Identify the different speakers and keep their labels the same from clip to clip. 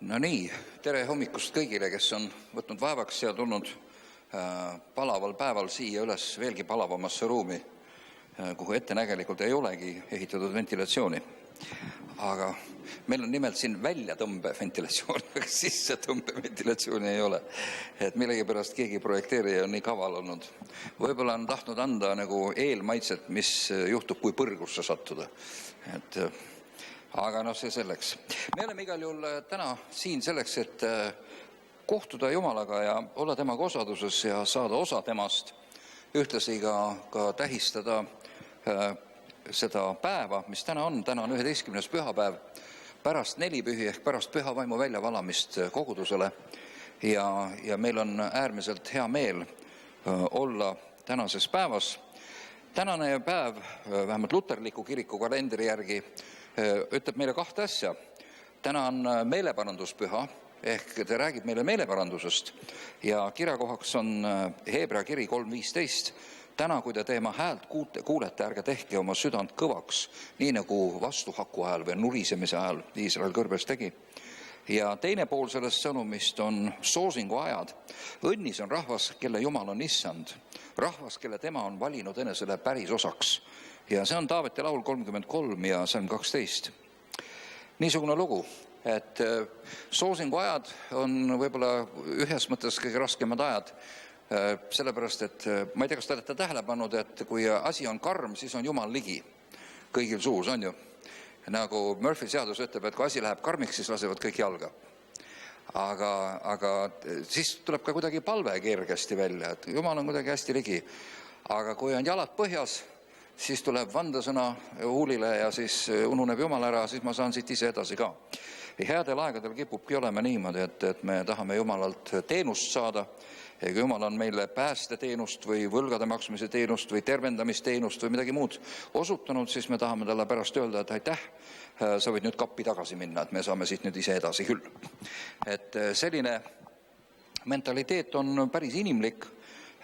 Speaker 1: No nii, tere hommikust kõigile, kes on võtnud vaevaks ja tulnud palaval päeval siia üles veelgi palavamasse ruumi, kuhu ettenägelikult ei olegi ehitatud ventilatsiooni. Aga meil on nimelt siin väljatõmbeventilatsioon, aga sissetõmbeventilatsiooni ei ole. Et millegipärast keegi projekteerija on nii kaval olnud. Võib-olla on tahtnud anda nagu eelmaitset, mis juhtub, kui põrgusse sattuda. Aga see selleks. Me oleme igal juhul täna siin selleks, et kohtuda Jumalaga ja olla temaga osaduses ja saada osa temast, ühtlasi ka tähistada seda päeva, mis täna on 11. pühapäev, pärast nelipühi ehk pärast püha vaimu väljavalamist kogudusele ja meil on äärmiselt hea meel olla tänases päevas. Tänane päev, vähemalt luterliku kiriku kalendri järgi, ütleb meile kahte asja. Täna on meeleparanduspüha, ehk ta räägib meile meeleparandusest ja kirjakohaks on Heebrea kiri 3.15. Täna, kui te teema häält kuulete, ärge tehke oma südant kõvaks, nii nagu vastuhaku ajal või nurisemise ajal Iisrael kõrbes tegi. Ja teine pool sellest sõnumist on soosingu ajad. Õnnis on rahvas, kelle Jumal on issand. Rahvas, kelle tema on valinud enesele päris osaks. Ja see on Taaveti laul 33 ja salm 12. Niisugune lugu, et soosingu ajad on võib-olla ühes mõttes kõige raskemad ajad, sellepärast, et ma ei tea, kas te olete tähele pannud, et kui asi on karm, siis on Jumal ligi. Kõigil suus on ju. Nagu Murphy seadus ütleb, et kui asi läheb karmiks, siis lasevad kõik jalga. Aga siis tuleb ka kuidagi palve kergesti välja, et Jumal on kuidagi hästi ligi. Aga kui on jalad põhjas, siis tuleb vandasõna huulile ja siis ununeb Jumal ära, siis ma saan siit ise edasi ka. Headel aegadel kipubki olema niimoodi, et me tahame Jumalalt teenust saada. Ja kui Jumal on meile päästeteenust või võlgade maksmise teenust või tervendamisteenust või midagi muud osutanud, siis me tahame talle pärast öelda, et aitäh, sa võid nüüd kappi tagasi minna, et me saame siit nüüd ise edasi küll. Et selline mentaliteet on päris inimlik,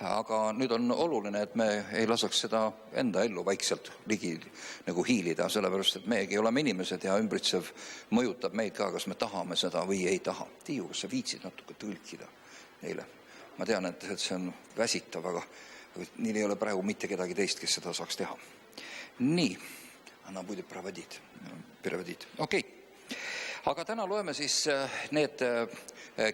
Speaker 1: aga nüüd on oluline, et me ei lasaks seda enda ellu vaikselt ligi nagu hiilida, sellepärast, et meiegi oleme inimesed ja ümbritsev mõjutab meid ka, kas me tahame seda või ei taha. Tiiu, kas sa viitsid natuke tõlkida neile? Ma tean, et see on väsitav, aga neil ei ole praegu mitte kedagi teist, kes seda saaks teha. Nii, anna puidub piravadid. Okei. Aga täna loeme siis need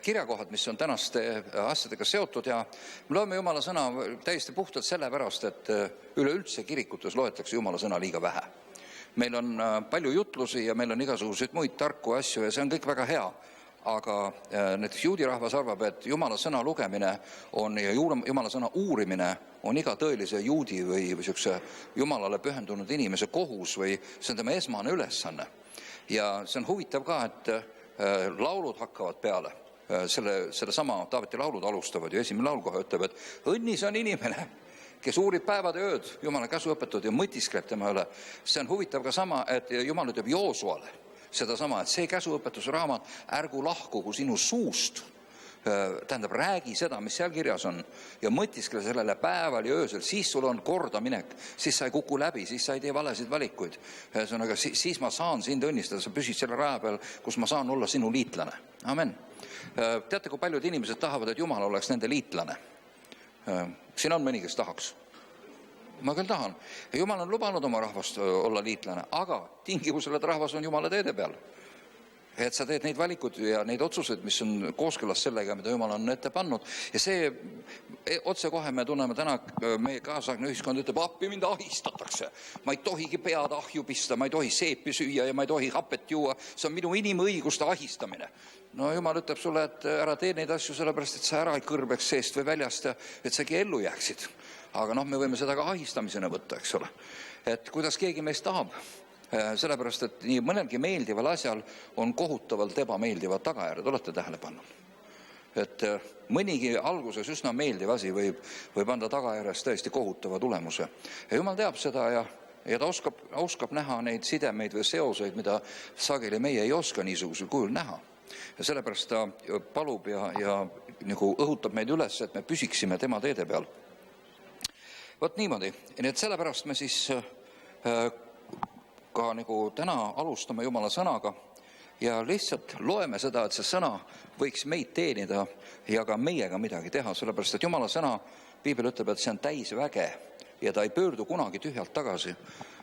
Speaker 1: kirjakohad, mis on tänaste asjadega seotud ja me loeme Jumala sõna täiesti puhtalt sellepärast, et üleüldse kirikutes loetakse Jumala sõna liiga vähe. Meil on palju jutlusi ja meil on igasuguseid muid tarku asju ja see on kõik väga hea. Aga näiteks juudi rahvas arvab, et Jumala sõna lugemine ja Jumala sõna uurimine on iga tõelise juudi või Jumalale pühendunud inimese kohus või see on tema esmane ülesanne. Ja see on huvitav ka, et laulud hakkavad peale. Selle sama Taaveti laulud alustavad ja esimene laul kohe ütleb, et õnnis on inimene, kes uurib päevad ja ööd, Jumala käsuõpetud ja mõtiskleb tema üle. See on huvitav ka sama, et Jumal ütleb Joosuale seda sama, et see käsuõpetuse raamat ärgu lahkugu sinu suust, tähendab, räägi seda, mis seal kirjas on ja mõtiskle sellele päeval ja öösel, siis sul on kordaminek, siis sa ei kuku läbi, siis sa ei tee valesid valikuid. Siis ma saan sind õnnistada, sa püsid selle raja peal, kus ma saan olla sinu liitlane. Amen. Teate, kui paljud inimesed tahavad, et Jumal oleks nende liitlane? Siin on mõni, kes tahaks. Ma küll tahan. Jumal on lubanud oma rahvast olla liitlane, aga tingimusel, et rahvas on Jumala teede peal. Et sa teed neid valikud ja neid otsuseid, mis on kooskõlas sellega, mida Jumal on ette pannud. Ja see otsekohe me tunneme täna, meie kaasaegne ühiskond ütleb, appi mind ahistatakse. Ma ei tohigi pead ahju pista, ma ei tohi seepi süüa ja ma ei tohi hapet juua. See on minu inimõiguste ahistamine. No Jumal ütleb sulle, et ära tee neid asju sellepärast, et sa ära ei kõrbeks seest või väljast, et sagi ellu jääksid. Aga me võime seda ka ahistamisena võtta, eks ole. Et kuidas keegi meist tahab. Sellepärast, et nii mõnelgi meeldival asjal on kohutavalt ebameeldivad tagajärjed, olete tähele pannud. Et mõnigi alguses üsna meeldiv asi võib anda tagajärjest tõesti kohutava tulemuse. Ja Jumal teab seda ja ta oskab näha neid sidemeid või seoseid, mida sageli meie ei oska niisugusel kujul näha. Ja sellepärast ta palub ja nagu õhutab meid üles, et me püsiksime tema teede peal. Võt niimoodi, et sellepärast me siis ka nagu täna alustame Jumala sõnaga ja lihtsalt loeme seda, et see sõna võiks meid teenida ja ka meiega midagi teha, sellepärast et Jumala sõna, Piibel ütleb, et see on täis väge ja ta ei pöördu kunagi tühjalt tagasi.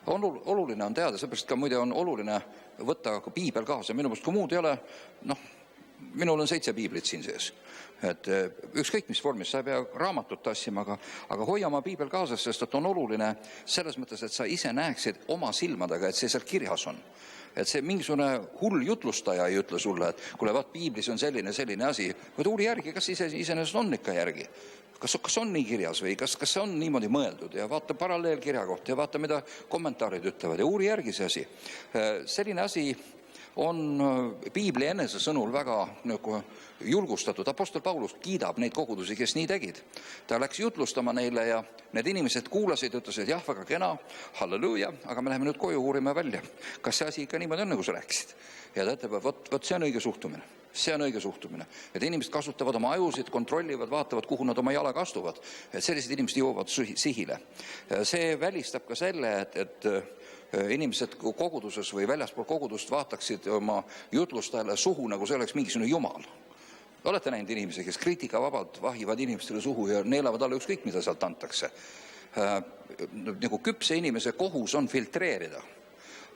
Speaker 1: Oluline on teada, sellepärast ka muide on oluline võtta ka piibel kaasa, minu meelest kui muud ei ole, minul on 7 piiblit siin sees, et ükskõik mis vormis, sa ei pea raamatut tassima, aga hoia oma piibel kaasas, sest et on oluline selles mõttes, et sa ise näeksid oma silmadega, et see seal kirjas on. Et see mingisugune hull jutlustaja ei ütle sulle, et kuule, vaat piiblis on selline asi, vaid uuri järgi, kas iseenesest on ikka järgi. Kas on nii kirjas või kas see on niimoodi mõeldud ja vaata paralleelkirja kohta ja vaata, mida kommentaarid ütlevad ja uuri järgi see asi. Selline asi on piibli enese sõnul väga julgustatud. Apostel Paulus kiidab neid kogudusi, kes nii tegid. Ta läks jutlustama neile ja need inimesed kuulasid, ütlesid, jah, väga kena, halleluuja, aga me läheme nüüd koju uurime välja. Kas see asi ikka niimoodi on, nagu sa rääkisid? Ja ta ütleb, võt see on õige suhtumine. See on õige suhtumine. Et inimesed kasutavad oma ajusid, kontrollivad, vaatavad, kuhu nad oma jalaga astuvad. Et sellised inimesed jõuavad sihile. See välistab ka selle, et inimesed koguduses või väljaspool kogudust vaataksid oma jutlustajale suhu, nagu see oleks mingisugune jumal. Olete näinud inimesi, kes kriitikavabalt vahivad inimestele suhu ja neelavad alla ükskõik, mida sealt antakse. Nagu küpse inimese kohus on filtreerida.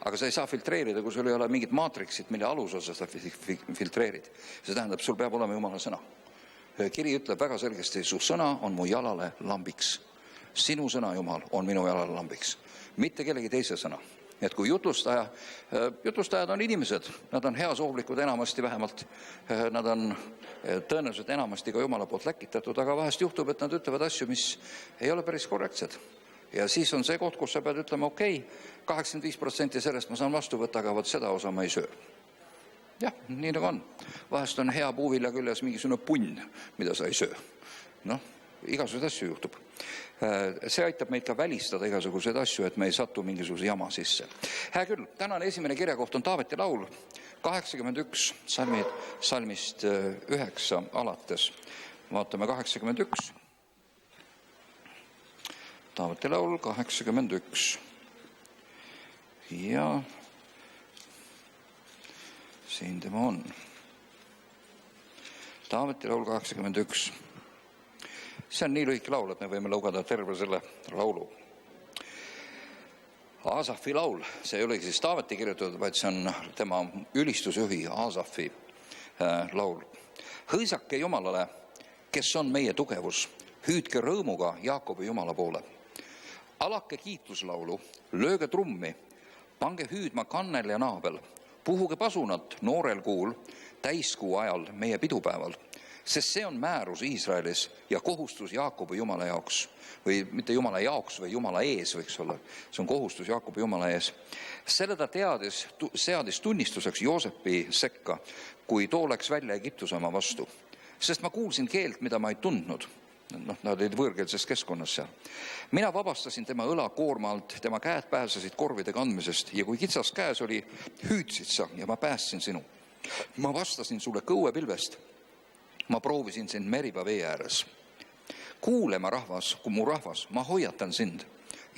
Speaker 1: Aga sa ei saa filtreerida, kui sul ei ole mingit maatriksit, mille alusosas sa filtreerid. See tähendab, sul peab olema Jumala sõna. Kiri ütleb väga selgesti, su sõna on mu jalale lambiks. Sinu sõna, Jumal, on minu jalale lambiks. Mitte kellegi teise sõna. Et kui jutlustajad on inimesed, nad on heasoovlikud enamasti vähemalt, nad on tõenäoliselt enamasti ka Jumala poolt läkitatud, aga vahest juhtub, et nad ütlevad asju, mis ei ole päris korrektsed. Ja siis on see koht, kus sa pead ütlema, okei, 85% sellest ma saan vastu võtta, aga võt seda osa ma ei söö. Jah, nii nagu on. Vahest on hea puuvilja küljes mingisugune punn, mida sa ei söö. Igasuguseid asju juhtub. See aitab meid ka välistada igasuguseid asju, et me ei satu mingisuguse jama sisse. Hää küll, tänane esimene kirjakoht on Taaveti laul, 81, salmist 9 alates. Vaatame 81. Taaveti laul 81. Ja siin tema on. Taaveti laul 81. See on nii lühike laul, et me võime lugeda terve selle laulu. Aasafi laul, see ei olegi siis Taaveti kirjutatud, vaid see on tema ülistusjuhi Aasafi laul. Hõisake Jumalale, kes on meie tugevus, hüüdke rõõmuga Jaakobi Jumala poole. Alake kiituslaulu, lööge trummi, pange hüüdma kannel ja naabel, puhuge pasunat noorel kuul, täiskuu ajal meie pidupäeval, sest see on määrus Iisraelis ja kohustus Jaakobi Jumala jaoks, või mitte Jumala jaoks, või Jumala ees võiks olla, see on kohustus Jaakobi Jumala ees. Selle ta seadis tunnistuseks Joosepi sekka, kui too läks välja Egiptusemaa vastu, sest ma kuulsin keelt, mida ma ei tundnud. Nad olid võõrkeelses keskkonnas seal. Mina vabastasin tema õla koormalt, tema käed pääsesid korvide kandmisest ja kui kitsas käes oli, hüüdsid sa ja ma päästsin sinu. Ma vastasin sulle kõuepilvest, ma proovisin sind Meriba vee ääres. Kuule ma rahvas, kui mu rahvas, ma hoiatan sind.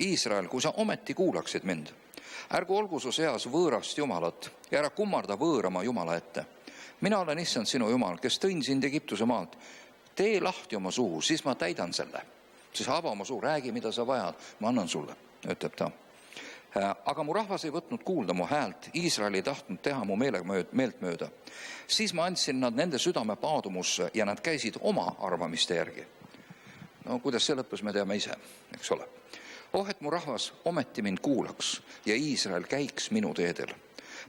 Speaker 1: Iisrael, kui sa ometi kuulaksid mind. Ärgu olgu su seas võõrast Jumalat ja ära kummarda võõrama Jumala ette. Mina olen issand sinu Jumal, kes tõin sind Egiptuse maalt. Tee lahti oma suu, siis ma täidan selle. Siis ava oma suu, räägi, mida sa vajad, ma annan sulle, ütleb ta. Aga mu rahvas ei võtnud kuulda mu häält, Iisrael ei tahtnud teha mu meelt mööda. Siis ma andsin nad nende südame paadumusse ja nad käisid oma arvamiste järgi. Kuidas see lõppes, me teame ise, eks ole. Et mu rahvas ometi mind kuulaks ja Iisrael käiks minu teedel.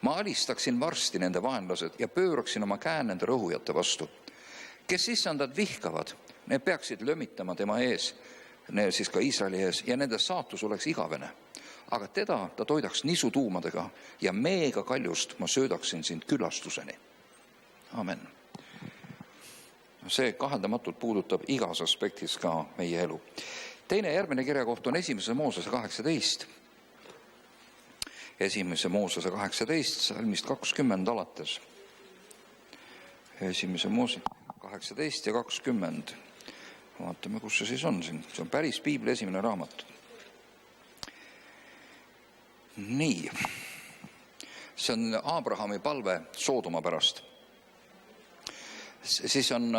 Speaker 1: Ma alistaksin varsti nende vaenlased ja pööraksin oma käe nende rõhujate vastu. Kes issandad vihkavad, need peaksid lömitama tema ees, siis ka Iisraeli ees, ja nende saatus oleks igavene. Aga teda ta toidaks nisutuumadega ja meega kaljust ma söödaksin sind külastuseni. Amen. See kaheldamatult puudutab igas aspektis ka meie elu. Teine järgmine kirjakoht on 1. Moosese 18. 1. Moosese 18, salmist 20 alates. 1. Moosese 18 ja 20. Vaatame, kus see siis on siin. See on päris piibli esimene raamat. Nii. see on Abrahami palve Soodoma pärast. Siis on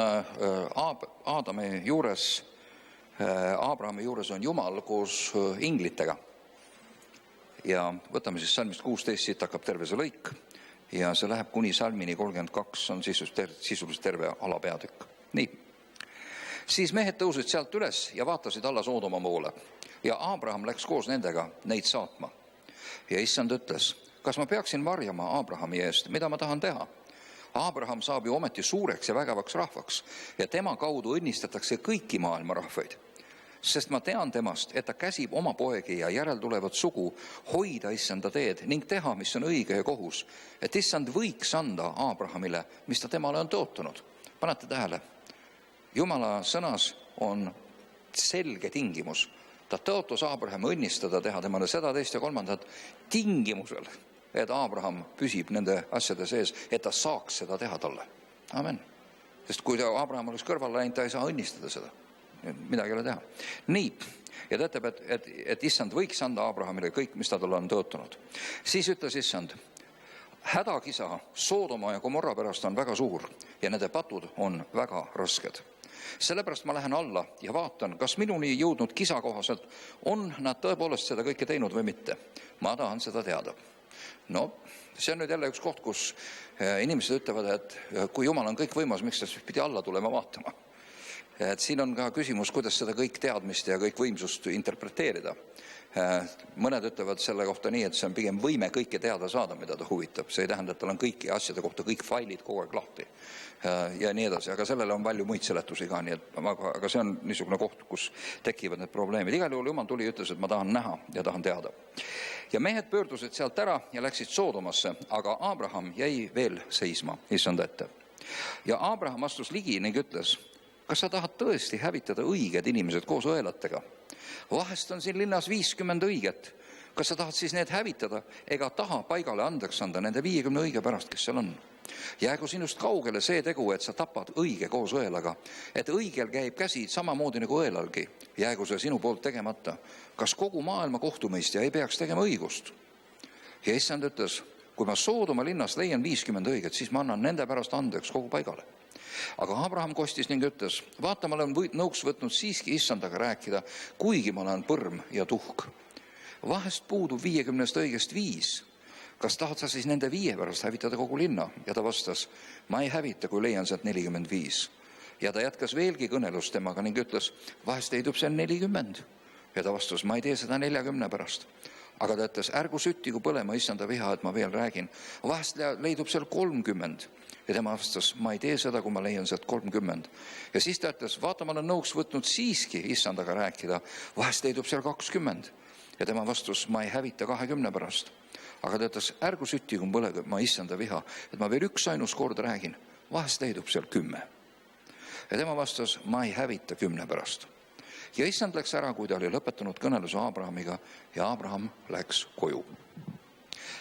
Speaker 1: Abrahami juures on Jumal koos inglitega. Ja võtame siis salmist 16, siit hakkab terve see lõik ja see läheb kuni salmini 32, on sisuliselt terve alapeatükk. Nii. Siis mehed tõusid sealt üles ja vaatasid alla Soodoma poole ja Abraham läks koos nendega neid saatma. Ja issand ütles, kas ma peaksin varjama Abrahami eest, mida ma tahan teha? Abraham saab ju ometi suureks ja vägevaks rahvaks ja tema kaudu õnnistatakse kõiki maailma rahvaid. Sest ma tean temast, et ta käsib oma poegi ja järeltulevat sugu hoida issanda teed ning teha, mis on õige ja kohus, et issand võiks anda Abrahamile, mis ta temale on tõotanud. Panete tähele, Jumala sõnas on selge tingimus. Ta tõotas Abrahami õnnistada, teha temale seda, teist ja kolmandat tingimusel, et Abraham püsib nende asjade sees, et ta saaks seda teha talle. Amen. Sest kui Abraham oleks kõrval läinud, ta ei saa õnnistada seda. Midagi ei ole teha. Nii, ja ta ütleb, et issand võiks anda Abrahamile kõik, mis ta talle on tõotunud. Siis ütles issand, hädakisa Soodoma ja Gomorra pärast on väga suur ja nende patud on väga rasked. Sellepärast ma lähen alla ja vaatan, kas minuni jõudnud kisa kohaselt on nad tõepoolest seda kõike teinud või mitte. Ma tahan seda teada. No, see on nüüd jälle üks koht, kus inimesed ütlevad, et kui Jumal on kõik võimas, miks ta pidi alla tulema vaatama. Et siin on ka küsimus, kuidas seda kõik teadmist ja kõik võimsust interpreteerida. Mõned ütlevad selle kohta nii, et see on pigem võime kõike teada saada, mida ta huvitab. See ei tähenda, et tal on kõiki asjade kohta kõik failid kogu aeg lahti ja nii edasi. Aga sellele on palju muid seletusi ka, nii et, aga see on niisugune koht, kus tekivad need probleemid. Igal juhul Jumal tuli ja ütles, et ma tahan näha ja tahan teada. Ja mehed pöördusid sealt ära ja läksid Soodomasse, aga Abraham jäi veel seisma issand ette. Ja Abraham astus ligi ning ütles, kas sa tahad tõesti hävitada õiged inimesed koos õelatega? Vahest on siin linnas 50 õiget. Kas sa tahad siis need hävitada ega taha paigale andeks anda nende 50 õige pärast, kes seal on? Jäägu sinust kaugele see tegu, et sa tapad õige koos õelaga, et õigel käib käsi samamoodi nagu õelalgi. Jäägu see sinu poolt tegemata. Kas kogu maailma kohtumõistja ei peaks tegema õigust? Ja issand ütles, kui ma Soodoma linnas leian 50 õiget, siis ma annan nende pärast andeks kogu paigale. Aga Abraham kostis ning ütles, vaata, ma olen nõuks võtnud siiski issandaga rääkida, kuigi ma olen põrm ja tuhk. Vahest puudub 50 õigest 5. Kas tahad sa siis nende 5 pärast hävitada kogu linna? Ja ta vastas, ma ei hävita, kui leian sealt 45. Ja ta jätkas veelgi kõnelust temaga ning ütles, vahest leidub seal 40. Ja ta vastas, ma ei tee seda 40 pärast. Aga ta ütles, ärgu süttigu põlema issanda viha, et ma veel räägin. Vahest leidub seal 30. Ja tema vastas, ma ei tee seda, kui ma leian sealt 30. Ja siis ta ütles, vaata, ma olen nõuks võtnud siiski issandaga rääkida, vahest leidub seal 20. Ja tema vastus, ma ei hävita 20 pärast. Aga ta ütles, ärgu süttigu põlema issanda viha, et ma veel üksainus kord räägin, vahest leidub seal 10. Ja tema vastas, ma ei hävita 10 pärast. Ja issand läks ära, kui ta oli lõpetanud kõneluse Abrahamiga ja Abraham läks koju.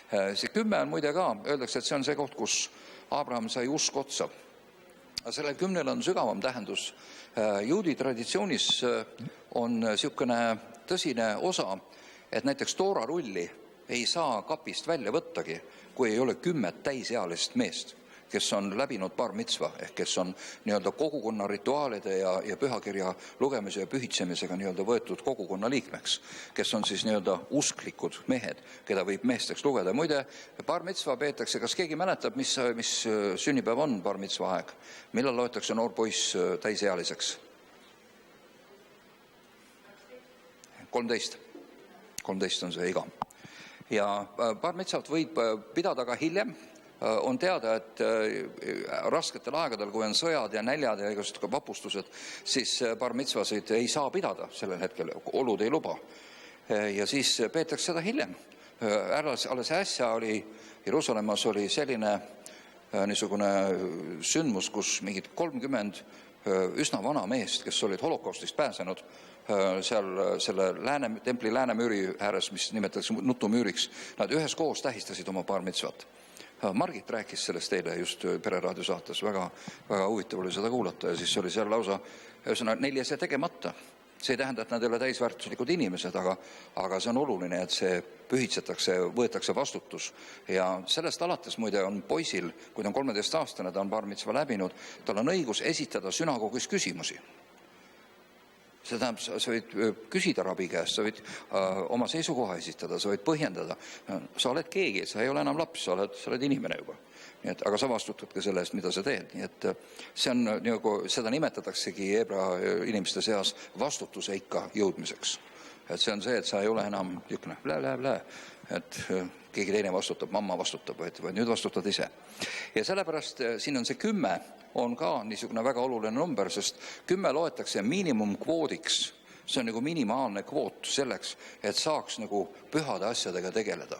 Speaker 1: See 10 on muide ka, öeldakse, et see on see koht, kus Abraham sai usk otsa. Sellel 10 on sügavam tähendus. Juudi traditsioonis on niisugune tõsine osa, et näiteks Toora rulli ei saa kapist välja võttagi, kui ei ole 10 täisealist meest, kes on läbinud bar mitzva, ehk kes on nii-öelda kogukonna rituaalide ja pühakirja lugemise ja pühitsemisega nii-öelda võetud kogukonna liikmeks, kes on siis nii-öelda usklikud mehed, keda võib meesteks lugeda. Muide, bar mitzva peetakse, kas keegi mäletab, mis sünnipäev on bar mitzva aeg? Millal loetakse noor poiss täisealiseks? 13 on see iga. Ja bar mitzvat võib pidada ka hiljem. On teada, et rasketel aegadel, kui on sõjad ja näljad ja igasugused vapustused, siis bar mitzvasid ei saa pidada sellel hetkel, olud ei luba. Ja siis peetakse seda hiljem. Alles äsja oli Jeruusalemmas oli selline niisugune sündmus, kus mingid 30 üsna vana meest, kes olid holokaustist pääsenud, seal selle templi läänemüüri ääres, mis nimetatakse nutumüüriks, nad üheskoos tähistasid oma bar mitzvat. Margit rääkis sellest teile just Pereraadio saates, väga huvitav oli seda kuulata ja siis oli seal lausa, neil jäi see tegemata. See ei tähenda, et nad ei ole täisväärtuslikud inimesed, aga see on oluline, et see pühitsetakse, võetakse vastutus. Ja sellest alates muide on poisil, kui ta on 13-aastane, ta on bar mitzva läbinud, tal on õigus esitada sünagoogis küsimusi. See tähendab, sa võid küsida rabi käest, sa võid oma seisukoha esitada, sa võid põhjendada. Sa oled keegi, sa ei ole enam laps, sa oled inimene juba. Nii et, aga sa vastutad ka selle eest, mida sa teed. Nii et see on, nagu, seda nimetataksegi Hebra inimeste seas vastutuse ikka jõudmiseks. Et see on see, et sa ei ole enam niisugune et keegi teine vastutab, mamma vastutab, vaid nüüd vastutad ise. Ja sellepärast siin on see 10 on ka niisugune väga oluline number, sest 10 loetakse miinimumkvoodiks. See on nagu minimaalne kvoot selleks, et saaks nagu pühade asjadega tegeleda.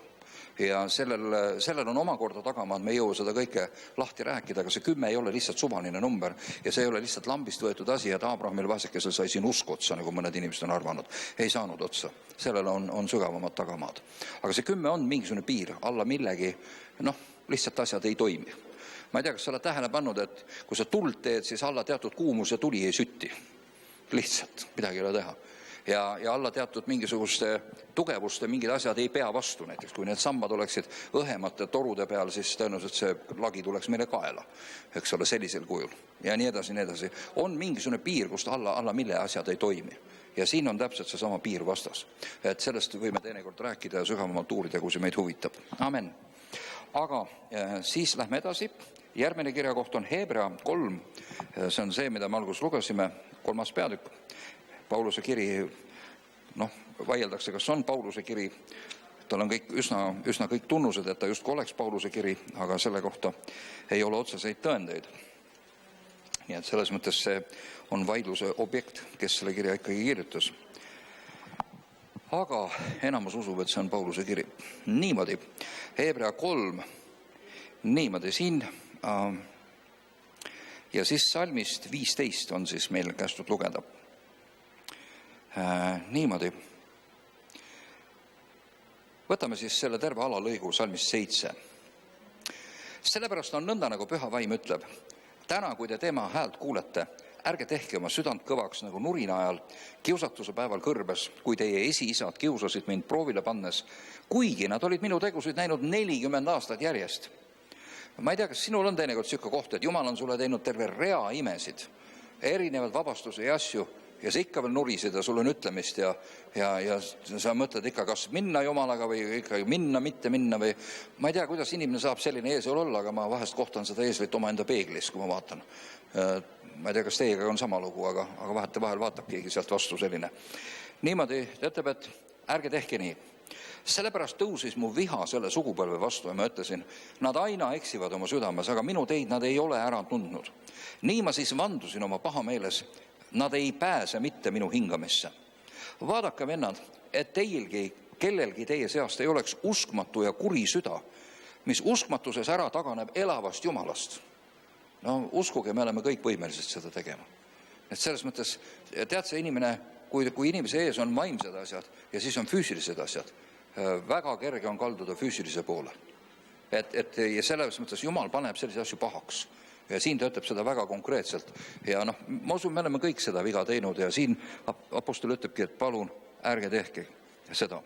Speaker 1: Ja sellel on omakorda tagamaad, me ei jõua seda kõike lahti rääkida, aga see 10 ei ole lihtsalt suvaline number ja see ei ole lihtsalt lambist võetud asi, et Abrahamil vaesekesel sai siin usk otsa, nagu mõned inimesed on arvanud. Ei saanud otsa. Sellel on sügavamad tagamaad. Aga see 10 on mingisugune piir, alla millegi, lihtsalt asjad ei toimi. Ma ei tea, kas sa oled tähele pannud, et kui sa tuld teed, siis alla teatud kuumus ja tuli ei sütti. Lihtsalt, midagi ei ole teha. Ja alla teatud mingisuguste tugevuste mingid asjad ei pea vastu, näiteks kui need sambad oleksid õhemate torude peal, siis tõenäoliselt see lagi tuleks meile kaela, eks ole, sellisel kujul. Ja nii edasi, nii edasi. On mingisugune piir, kust alla mille asjad ei toimi. Ja siin on täpselt see sama piir vastas. Et sellest võime teinekord rääkida ja sügavamalt uurida, kui see meid huvitab. Amen. Aga siis lähme edasi. Järgmine kirja koht on Hebra 3. See on see, mida me alguses lugesime, 3. peatükk. Pauluse kiri, vaieldakse, kas on Pauluse kiri. Tal on kõik üsna kõik tunnused, et ta justkui oleks Pauluse kiri, aga selle kohta ei ole otseseid tõendeid. Nii et selles mõttes see on vaidluse objekt, kes selle kirja ikkagi kirjutas. Aga enamus usub, et see on Pauluse kiri. Niimoodi, Hebra 3, niimoodi siin. Ja siis salmist 15 on siis meil kästud lugeda. Niimoodi. Võtame siis selle terve alalõigu salmist 7. Sellepärast on nõnda, nagu püha vaim ütleb. Täna, kui te tema häält kuulete, ärge tehke oma südant kõvaks nagu nurina ajal, kiusatuse päeval kõrbes, kui teie esiisad kiusasid mind proovile pannes, kuigi nad olid minu tegusid näinud 40 aastat järjest. Ma ei tea, kas sinul on teinekord siuke koht, et Jumal on sulle teinud terve rea imesid, erinevad vabastuse ja asju, ja sa ikka veel nurisid ja sul on ütlemist ja sa mõtled ikka, kas minna Jumalaga või ikka minna, mitte minna või ma ei tea, kuidas inimene saab selline eesel olla, aga ma vahest kohtan seda eeslit omaenda peeglis, kui ma vaatan. Ma ei tea, kas teiega on sama lugu, aga vahel vaatab keegi sealt vastu selline. Niimoodi ütleb, et ärge tehke nii. Sellepärast tõusis mu viha selle sugupõlve vastu ja ma ütlesin, nad aina eksivad oma südames, aga minu teid nad ei ole ära tundnud. Nii ma siis vandusin oma pahameeles, nad ei pääse mitte minu hingamisse. Vaadake, vennad, et teilgi, kellelgi teie seast ei oleks uskmatu ja kuri süda, mis uskmatuses ära taganeb elavast Jumalast. Uskuge, me oleme kõik võimelised seda tegema. Et selles mõttes, tead see inimene, kui inimese ees on vaimsed asjad ja siis on füüsilised asjad, väga kerge on kalduda füüsilise poole. Ja selles mõttes Jumal paneb sellise asju pahaks. Ja siin ta ütleb seda väga konkreetselt. Ja ma usun, me oleme kõik seda viga teinud ja siin apostol ütlebki, et palun ärge tehke seda.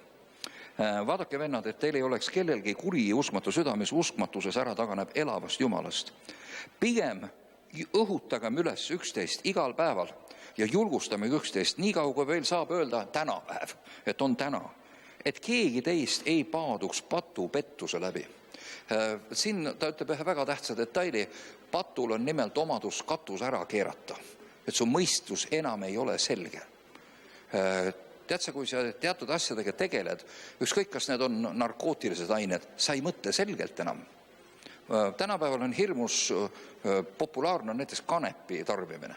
Speaker 1: Vaadake, vennad, et teil ei oleks kellelgi kuri ja uskmatu süda, mis uskmatuses ära taganeb elavast Jumalast. Pigem õhutagem üles üksteist igal päeval ja julgustame üksteist nii kaua, kui veel saab öelda tänapäev, et on täna, et keegi teist ei paaduks patu pettuse läbi. Siin ta ütleb ühe väga tähtsa detaili, patul on nimelt omadus katus ära keerata, et su mõistus enam ei ole selge. Tead sa, kui sa teatud asjadega tegeled, ükskõik kas need on narkootilised ained, sa ei mõtle selgelt enam. Tänapäeval on hirmus populaarne näiteks kanepi tarbimine.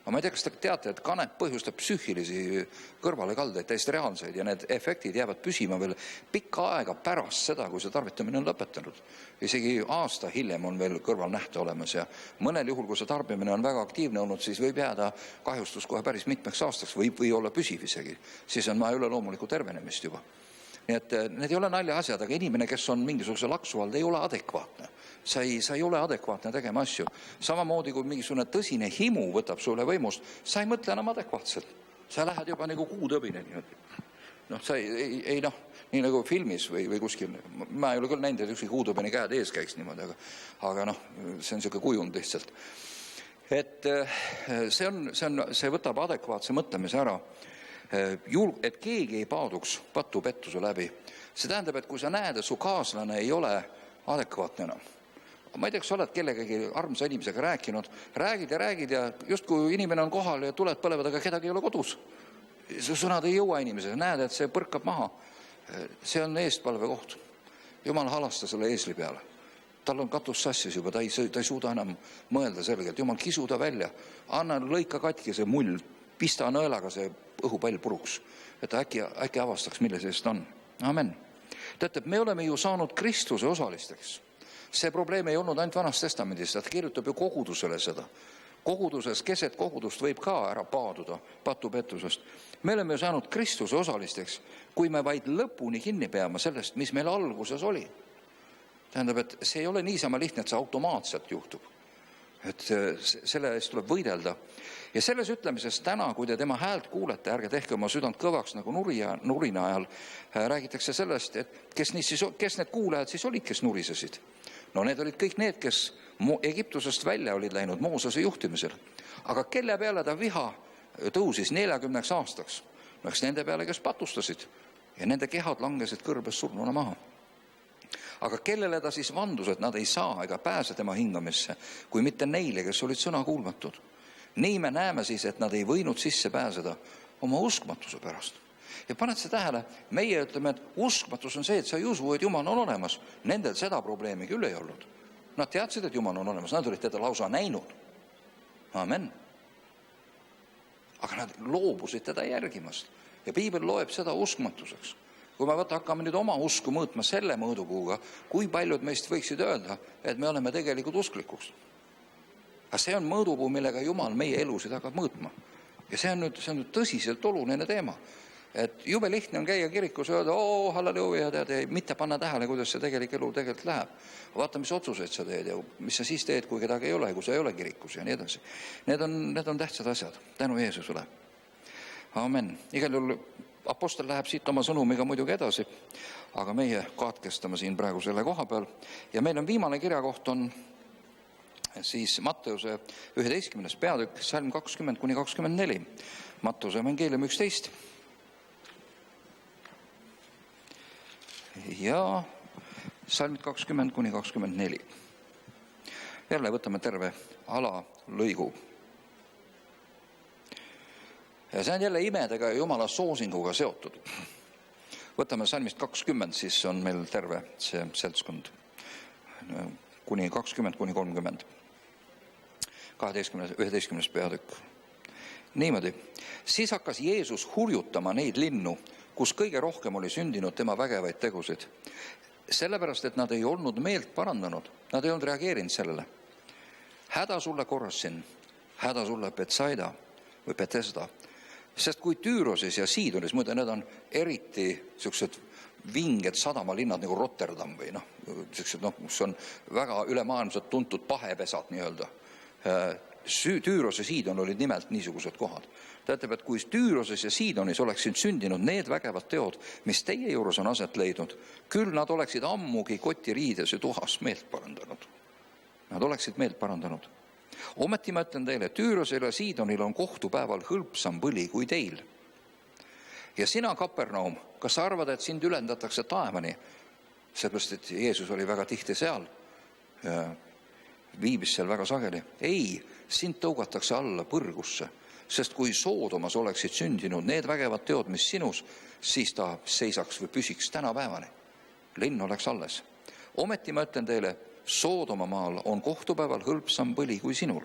Speaker 1: Ma ei tea, kas te teate, et kanep põhjustab psüühilisi kõrvalekaldeid, täiesti reaalseid ja need efektid jäävad püsima veel pikka aega pärast seda, kui see tarvitamine on lõpetanud. Isegi aasta hiljem on veel kõrval nähte olemas ja mõnel juhul, kui see tarbimine on väga aktiivne olnud, siis võib jääda kahjustus kohe päris mitmeks aastaks või olla püsiv isegi. Siis on vaja üle loomulikku tervenemist juba. Nii et need ei ole nalja asjad, aga inimene, kes on mingisuguse laksu all, ei ole adekvaatne. Sa ei ole adekvaatne tegema asju. Samamoodi, kui mingisugune tõsine himu võtab sulle võimust, sa ei mõtle enam adekvaatselt. sa lähed juba nagu kuutõbine niimoodi. Noh, sa ei nii nagu filmis või kuskil, ma ei ole küll näinud, et ükski kuutõbine käed ees käiks niimoodi, aga see on selline kujund lihtsalt. Et see võtab adekvaatse mõtlemise ära, et keegi ei paaduks patupettuse läbi. See tähendab, et kui sa näed, et su kaaslane ei ole adekvaatne enam, ma ei tea, kas sa oled kellegagi armsa inimesega räägid ja just kui inimene on kohal ja tuled põlevad, aga kedagi ei ole kodus. Su sõnad ei jõua inimesele, näed, et see põrkab maha. See on eestpalve koht. Jumal halasta selle eesli peale. Tal on katus sassis juba, ta ei suuda enam mõelda selgelt. Jumal, kisu ta välja, anna lõika katki see mull, pista nõelaga see õhupall puruks, et ta äkki avastaks, mille seest on. Amen. Teate, me oleme ju saanud Kristuse osalisteks. See probleem ei olnud ainult Vanas Testamendis, ta kirjutab ju kogudusele seda. Koguduses, keset kogudust võib ka ära paaduda patupettusest. Me oleme ju saanud Kristuse osalisteks, kui me vaid lõpuni kinni peame sellest, mis meil alguses oli. Tähendab, et see ei ole niisama lihtne, et see automaatselt juhtub. Et selle eest tuleb võidelda. Ja selles ütlemises täna, kui te tema häält kuulete, ärge tehke oma südant kõvaks nagu nurina ajal, räägitakse sellest, et kes need kuulajad siis olid, kes nurisesid. No need olid kõik need, kes Egiptusest välja olid läinud Moosese juhtimisel. Aga kelle peale ta viha tõusis 40 aastaks? No eks nende peale, kes patustasid ja nende kehad langesid kõrbes surnuna maha. Aga kellele ta siis vandus, et nad ei saa ega pääse tema hingamisse, kui mitte neile, kes olid sõna kuulmatud. Nii me näeme siis, et nad ei võinud sisse pääseda oma uskmatuse pärast. Ja paned see tähele, meie ütleme, et uskmatus on see, et sa ei usu, et Jumal on olemas. Nendel seda probleemi küll ei olnud. Nad teadsid, et Jumal on olemas, nad olid teda lausa näinud. Amen. Aga nad loobusid teda järgimast. Ja piibel loeb seda uskmatuseks. Kui me hakkame nüüd oma usku mõõtma selle mõõdupuuga, kui paljud meist võiksid öelda, et me oleme tegelikult usklikuks. Aga see on mõõdupuu, millega Jumal meie elusid hakkab mõõtma. Ja see on nüüd tõsiselt oluline teema. Et jube lihtne on käia kirikus ja öelda, halleluuja, mitte panna tähele, kuidas see tegelik elu tegelikult läheb. Vaata, mis otsuseid sa teed ja mis sa siis teed, kui kedagi ei ole, kui sa ei ole kirikus ja nii edasi. Need on tähtsad asjad. Tänu Jeesusele. Amen. Igal juhul apostel läheb siit oma sõnumiga muidugi edasi, aga meie katkestame siin praegu selle koha peal. Ja meil on viimane kirjakoht on siis Matteuse 11. peatükk, salm 20-24. Matteuse evangeelium 11. Ja salmid 20-24. Jälle võtame terve alalõigu. Ja see on jälle imedega ja Jumala soosinguga seotud. Võtame salmist 20, siis on meil terve see seltskond. Kuni 20-30. 11. peatükk. Niimoodi. Siis hakkas Jeesus hurjutama neid linnu, kus kõige rohkem oli sündinud tema vägevaid tegusid. Sellepärast, et nad ei olnud meelt parandanud. Nad ei olnud reageerinud sellele. Häda sulle Korrasin, häda sulle Betsaida või Bethesda. Sest kui Tüürosis ja Siidonis, muide, need on eriti sellised vinged sadamalinnad nagu Rotterdam või kus on väga ülemaailmselt tuntud pahepesad nii-öelda. Tüüros ja Siidon olid nimelt niisugused kohad. Tähendab, et kui Tüüroses ja Siidonis oleksid sündinud need vägevad teod, mis teie juures on aset leidnud, küll nad oleksid ammugi kotiriides ja tuhas meelt parandanud. Nad oleksid meelt parandanud. Ometi ma ütlen teile, Tüürosel ja Siidonil on kohtupäeval hõlpsam põli kui teil. Ja sina, Kapernaum, kas sa arvad, et sind ülendatakse taevani? Sellepärast, et Jeesus oli väga tihti seal, viibis seal väga sageli. Ei, sind tõugatakse alla põrgusse, sest kui Soodomas oleksid sündinud need vägevad teod, mis sinus, siis ta seisaks või püsiks tänapäevani. Linn oleks alles. Ometi ma ütlen teile, Soodoma maal on kohtupäeval hõlpsam põli kui sinul.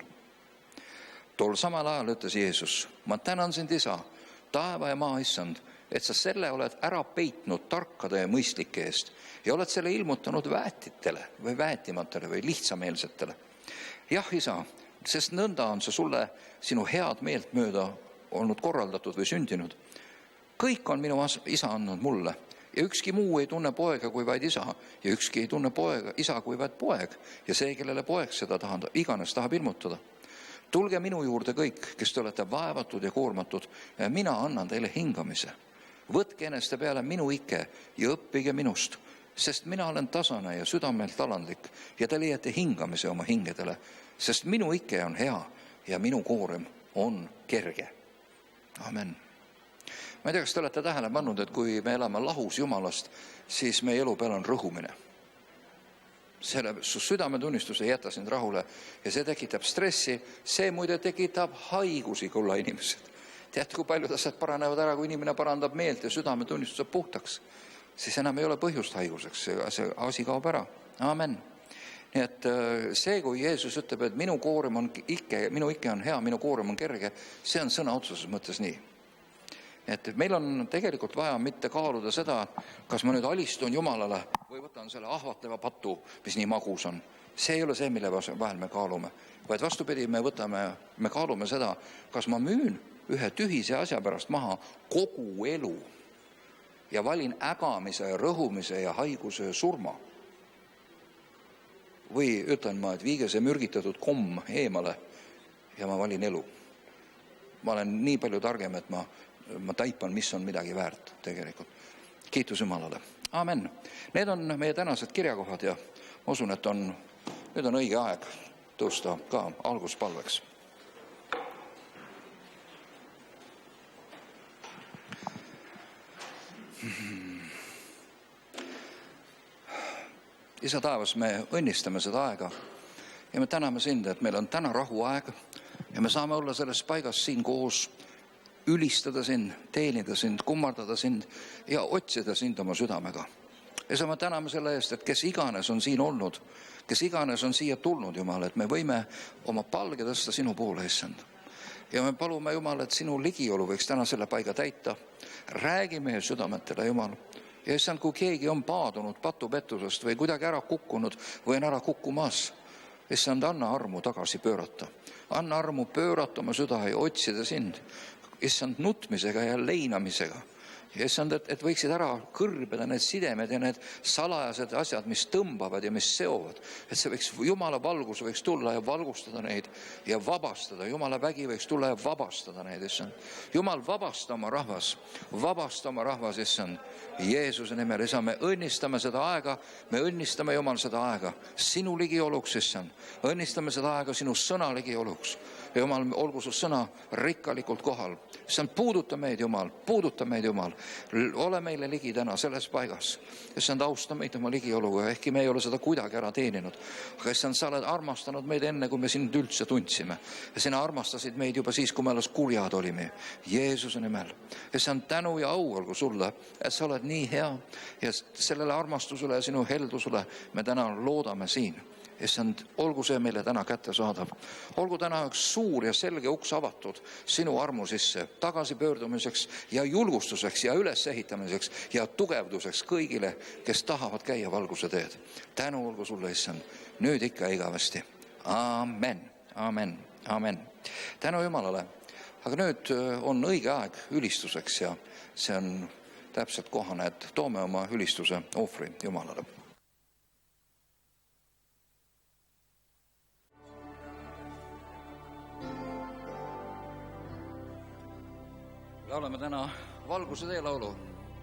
Speaker 1: Tol samal ajal ütles Jeesus, ma tänan sind, Isa, taeva ja maa issand, et sa selle oled ära peitnud tarkade ja mõistlike eest ja oled selle ilmutanud väetitele või väetimatele või lihtsameelsetele. Jah, Isa, sest nõnda on see sulle sinu head meelt mööda olnud korraldatud või sündinud. Kõik on minu Isa andnud mulle ja ükski muu ei tunne poega kui vaid Isa ja ükski ei tunne isa kui vaid poeg ja see, kellele poeg seda iganes tahab ilmutada. Tulge minu juurde kõik, kes te olete vaevatud ja koormatud, ja mina annan teile hingamise. Võtke eneste peale minu ike ja õppige minust, sest mina olen tasane ja südamelt alandlik ja te leiate hingamise oma hingedele, sest minu ike on hea ja minu koorem on kerge. Amen. Ma ei tea, kas te olete tähele pannud, et kui me elame lahus Jumalast, siis meie elu peal on rõhumine. Selle su südametunnistus ei jäta sind rahule ja see tekitab stressi, see muide tekitab haigusi, kulla inimesed. Tead, kui paljud asjad paranevad ära, kui inimene parandab meelt ja südametunnistuse puhtaks, siis enam ei ole põhjust haiguseks, see asi kaob ära. Amen. Nii et see, kui Jeesus ütleb, et minu ikke on hea, minu koorem on kerge, see on sõna otseses mõttes nii. Et meil on tegelikult vaja mitte kaaluda seda, kas ma nüüd alistun Jumalale või võtan selle ahvatleva patu, mis nii magus on. See ei ole see, mille vahel me kaalume, vaid vastupidi, me kaalume seda, kas ma müün ühe tühise asja pärast maha kogu elu ja valin ägamise, rõhumise ja haiguse ja surma. Või ütlen ma, et viige see mürgitatud komm eemale ja ma valin elu. Ma olen nii palju targem, et ma taipan, mis on midagi väärt tegelikult. Kiitus Jumalale. Amen. Need on meie tänased kirjakohad ja ma usun, et nüüd on õige aeg tõusta ka alguspalveks. Isa taevas, me õnnistame seda aega ja me täname sind, et meil on täna rahuaeg ja me saame olla selles paigas siin koos, ülistada sind, teenida sind, kummardada sind ja otsida sind oma südamega. Ja me täname selle eest, et kes iganes on siin olnud, kes iganes on siia tulnud, Jumal, et me võime oma palge tõsta sinu poole, issand. Ja me palume, Jumal, et sinu ligiolu võiks täna selle paiga täita. Räägi meie südametele, Jumal. Ja issand, kui keegi on paadunud patupettusest või kuidagi ära kukkunud või on ära kukkumas, issand, anna armu tagasi pöörata. Anna armu pöörata oma süda ja otsida sind. Issand, nutmisega ja leinamisega. Ja issand, et võiksid ära kõrbeda need sidemed ja need salajased asjad, mis tõmbavad ja mis seovad. Et see võiks, Jumala valgus võiks tulla ja valgustada neid ja vabastada. Jumala vägi võiks tulla ja vabastada neid, issand. Jumal, vabasta oma rahvas, issand. Jeesuse nimel, isa, me õnnistame seda aega, me õnnistame, Jumal, seda aega sinu ligioluks, issand. Õnnistame seda aega sinu sõna ligioluks. Jumal, olgu su sõna rikkalikult kohal. Issand, puuduta meid, Jumal. Ole meile ligi täna selles paigas. Issand, austa meid oma ligioluga, ehkki me ei ole seda kuidagi ära teeninud. Aga issand, sa oled armastanud meid enne, kui me sind üldse tundsime. Ja sina armastasid meid juba siis, kui me alles kurjad olime. Jeesuse nimel. Issand, tänu ja au olgu sulle, et sa oled nii hea ja sellele armastusele ja sinu heldusele me täna loodame siin. Issand, olgu see meile täna kätte saadav. Olgu täna üks suur ja selge uks avatud sinu armu sisse, tagasipöördumiseks ja julgustuseks ja ülesehitamiseks ja tugevduseks kõigile, kes tahavad käia valguse teed. Tänu olgu sulle, issand, nüüd ikka igavesti. Amen, amen, amen. Tänu Jumalale. Aga nüüd on õige aeg ülistuseks ja see on täpselt kohane, et toome oma ülistuse ohvri Jumalale. Laulame täna valguse tee laulu.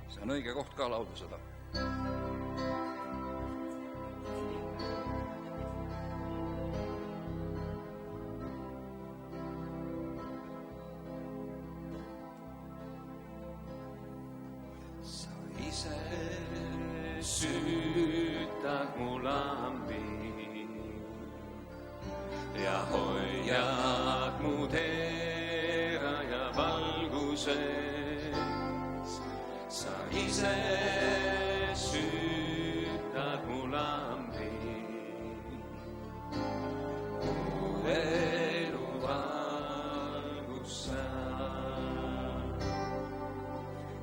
Speaker 1: See on õige koht ka laulda seda.
Speaker 2: Sa ise süütad mu lambi ja hoiad mu teera ja valguses. Sa ise süütad mu lambi, mu elu valgussa.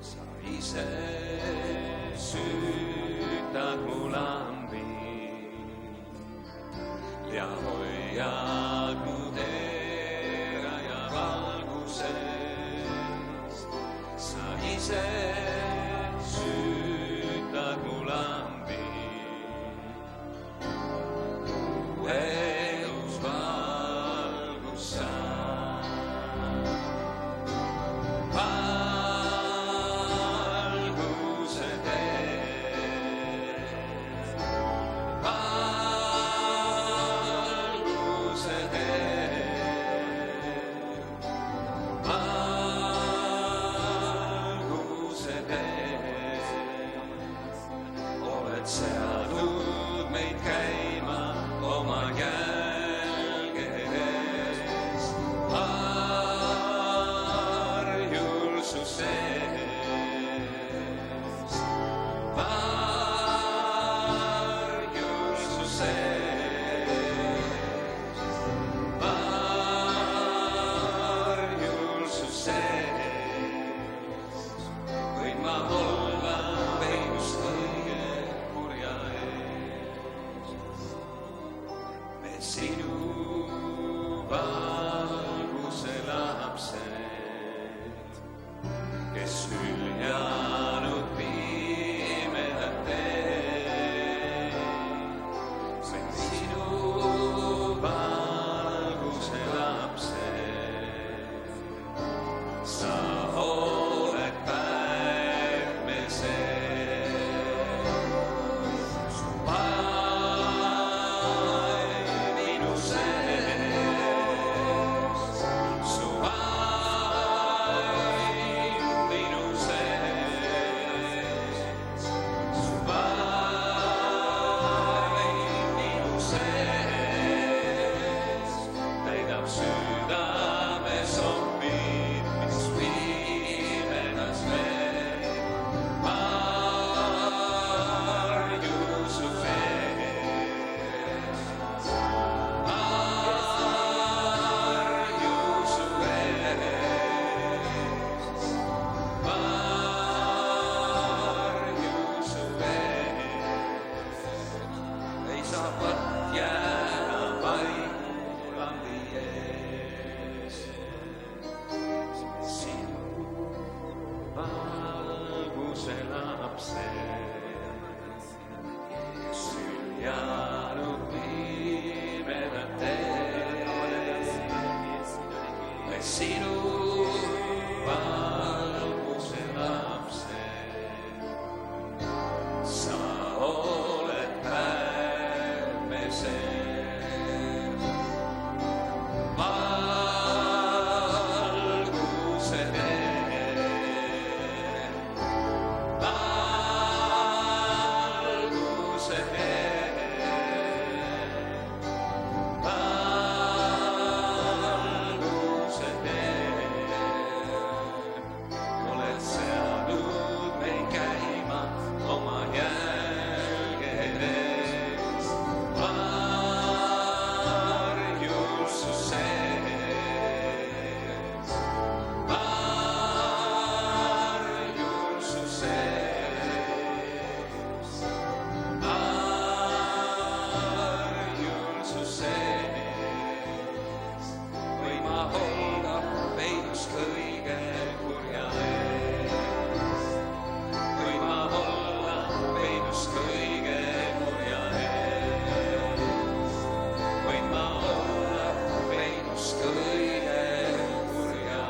Speaker 2: Sa ise süütad mu lambi ja hoiad mu teera ja valgusest. Sa ise süütad mu lambi, mu elus valgus sa. südames ohvid, mis pimedas veel varju su ees. Varju su ees. Varju su ees. Ei saa patt jääda paigulandi ees. Sinu valguse lapsed, süüjanud pimedat teed. Sinu valguse lapsed, sa oled päevmese. Valguse teed, valguse teed, valguse teed. Oled seadnud meid käima oma jälgedes, varjus su sees, varjus su sees, varjus su sees. Või ma olla peidus kõige kurja ees, või ma olla peidus kõige kurja ees, või ma olla peidus kõige kurja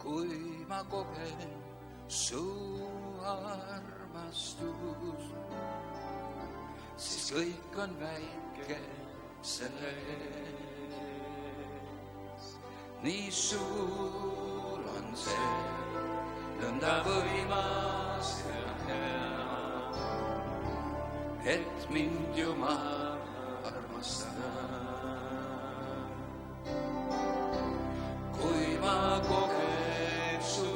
Speaker 2: kui ma kogen su armastus, siis kõik on väike selle ees. Nii suur on see, nõnda võimas ja hea, et mind Jumal armastab. Kui ma kogen su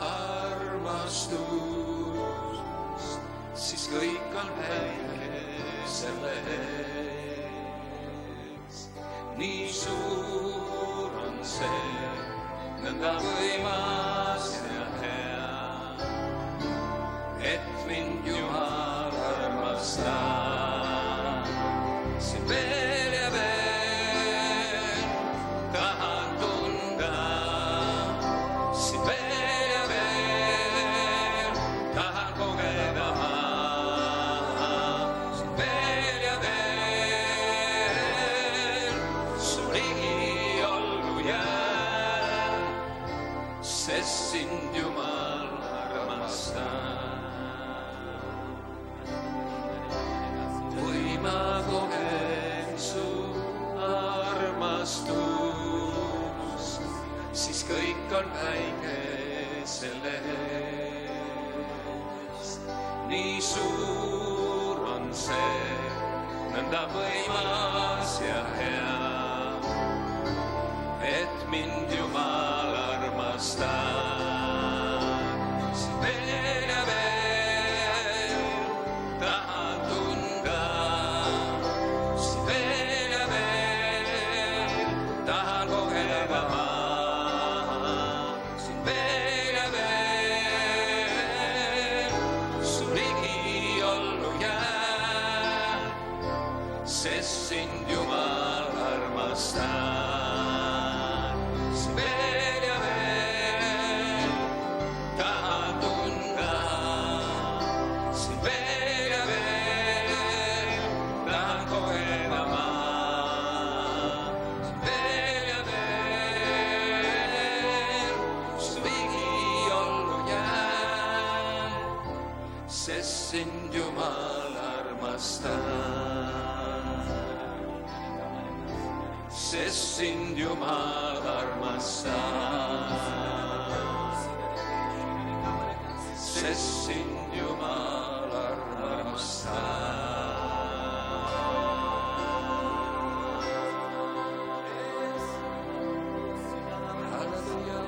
Speaker 2: armastust, siis kõik on väike selle ees. Nii suur on see, nõnda võimas ja hea, et mind Jumal armastab. Siin veel ja veel tahan tunda, siin veel ja veel tahan kogeda ma. Siin veel ja veel su ligi olgu jää, nii suur on see, nõnda võimas ja hea, et mind Jumal armastab. Veel ja veel tahan tunda, veel ja veel tahan kogeda ma. Veel ja veel su ligi ollu jää, sest sind Jumal armastab. Veel ja veel tahan tunda, veel ja veel tahan kogeda ma. Veel ja veel su ligi ollu jää, sest sind Jumal armastab. Sest sind Jumal armastab. Sest sind Jumal armastab. Halleluja.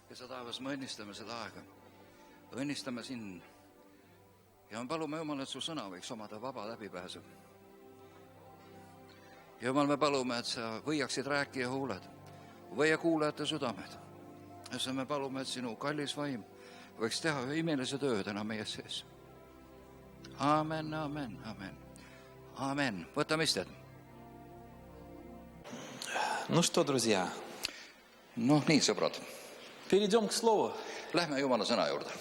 Speaker 2: Ja sa taevas, me õnnistame seda aega, õnnistame sind ja me palume Jumal, et su sõna võiks omada vaba läbipääsu. Jumal, me palume, et sa võiaksid rääkija huuled või kuulajate südamed. Ja sa me palume, et sinu kallis vaim võiks teha ühe imelise töö täna meie sees. Aamen, aamen, aamen, aamen. Võtame istet.
Speaker 3: Ну что, друзья,
Speaker 1: Noh, nii, sõbrad,
Speaker 3: перейдем к слову.
Speaker 1: lähme Jumala sõna juurde.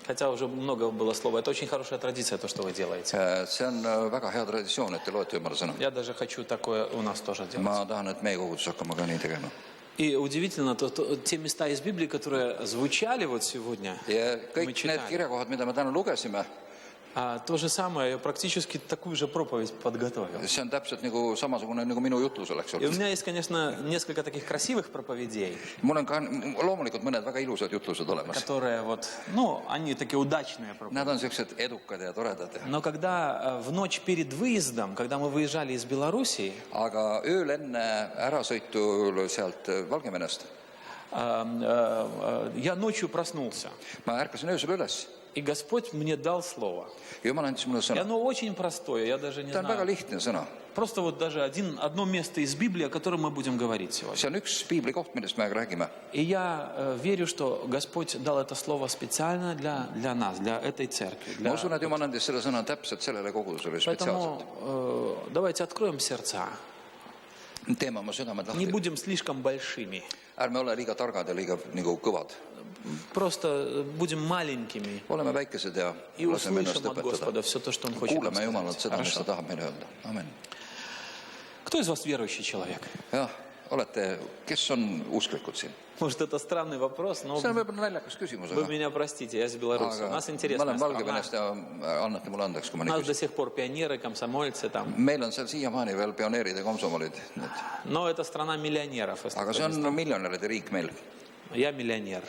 Speaker 3: Хотя уже много было слова. Это очень хорошая традиция, то, что вы делаете.
Speaker 1: See on väga hea traditsioon, et te loete Jumala sõna.
Speaker 3: Я даже хочу такое у нас тоже делать.
Speaker 1: Ma tahan, et meie kogudus hakkama ka nii tegema.
Speaker 3: И удивительно, те места из Библии, которые звучали вот сегодня,
Speaker 1: Ja
Speaker 3: мы
Speaker 1: kõik need
Speaker 3: читали,
Speaker 1: kirjakohad, mida me täna lugesime,
Speaker 3: то же самое, я практически такую же проповедь подготовил.
Speaker 1: see on täpselt nagu samasugune nagu minu jutlus oleks
Speaker 3: И у
Speaker 1: olnud.
Speaker 3: меня есть, конечно, несколько таких красивых проповедей,
Speaker 1: Mul on ka loomulikult mõned väga ilusad jutlused olemas.
Speaker 3: которые вот, ну, они такие удачные проповеди.
Speaker 1: Nad on sellised edukad ja toredad.
Speaker 3: Но когда в ночь перед выездом, когда мы выезжали из Белоруссии,
Speaker 1: Aga ööl enne ärasõitu sealt Valgevenest
Speaker 3: я ночью проснулся.
Speaker 1: ma ärkasin öösel üles.
Speaker 3: И Господь мне дал слово.
Speaker 1: Jumal andis mulle
Speaker 3: И
Speaker 1: sõna.
Speaker 3: оно очень простое, я даже не
Speaker 1: Ta on väga
Speaker 3: знаю.
Speaker 1: lihtne sõna.
Speaker 3: Просто вот даже одно место из Библии, о котором мы будем говорить сегодня.
Speaker 1: See on üks piibli koht, millest me räägime.
Speaker 3: И я верю, что Господь дал это слово специально для нас, для этой церкви.
Speaker 1: Ma usun, et Jumal andis selle sõna täpselt sellele kogudusele spetsiaalselt.
Speaker 3: Поэтому давайте откроем сердца.
Speaker 1: Teeme oma südamed
Speaker 3: Не
Speaker 1: lahti.
Speaker 3: будем слишком большими.
Speaker 1: Ärme ole liiga targad ja liiga nagu kõvad.
Speaker 3: Просто будем маленькими.
Speaker 1: Oleme väikesed ja
Speaker 3: И
Speaker 1: laseme ennast
Speaker 3: услышим от
Speaker 1: õpetada.
Speaker 3: Господа все то, что Он хочет нам
Speaker 1: Kuuleme Jumalat
Speaker 3: сказать.
Speaker 1: seda, mis ta
Speaker 3: Хорошо.
Speaker 1: tahab meile öelda. Amen.
Speaker 3: Кто из вас верующий человек?
Speaker 1: Jah, olete, kes on usklikud siin?
Speaker 3: Может, это странный вопрос, но
Speaker 1: See on võib-olla naljakas küsimus,
Speaker 3: вы меня простите, я из Беларуси. У
Speaker 1: aga
Speaker 3: нас
Speaker 1: ma
Speaker 3: интересная
Speaker 1: olen
Speaker 3: страна.
Speaker 1: Valgevenest ja annate mulle andeks, kui ma
Speaker 3: У
Speaker 1: neid
Speaker 3: нас
Speaker 1: küsin.
Speaker 3: до сих пор пионеры, комсомольцы там.
Speaker 1: Meil on seal siiamaani veel pioneerid ja komsomolid.
Speaker 3: Но это страна миллионеров. если
Speaker 1: Aga see
Speaker 3: кто-то
Speaker 1: on miljonäride riik meil.
Speaker 3: не знает. Я миллионер.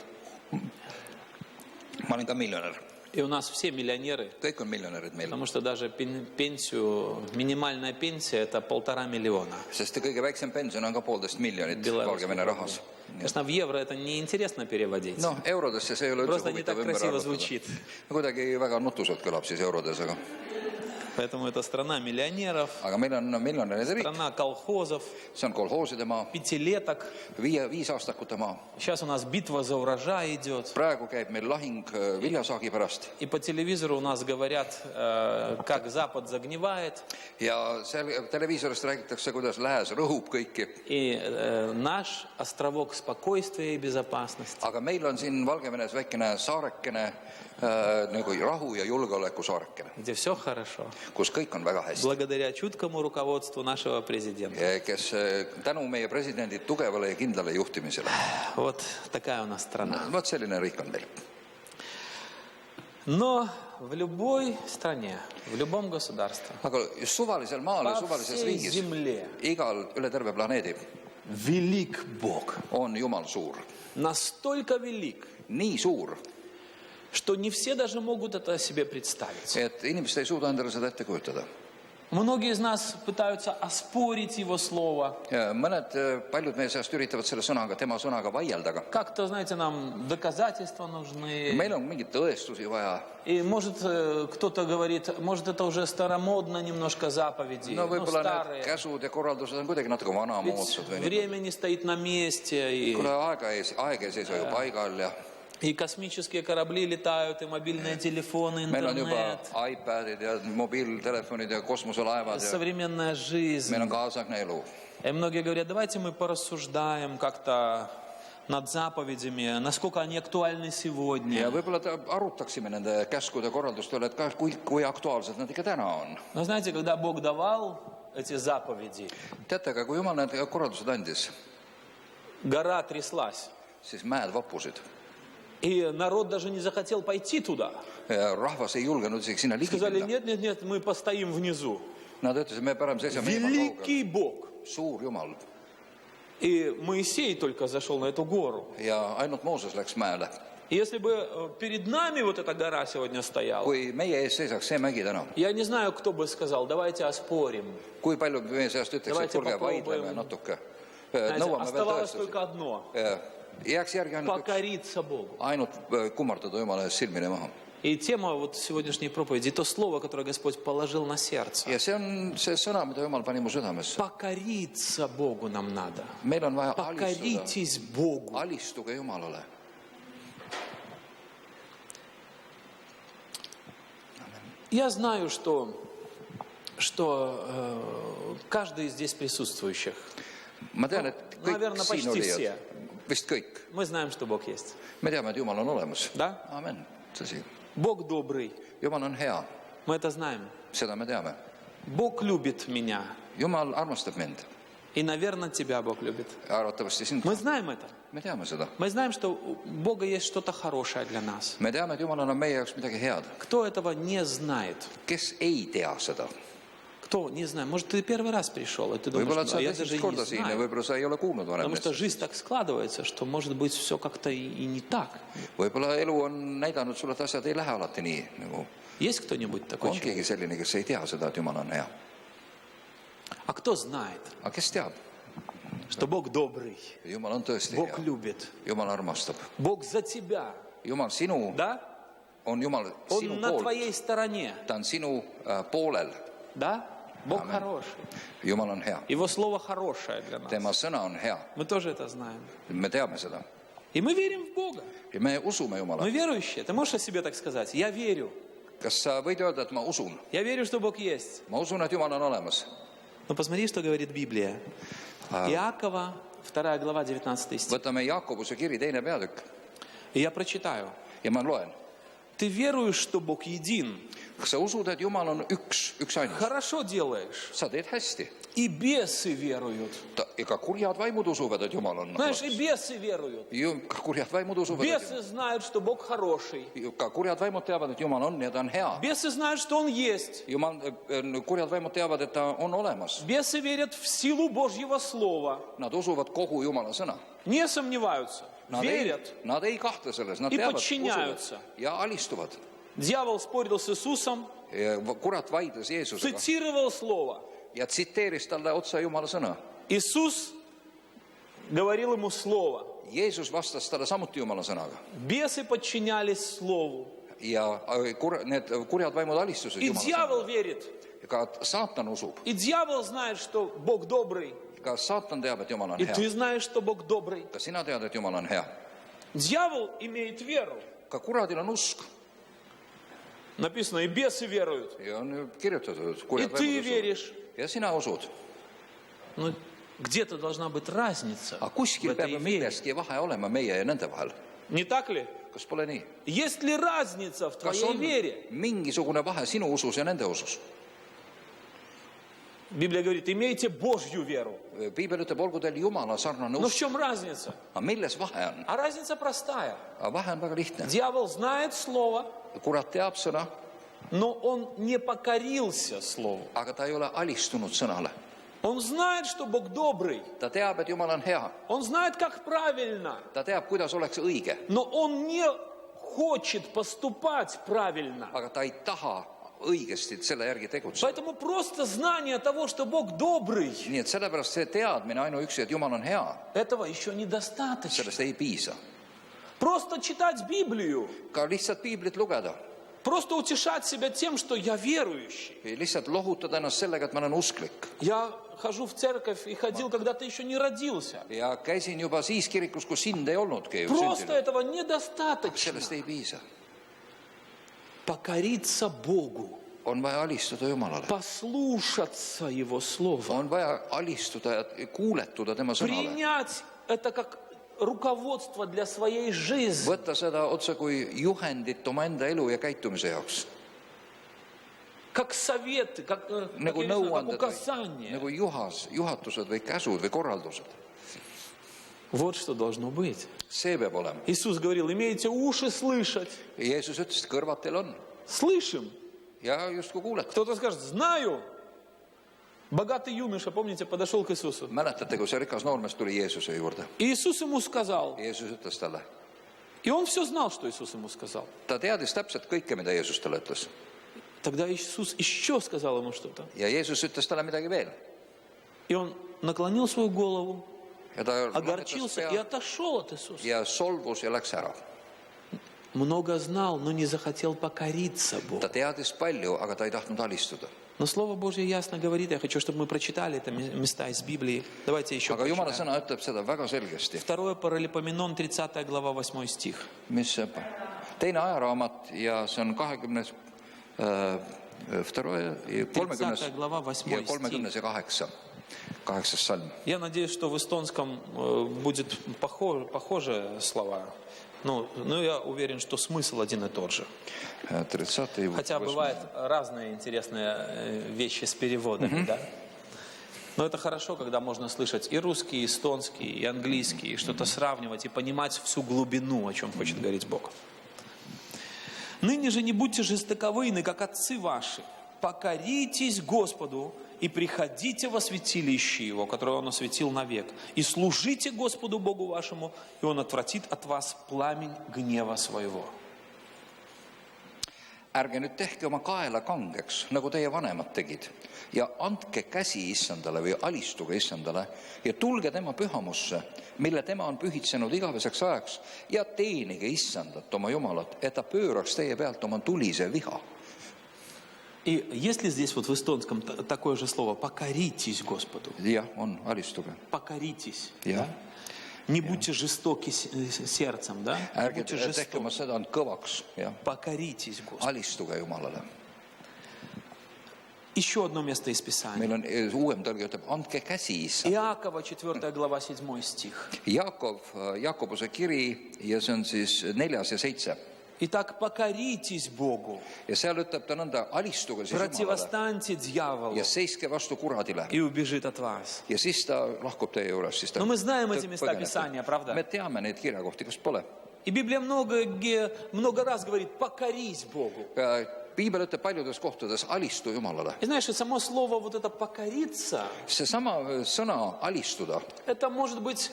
Speaker 1: Ma olen ka miljonär.
Speaker 3: И у нас все миллионеры,
Speaker 1: Kõik on miljonärid meil.
Speaker 3: потому что даже пенсию, минимальная пенсия это 1,5 миллиона.
Speaker 1: Sest kõige väiksem pension on ka 1,5 miljonit
Speaker 3: Белорусских
Speaker 1: Valgevene
Speaker 3: рублей.
Speaker 1: rahas.
Speaker 3: Конечно, в евро это неинтересно переводить.
Speaker 1: Noh, eurodesse see ei ole üldse
Speaker 3: Просто не
Speaker 1: huvitav
Speaker 3: так
Speaker 1: ümber
Speaker 3: красиво
Speaker 1: arvutada.
Speaker 3: звучит.
Speaker 1: Kuidagi väga nutusalt kõlab siis eurodes,
Speaker 3: Поэтому это страна миллионеров,
Speaker 1: aga meil on miljonäride riik.
Speaker 3: страна колхозов,
Speaker 1: See on kolhooside maa,
Speaker 3: пятилеток.
Speaker 1: viisaastakute maa.
Speaker 3: Сейчас у нас битва за урожай идет.
Speaker 1: Praegu käib meil lahing viljasaagi pärast
Speaker 3: И по телевизору у нас говорят, как Запад загнивает.
Speaker 1: ja seal televiisorist räägitakse, kuidas lääs rõhub kõiki.
Speaker 3: И наш островок спокойствия и безопасности.
Speaker 1: Aga meil on siin Valgevenes väikene saarekene, nagu rahu ja julgeoleku saarekene,
Speaker 3: Где все хорошо.
Speaker 1: kus kõik on väga hästi.
Speaker 3: благодаря чуткому руководству нашего президента.
Speaker 1: Kes tänu meie presidendi tugevale ja kindlale juhtimisele.
Speaker 3: Вот такая у нас страна.
Speaker 1: Vot selline riik on meil.
Speaker 3: Но в любой стране, в любом государстве,
Speaker 1: Aga just suvalisel maal ja
Speaker 3: по
Speaker 1: suvalises
Speaker 3: всей
Speaker 1: riigis,
Speaker 3: земле
Speaker 1: igal üle terve planeedi
Speaker 3: велик Бог.
Speaker 1: on Jumal suur.
Speaker 3: Настолько велик,
Speaker 1: Nii suur,
Speaker 3: что не все даже могут это себе представить.
Speaker 1: et inimesed ei suuda endale seda ette kujutada.
Speaker 3: Многие из нас пытаются оспорить Его Слово.
Speaker 1: Ja paljud meie seast üritavad selle sõnaga, tema sõnaga vaielda, aga
Speaker 3: Как-то, знаете, нам доказательства нужны.
Speaker 1: meil on mingeid tõestusi vaja.
Speaker 3: И может кто-то говорит, может это уже старомодно немножко заповеди,
Speaker 1: No võib-olla need
Speaker 3: старые.
Speaker 1: käsud ja korraldused on kuidagi natuke vanamoodsad
Speaker 3: Ведь
Speaker 1: või nii.
Speaker 3: время не стоит на месте,
Speaker 1: Kuule, aeg ei seisa ju paigal ja
Speaker 3: и космические корабли летают, и мобильные телефоны,
Speaker 1: meil on juba
Speaker 3: интернет,
Speaker 1: iPadid ja mobiiltelefonid ja kosmoselaevad ja
Speaker 3: современная жизнь.
Speaker 1: meil on kaasaegne elu.
Speaker 3: И многие говорят, давайте мы порассуждаем как-то над заповедями, насколько они актуальны
Speaker 1: Ja
Speaker 3: сегодня.
Speaker 1: võib-olla arutaksime nende käskude korralduste üle, et kui aktuaalsed nad ikka täna on.
Speaker 3: Но знаете, когда Бог давал эти заповеди,
Speaker 1: Teate, aga kui Jumal need korraldused andis,
Speaker 3: гора тряслась.
Speaker 1: siis mäed vappusid.
Speaker 3: И народ даже не захотел пойти туда.
Speaker 1: Rahvas ei julgenud isegi sinna ligi
Speaker 3: Сказали,
Speaker 1: minna.
Speaker 3: нет, мы постоим внизу.
Speaker 1: Nad ütlesid, me parem seisame eemal kaugel.
Speaker 3: Великий Бог.
Speaker 1: Suur Jumal.
Speaker 3: И Моисей только зашел на эту гору.
Speaker 1: Ja ainult Mooses läks mäele.
Speaker 3: И если бы перед нами вот эта гора сегодня стояла,
Speaker 1: Kui meie ees seisaks see mägi täna,
Speaker 3: я не знаю, кто бы сказал, давайте оспорим.
Speaker 1: kui palju meie seast ütleks, et
Speaker 3: Давайте
Speaker 1: kuulge,
Speaker 3: попробуем.
Speaker 1: vaidleme natuke.
Speaker 3: Знаете,
Speaker 1: Nõuame veel
Speaker 3: оставалось
Speaker 1: tõestusi.
Speaker 3: только одно.
Speaker 1: Jääks järgi ainult üks.
Speaker 3: Покориться Богу.
Speaker 1: Ainult kummardada Jumala ees silmini maha.
Speaker 3: И тема вот сегодняшней проповеди, то слово, которое Господь положил на сердце.
Speaker 1: Ja see on see sõna, mida Jumal pani mu südamesse.
Speaker 3: Покориться Богу нам надо.
Speaker 1: Meil on vaja alistada.
Speaker 3: Покоритесь Богу.
Speaker 1: Alistuge Jumalale.
Speaker 3: Я знаю, что каждый из здесь присутствующих,
Speaker 1: Ma tean, et kõik
Speaker 3: Naverna
Speaker 1: siin
Speaker 3: почти
Speaker 1: olijad,
Speaker 3: все.
Speaker 1: vist kõik,
Speaker 3: мы знаем, что Бог есть.
Speaker 1: me teame, et Jumal on olemas.
Speaker 3: Да?
Speaker 1: Amen. Tõsi.
Speaker 3: Бог добрый.
Speaker 1: Jumal on hea,
Speaker 3: Мы это знаем.
Speaker 1: seda me teame.
Speaker 3: Бог любит меня.
Speaker 1: Jumal armastab mind.
Speaker 3: И, наверное, тебя Бог любит.
Speaker 1: Arvatavasti sind.
Speaker 3: Мы знаем это.
Speaker 1: Me teame seda.
Speaker 3: Мы знаем, что у Бога есть что-то хорошее для нас.
Speaker 1: Me teame, et Jumalal on meie jaoks midagi head.
Speaker 3: Кто этого не знает?
Speaker 1: Kes ei tea seda?
Speaker 3: Кто? Не знаю. Может, ты первый раз пришел, и ты думаешь,
Speaker 1: Võib-olla sa
Speaker 3: а я
Speaker 1: oled
Speaker 3: даже
Speaker 1: esimest
Speaker 3: и
Speaker 1: korda
Speaker 3: не
Speaker 1: siin ja
Speaker 3: знаю.
Speaker 1: võib-olla sa ei ole kuulnud varem.
Speaker 3: Потому что жизнь так складывается, что может быть все как-то и не так.
Speaker 1: Võib-olla elu on näidanud sulle, et asjad ei lähe alati nii. Nagu
Speaker 3: Есть кто-нибудь такой
Speaker 1: on
Speaker 3: человек?
Speaker 1: keegi selline, kes ei tea seda, et Jumal on hea.
Speaker 3: А кто знает,
Speaker 1: Aga kes teab?
Speaker 3: что Бог добрый,
Speaker 1: Jumal on tõesti
Speaker 3: Бог
Speaker 1: hea.
Speaker 3: любит,
Speaker 1: Jumal armastab.
Speaker 3: Бог за тебя,
Speaker 1: Jumal sinu,
Speaker 3: да?
Speaker 1: on Jumal sinu
Speaker 3: Он на
Speaker 1: poolt.
Speaker 3: твоей стороне,
Speaker 1: Ta on sinu poolel.
Speaker 3: да? Бог
Speaker 1: Amen.
Speaker 3: хороший.
Speaker 1: Jumal on hea.
Speaker 3: Его слово хорошее для нас.
Speaker 1: Tema sõna on hea.
Speaker 3: Мы тоже это знаем.
Speaker 1: Me teame seda.
Speaker 3: И мы верим в Бога.
Speaker 1: Ja me usume Jumala.
Speaker 3: Мы верующие. Ты можешь о себе так сказать? Я верю.
Speaker 1: Kas sa võid öelda, et ma usun?
Speaker 3: Я верю, что Бог есть.
Speaker 1: Ma usun, et Jumal on olemas.
Speaker 3: Но посмотри, что говорит Библия. Иакова, 2 глава, 19 стих.
Speaker 1: Võtame Jaakobuse kiri 2. peatükk
Speaker 3: И я прочитаю.
Speaker 1: ja ma loen.
Speaker 3: Ты веруешь, что Бог един.
Speaker 1: Kas sa usud, et Jumal on üksainus?
Speaker 3: Хорошо делаешь.
Speaker 1: Sa teed hästi.
Speaker 3: И бесы веруют.
Speaker 1: Ega kurjad vaimud usuvad, et Jumal on
Speaker 3: Знаешь, и
Speaker 1: olemas.
Speaker 3: бесы веруют.
Speaker 1: Ka kurjad vaimud usuvad, et
Speaker 3: Бесы знают, что Бог хороший.
Speaker 1: ka kurjad vaimud teavad, et Jumal on ja ta on hea.
Speaker 3: Бесы знают, что Он есть.
Speaker 1: Kurjad vaimud teavad, et ta on olemas.
Speaker 3: Бесы верят в силу Божьего Слова.
Speaker 1: Nad usuvad kogu Jumala sõna.
Speaker 3: Не сомневаются. Верят.
Speaker 1: Nad ei kahtle selles, nad
Speaker 3: И
Speaker 1: teavad,
Speaker 3: подчиняются.
Speaker 1: usuvad ja alistuvad.
Speaker 3: Дьявол спорил с Иисусом,
Speaker 1: Ja kurat vaidles Jeesusega
Speaker 3: цитировал Слово.
Speaker 1: ja tsiteeris talle otsa Jumala sõna.
Speaker 3: Иисус говорил ему Слово.
Speaker 1: Jeesus vastas talle samuti Jumala sõnaga.
Speaker 3: Бесы подчинялись Слову.
Speaker 1: Ja need kurjad vaimud alistusid
Speaker 3: И
Speaker 1: Jumala
Speaker 3: дьявол
Speaker 1: sõnaga.
Speaker 3: верит.
Speaker 1: Ka saatan usub.
Speaker 3: И дьявол знает, что Бог добрый.
Speaker 1: Ka saatan teab, et Jumal on
Speaker 3: И
Speaker 1: hea.
Speaker 3: ты знаешь, что Бог добрый.
Speaker 1: Ka sina tead, et Jumal on hea.
Speaker 3: Дьявол имеет веру.
Speaker 1: Ka kuradil on usk.
Speaker 3: Написано, и бесы веруют.
Speaker 1: Ja on ju kirjutatud, et
Speaker 3: И
Speaker 1: kurjad
Speaker 3: ты
Speaker 1: vaimud
Speaker 3: веришь.
Speaker 1: usuvad. Ja sina usud.
Speaker 3: Ну, где-то должна быть разница
Speaker 1: Aga
Speaker 3: в
Speaker 1: kuskil
Speaker 3: этой
Speaker 1: peab
Speaker 3: вере.
Speaker 1: millestki vahe olema meie ja nende vahel.
Speaker 3: Не так ли?
Speaker 1: Kas pole nii?
Speaker 3: Есть ли разница в
Speaker 1: Kas
Speaker 3: твоей
Speaker 1: on
Speaker 3: вере?
Speaker 1: mingisugune vahe sinu usus ja nende usus?
Speaker 3: Библия говорит, имейте Божью веру.
Speaker 1: piibel ütleb, olgu teil Jumala sarnane
Speaker 3: Но в
Speaker 1: usk.
Speaker 3: чем разница?
Speaker 1: Aga milles vahe on?
Speaker 3: А разница простая.
Speaker 1: Aga vahe on väga lihtne.
Speaker 3: Дьявол знает Слово,
Speaker 1: Kurat teab sõna,
Speaker 3: но он не покорился Слову.
Speaker 1: aga ta ei ole alistunud sõnale.
Speaker 3: Он знает, что Бог добрый.
Speaker 1: Ta teab, et Jumal on hea.
Speaker 3: Он знает, как правильно.
Speaker 1: Ta teab, kuidas oleks õige.
Speaker 3: Но он не хочет поступать правильно.
Speaker 1: Aga ta ei taha õigesti selle järgi tegutseda.
Speaker 3: Поэтому просто знание того, что Бог добрый,
Speaker 1: Nii et sellepärast see teadmine ainuüksi, et Jumal on hea,
Speaker 3: этого еще недостаточно.
Speaker 1: sellest ei piisa.
Speaker 3: Просто читать Библию,
Speaker 1: Ka lihtsalt piiblit lugeda.
Speaker 3: просто утешать себя тем, что я верующий.
Speaker 1: Lihtsalt lohutada ennast sellega, et ma olen usklik.
Speaker 3: Я хожу в церковь и ходил, когда ты еще не родился.
Speaker 1: Ja käisin juba siis kirikus, kus sind ei olnudki ju
Speaker 3: Просто
Speaker 1: sündinud.
Speaker 3: этого недостаточно.
Speaker 1: Sellest ei piisa.
Speaker 3: Покориться Богу,
Speaker 1: On vaja alistuda Jumalale.
Speaker 3: послушаться Его Слова,
Speaker 1: On vaja alistuda ja kuuletuda tema sõnale.
Speaker 3: принять это как руководство для своей жизни.
Speaker 1: Võtta seda otse kui juhendit omaenda elu ja käitumise jaoks.
Speaker 3: Как советы, как,
Speaker 1: Nagu
Speaker 3: я не знаю, как
Speaker 1: nõuanded
Speaker 3: указания.
Speaker 1: või, nagu juhatused või käsud või korraldused.
Speaker 3: Вот что должно быть.
Speaker 1: See peab olema.
Speaker 3: Иисус говорил, имейте уши слышать.
Speaker 1: Jeesus ütles, et kõrvad teil on.
Speaker 3: Слышим.
Speaker 1: Ja justkui kuulete.
Speaker 3: Кто-то скажет, знаю. Богатый юноша, помните, подошел к Иисусу.
Speaker 1: Mäletate, kui see rikas noormees tuli Jeesuse juurde?
Speaker 3: И Иисус ему сказал.
Speaker 1: Jeesus ütles talle.
Speaker 3: И он все знал, что Иисус ему сказал.
Speaker 1: Ta teadis täpselt kõike, mida Jeesus talle ütles.
Speaker 3: Тогда Иисус еще сказал ему что-то.
Speaker 1: Ja Jeesus ütles talle midagi veel.
Speaker 3: И он наклонил свою голову,
Speaker 1: Ja ta
Speaker 3: огорчился и
Speaker 1: pea
Speaker 3: отошел от Иисуса.
Speaker 1: ja solvus ja läks ära.
Speaker 3: Много знал, но не захотел покориться Богу.
Speaker 1: Ta teadis palju, aga ta ei tahtnud alistuda.
Speaker 3: Но Слово Божье ясно говорит, я хочу, чтобы мы прочитали это места из Библии. Давайте еще
Speaker 1: Aga Jumala
Speaker 3: прочитаем.
Speaker 1: sõna ütleb seda väga selgesti.
Speaker 3: 2 Паралипоменон, 30 глава, 8 стих.
Speaker 1: Mis see teine ajaraamat ja see on 20.
Speaker 3: 30 глава, 8
Speaker 1: ja
Speaker 3: стих.
Speaker 1: 30 ja 8. 8. salm.
Speaker 3: Я надеюсь, что в эстонском будет похожие слова. Ну, я уверен, что смысл один и тот же.
Speaker 1: 30 ja
Speaker 3: Хотя
Speaker 1: 8.
Speaker 3: бывают разные интересные вещи с переводами, да? Но это хорошо, когда можно слышать и русский, и эстонский, и английский, и что-то сравнивать, и понимать всю глубину, о чем хочет говорить Бог. «Ныне же не будьте жестоковыйны, как отцы ваши. Покоритесь Господу и приходите во святилище Его, которое Он осветил навек, и служите Господу Богу вашему, и Он отвратит от вас пламень гнева своего».
Speaker 1: Ärge nüüd tehke oma kaela kangeks, nagu teie vanemad tegid, ja andke käsi issandale või alistuge issandale ja tulge tema pühamusse, mille tema on pühitsenud igaveseks ajaks, ja teenige issandat oma Jumalat, et ta pööraks teie pealt oma tulise viha.
Speaker 3: И есть ли здесь вот в эстонском такое же слово «покоритесь Господу»?
Speaker 1: Jah, on, alistuge.
Speaker 3: Покоритесь.
Speaker 1: Jah.
Speaker 3: Да? Не будьте жестоки сердцем, да? Не
Speaker 1: Ärge
Speaker 3: будьте
Speaker 1: tehke oma
Speaker 3: жестоки.
Speaker 1: seda kõvaks, jah.
Speaker 3: Покоритесь Господу.
Speaker 1: Alistuge Jumalale.
Speaker 3: Еще одно место из Писания.
Speaker 1: Meil on uuem tõlge ütleb, andke käsi issand.
Speaker 3: Иакова, 4 глава, 7 стих.
Speaker 1: Jaakobuse kiri ja see on siis 4 ja 7.
Speaker 3: Итак, покоритесь Богу,
Speaker 1: Ja seal ütleb ta nõnda, alistuge siis Jumalale
Speaker 3: противостаньте дьяволу,
Speaker 1: ja seiske vastu kuradile.
Speaker 3: и убежит от вас.
Speaker 1: Ja siis ta lahkub teie juures. Siis ta
Speaker 3: Но мы знаем эти места
Speaker 1: põgeneb.
Speaker 3: Писания, правда?
Speaker 1: Me teame neid kirjakohti, kus pole.
Speaker 3: И Библия много раз говорит «покорись Богу».
Speaker 1: Piibel ütleb paljudes kohtades, alistu Jumalale.
Speaker 3: И знаешь, само слово вот это «покориться»,
Speaker 1: Seesama sõna alistuda,
Speaker 3: это может быть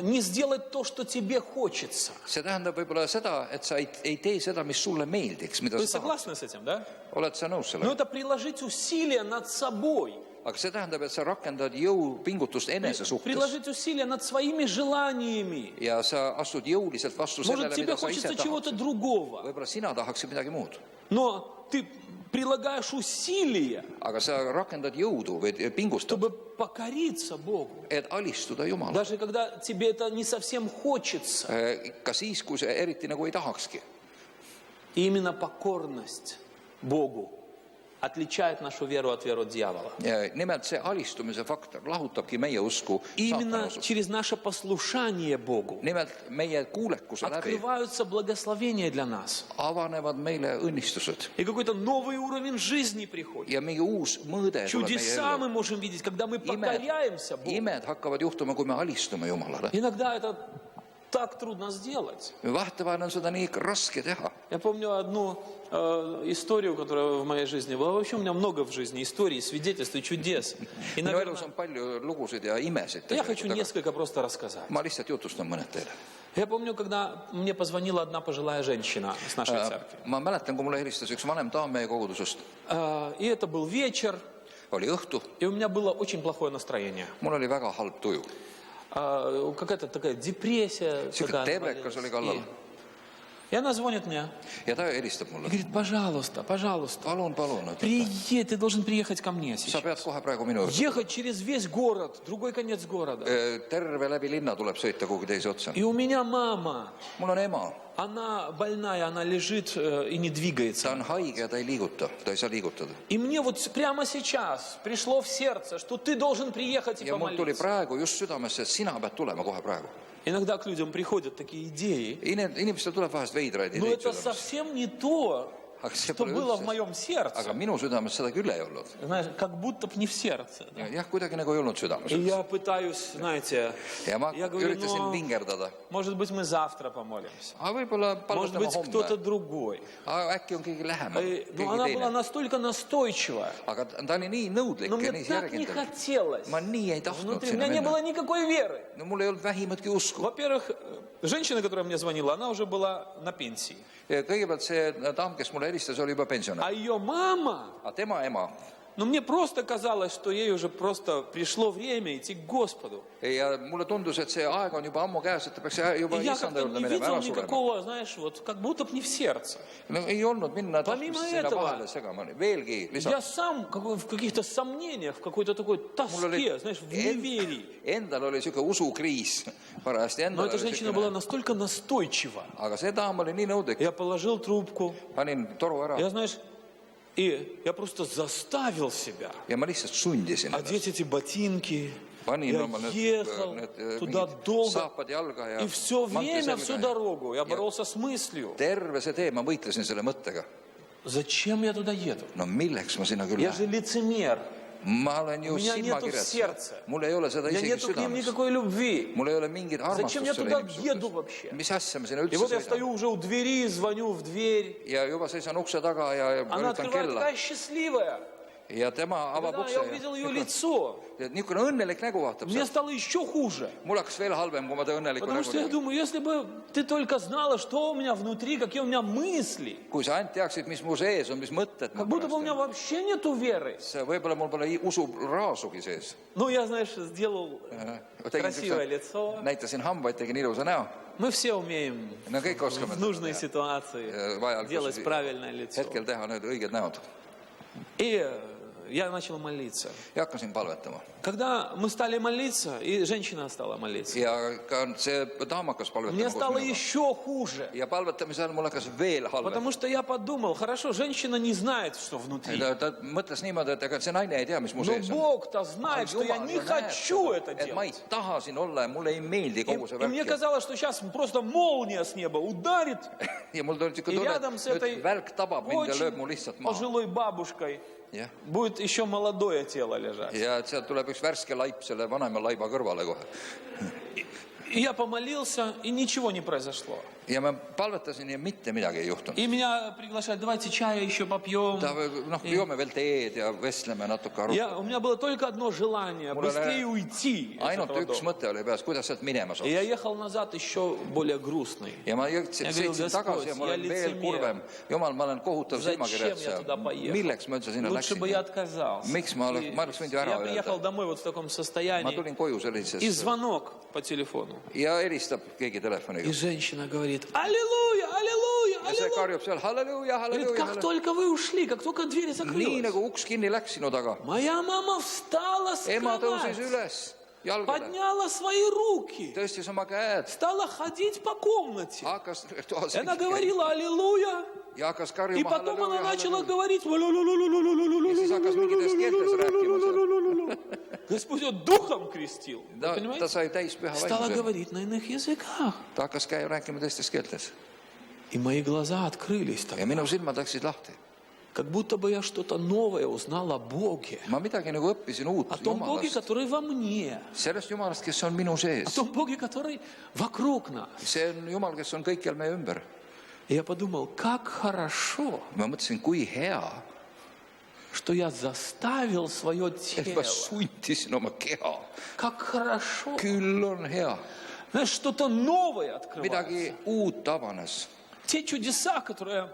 Speaker 3: не сделать то, что тебе хочется.
Speaker 1: see tähendab võib-olla seda, et sa ei tee seda, mis sulle meeldiks, mida
Speaker 3: Вы
Speaker 1: sa tahad.
Speaker 3: согласны с этим, да?
Speaker 1: Oled sa nõus
Speaker 3: Но
Speaker 1: sellega?
Speaker 3: это приложить усилия над собой,
Speaker 1: Aga see tähendab, et sa rakendad jõupingutust enese suhtes
Speaker 3: приложить усилия над своими желаниями.
Speaker 1: ja sa astud jõuliselt vastu
Speaker 3: Может,
Speaker 1: sellele,
Speaker 3: тебе
Speaker 1: mida sa ise
Speaker 3: хочется чего-то
Speaker 1: tahaksid.
Speaker 3: другого,
Speaker 1: Võib-olla sina tahaksid midagi muud,
Speaker 3: но ты прилагаешь усилия,
Speaker 1: aga sa rakendad jõudu või pingustad,
Speaker 3: чтобы покориться Богу.
Speaker 1: et alistuda Jumalale.
Speaker 3: Даже когда тебе это не совсем хочется.
Speaker 1: Ka siis, kui see eriti nagu ei tahakski.
Speaker 3: И именно покорность Богу отличает нашу веру от веры дьявола.
Speaker 1: Nimelt see alistumise faktor lahutabki meie usku
Speaker 3: Именно
Speaker 1: saatana usust.
Speaker 3: через наше послушание Богу
Speaker 1: Nimelt meie kuulekuse läbi
Speaker 3: открываются благословения для нас.
Speaker 1: avanevad meile õnnistused
Speaker 3: И какой-то новый уровень жизни приходит.
Speaker 1: ja mingi uus mõõde tuleb meie
Speaker 3: Чудеса мы
Speaker 1: ellu.
Speaker 3: можем видеть, когда мы покоряемся Богу.
Speaker 1: Imed hakkavad juhtuma, kui me alistume Jumalale.
Speaker 3: Иногда это так трудно сделать.
Speaker 1: Vahetevahel on seda nii raske teha.
Speaker 3: Я помню одну историю, которая в моей жизни была. Вообще у меня много в жизни историй, свидетельств и чудес. И,
Speaker 1: Minu
Speaker 3: наверное,
Speaker 1: elus on palju lugusid ja imesid
Speaker 3: я хочу
Speaker 1: tegelikult, aga
Speaker 3: несколько просто рассказать.
Speaker 1: ma lihtsalt jutustan mõned teile.
Speaker 3: Я помню, когда мне позвонила одна пожилая женщина с нашей церкви.
Speaker 1: Ma mäletan, kui mulle helistas üks vanem daam meie kogudusest.
Speaker 3: И это был вечер,
Speaker 1: Oli õhtu,
Speaker 3: и у меня было очень плохое настроение.
Speaker 1: mul oli väga halb tuju.
Speaker 3: Какая-то такая депрессия.
Speaker 1: Sihuke
Speaker 3: такая
Speaker 1: tebekas oli
Speaker 3: навалилась.
Speaker 1: kallal.
Speaker 3: И она звонит мне
Speaker 1: Ja ta helistab
Speaker 3: и
Speaker 1: mulle.
Speaker 3: говорит, пожалуйста, пожалуйста,
Speaker 1: Palun, palun.
Speaker 3: приедь, ты должен приехать ко мне
Speaker 1: Sa
Speaker 3: сейчас.
Speaker 1: pead kohe praegu minu juurde.
Speaker 3: Ехать через весь город, другой конец города.
Speaker 1: Terve läbi linna tuleb sõita kuhugi teise otsa.
Speaker 3: И у меня мама,
Speaker 1: Mul on ema.
Speaker 3: она больная, она lежит и не
Speaker 1: Ta
Speaker 3: двигается.
Speaker 1: on haige ja ta ei liiguta. Ta ei saa liigutada.
Speaker 3: И мне вот прямо сейчас пришло в сердце, что ты должен приехать и
Speaker 1: Ja mul tuli
Speaker 3: помолиться.
Speaker 1: praegu just südamesse, et sina pead tulema kohe praegu.
Speaker 3: Иногда к людям приходят такие идеи,
Speaker 1: Inimestel tuleb vahest veidraid
Speaker 3: но
Speaker 1: ideid
Speaker 3: это
Speaker 1: südamesse.
Speaker 3: совсем не то,
Speaker 1: Aga see
Speaker 3: что
Speaker 1: pole
Speaker 3: было в
Speaker 1: üldse.
Speaker 3: моем
Speaker 1: Aga
Speaker 3: сердце.
Speaker 1: minu südames seda küll ei olnud.
Speaker 3: Знаешь, как будто бы не в сердце. да.
Speaker 1: Jah, kuidagi nagu ei olnud
Speaker 3: И
Speaker 1: südames.
Speaker 3: я пытаюсь, знаете,
Speaker 1: Ja ma
Speaker 3: я говорю,
Speaker 1: üritasin
Speaker 3: ну,
Speaker 1: vingerdada.
Speaker 3: может быть, мы завтра помолимся.
Speaker 1: Aga võib-olla
Speaker 3: Может
Speaker 1: palvetame
Speaker 3: быть, кто-то
Speaker 1: homme.
Speaker 3: другой.
Speaker 1: Aga äkki on keegi lähemal,
Speaker 3: Но она
Speaker 1: keegi
Speaker 3: была
Speaker 1: teine.
Speaker 3: настолько настойчивая.
Speaker 1: Aga ta oli nii nõudlik
Speaker 3: Но
Speaker 1: ja
Speaker 3: мне
Speaker 1: nii
Speaker 3: так не
Speaker 1: järginud.
Speaker 3: хотелось.
Speaker 1: Ma nii ei tahtnud
Speaker 3: Внутри у
Speaker 1: sinna
Speaker 3: меня не
Speaker 1: minna.
Speaker 3: было никакой веры.
Speaker 1: No mul ei olnud vähimatki usku.
Speaker 3: Во-первых, женщина, которая мне звонила, она уже была на пенсии.
Speaker 1: Ja kõigepealt see daam, kes mulle helistas, oli juba pensionär.
Speaker 3: А ее мама,
Speaker 1: Aga tema ema.
Speaker 3: ну мне просто казалось, что ей уже просто пришло время идти к Господу.
Speaker 1: Ja mulle tundus, et see aeg on juba ammu käes, et ta peaks juba
Speaker 3: И я
Speaker 1: issanda
Speaker 3: как-то
Speaker 1: juurde
Speaker 3: не
Speaker 1: minema,
Speaker 3: видел
Speaker 1: ära surema.
Speaker 3: никакого, знаешь, вот как будто бы не в сердце.
Speaker 1: No ei olnud minna
Speaker 3: Помимо
Speaker 1: tahtmist sinna
Speaker 3: этого,
Speaker 1: vahele segama. Veelgi
Speaker 3: Я
Speaker 1: lisaks.
Speaker 3: сам в каких-то сомнениях, в какой-то такой тоске, знаешь, в неверии.
Speaker 1: Endal oli siuke usukriis parajasti.
Speaker 3: Но
Speaker 1: Endal
Speaker 3: эта
Speaker 1: oli
Speaker 3: женщина
Speaker 1: siukene.
Speaker 3: была настолько настойчива.
Speaker 1: Aga see daam oli nii nõudlik.
Speaker 3: Я положил трубку.
Speaker 1: Panin toru ära
Speaker 3: Я, знаешь, и я просто заставил себя
Speaker 1: ja ma lihtsalt sundisin ennast.
Speaker 3: одеть эти ботинки.
Speaker 1: Panin
Speaker 3: Я
Speaker 1: oma
Speaker 3: ехал туда
Speaker 1: mingid
Speaker 3: долго.
Speaker 1: saapad jalga ja
Speaker 3: И все время,
Speaker 1: mantli
Speaker 3: всю
Speaker 1: selga.
Speaker 3: дорогу я боролся с мыслью.
Speaker 1: Terve see tee ma võitlesin selle mõttega.
Speaker 3: Зачем я туда еду?
Speaker 1: No milleks ma sinna küll
Speaker 3: Я же
Speaker 1: lähen?
Speaker 3: лицемер.
Speaker 1: Ma olen ju
Speaker 3: У меня нету в
Speaker 1: silmakirjats.
Speaker 3: сердце.
Speaker 1: Mul ei ole seda
Speaker 3: У меня
Speaker 1: isegi
Speaker 3: нету к ним
Speaker 1: südames.
Speaker 3: никакой любви.
Speaker 1: Mul ei ole mingit
Speaker 3: Зачем я
Speaker 1: armastust selle
Speaker 3: туда
Speaker 1: inimese
Speaker 3: еду
Speaker 1: suhtes.
Speaker 3: вообще?
Speaker 1: Mis asja ma sinna
Speaker 3: И
Speaker 1: üldse
Speaker 3: вот я
Speaker 1: sõidan?
Speaker 3: стою уже у двери, звоню в дверь.
Speaker 1: Ja juba seisan ukse taga ja
Speaker 3: Она
Speaker 1: vajutan
Speaker 3: открывает,
Speaker 1: kella.
Speaker 3: такая счастливая.
Speaker 1: Ja tema avab
Speaker 3: Да,
Speaker 1: ukse
Speaker 3: я увидел ее лицо.
Speaker 1: ja niisugune õnnelik nägu vaatab
Speaker 3: Мне
Speaker 1: sealt.
Speaker 3: стало еще хуже.
Speaker 1: Mul hakkas veel halvem, kui ma ta õnnelikku
Speaker 3: Потому
Speaker 1: nägu
Speaker 3: что я
Speaker 1: nägin.
Speaker 3: думаю, если бы ты только знала, что у меня внутри, какие у меня мысли,
Speaker 1: Kui sa ainult teaksid, mis mu sees on, mis mõtted
Speaker 3: как
Speaker 1: mul
Speaker 3: будто бы у
Speaker 1: pärast
Speaker 3: меня
Speaker 1: on.
Speaker 3: вообще нету веры.
Speaker 1: Võib-olla mul pole usu raasugi sees.
Speaker 3: Ну, я, знаешь, сделал красивое лицо.
Speaker 1: Näitasin hambaid, tegin ilusa näo.
Speaker 3: Мы все умеем
Speaker 1: No kõik oskame
Speaker 3: в нужной
Speaker 1: seda
Speaker 3: ситуации
Speaker 1: teha.
Speaker 3: делать правильное лицо.
Speaker 1: Hetkel teha need õiged näod.
Speaker 3: И я начал молиться.
Speaker 1: Ja hakkasin palvetama.
Speaker 3: Когда мы стали молиться, и женщина стала молиться,
Speaker 1: Ja ka see daam hakkas
Speaker 3: мне
Speaker 1: palvetama
Speaker 3: стало
Speaker 1: koos minuga.
Speaker 3: еще хуже.
Speaker 1: Ja palvetamise ajal mul hakkas veel halvem.
Speaker 3: Потому что я подумал, хорошо, женщина не знает, что внутри.
Speaker 1: Ta mõtles niimoodi, et ega see naine ei tea, mis mu
Speaker 3: Но
Speaker 1: sees on.
Speaker 3: Бог-то знает, что я не хочу это
Speaker 1: et ma ei
Speaker 3: делать.
Speaker 1: taha siin olla ja mulle ei meeldi kogu see
Speaker 3: И мне
Speaker 1: värk.
Speaker 3: казалось, что сейчас просто молния с неба ударит,
Speaker 1: Ja mul tuli niisugune
Speaker 3: и
Speaker 1: tunne,
Speaker 3: рядом с
Speaker 1: et
Speaker 3: этой
Speaker 1: nüüd värk tabab mind ja lööb mu
Speaker 3: очень
Speaker 1: lihtsalt maha.
Speaker 3: пожилой бабушкой
Speaker 1: Jah.
Speaker 3: будет еще молодое тело лежать.
Speaker 1: Ja et sealt tuleb üks värske laip selle vanema laiba kõrvale kohe.
Speaker 3: И я помолился, и ничего не произошло.
Speaker 1: Ja ma palvetasin ja mitte midagi ei juhtunud.
Speaker 3: И меня приглашают, давайте чая еще попьем.
Speaker 1: Ta, noh, joome veel teed ja vestleme natuke arutame.
Speaker 3: У меня было только одно желание,
Speaker 1: Mul oli
Speaker 3: быстрее уйти из
Speaker 1: ainult
Speaker 3: этого
Speaker 1: üks
Speaker 3: дома.
Speaker 1: mõte oli peas, kuidas sealt minema
Speaker 3: И я
Speaker 1: saab.
Speaker 3: ехал назад еще более грустный.
Speaker 1: Ja ma sõitsin tagasi ja mul oli veel kurvem. Jumal, ma olen kohutav
Speaker 3: Зачем
Speaker 1: silmakirjats
Speaker 3: я
Speaker 1: ja
Speaker 3: туда поехал?
Speaker 1: milleks ma üldse sinna
Speaker 3: Лучше бы
Speaker 1: läksin.
Speaker 3: я отказался.
Speaker 1: Miks ma oleks võinud ju ära
Speaker 3: Я приехал
Speaker 1: öelda.
Speaker 3: домой вот в таком
Speaker 1: Ma
Speaker 3: состоянии.
Speaker 1: tulin koju
Speaker 3: И
Speaker 1: sellises
Speaker 3: звонок по телефону.
Speaker 1: ja helistab keegi telefoniga.
Speaker 3: И женщина говорит, аллилуйя, аллилуйя,
Speaker 1: Ja see
Speaker 3: аллилуйя.
Speaker 1: karjub seal halleluuja,
Speaker 3: Говорит,
Speaker 1: halleluuja.
Speaker 3: как только вы ушли, как только дверь
Speaker 1: Nii
Speaker 3: закрылась.
Speaker 1: nagu uks kinni läks sinu taga.
Speaker 3: Моя мама встала с
Speaker 1: Ema tõusis
Speaker 3: кровати,
Speaker 1: üles jalgale,
Speaker 3: подняла свои руки,
Speaker 1: tõstis oma käed,
Speaker 3: стала ходить по комнате.
Speaker 1: hakkas
Speaker 3: И
Speaker 1: rituaalselt
Speaker 3: она говорила аллилуйя,
Speaker 1: ja hakkas
Speaker 3: И
Speaker 1: karjuma
Speaker 3: потом она начала
Speaker 1: halleluuja.
Speaker 3: говорить.
Speaker 1: Ja siis hakkas mingites keeltes rääkima seal.
Speaker 3: Господь ее духом крестил. Вы
Speaker 1: Ta
Speaker 3: понимаете?
Speaker 1: sai täis püha
Speaker 3: Стала
Speaker 1: vaimuse.
Speaker 3: говорить на иных языках.
Speaker 1: Ta hakkas rääkima teistes keeltes.
Speaker 3: И мои глаза открылись
Speaker 1: Ja
Speaker 3: тогда.
Speaker 1: minu silmad läksid lahti.
Speaker 3: Как будто бы я что-то новое узнал о Боге.
Speaker 1: Ma midagi nagu õppisin uut
Speaker 3: О том Боге,
Speaker 1: Jumalast.
Speaker 3: который во мне.
Speaker 1: Sellest Jumalast, kes on minu
Speaker 3: О
Speaker 1: sees.
Speaker 3: том Боге, который вокруг нас.
Speaker 1: See on Jumal, kes on kõikjal meie ümber.
Speaker 3: И я подумал, как хорошо,
Speaker 1: Ma mõtlesin, kui hea,
Speaker 3: что я заставил свое
Speaker 1: et
Speaker 3: тело.
Speaker 1: ma sundisin oma keha.
Speaker 3: Как хорошо.
Speaker 1: Küll on hea.
Speaker 3: Знаешь, что-то новое открывается.
Speaker 1: Midagi uut avanes.
Speaker 3: Те чудеса, которые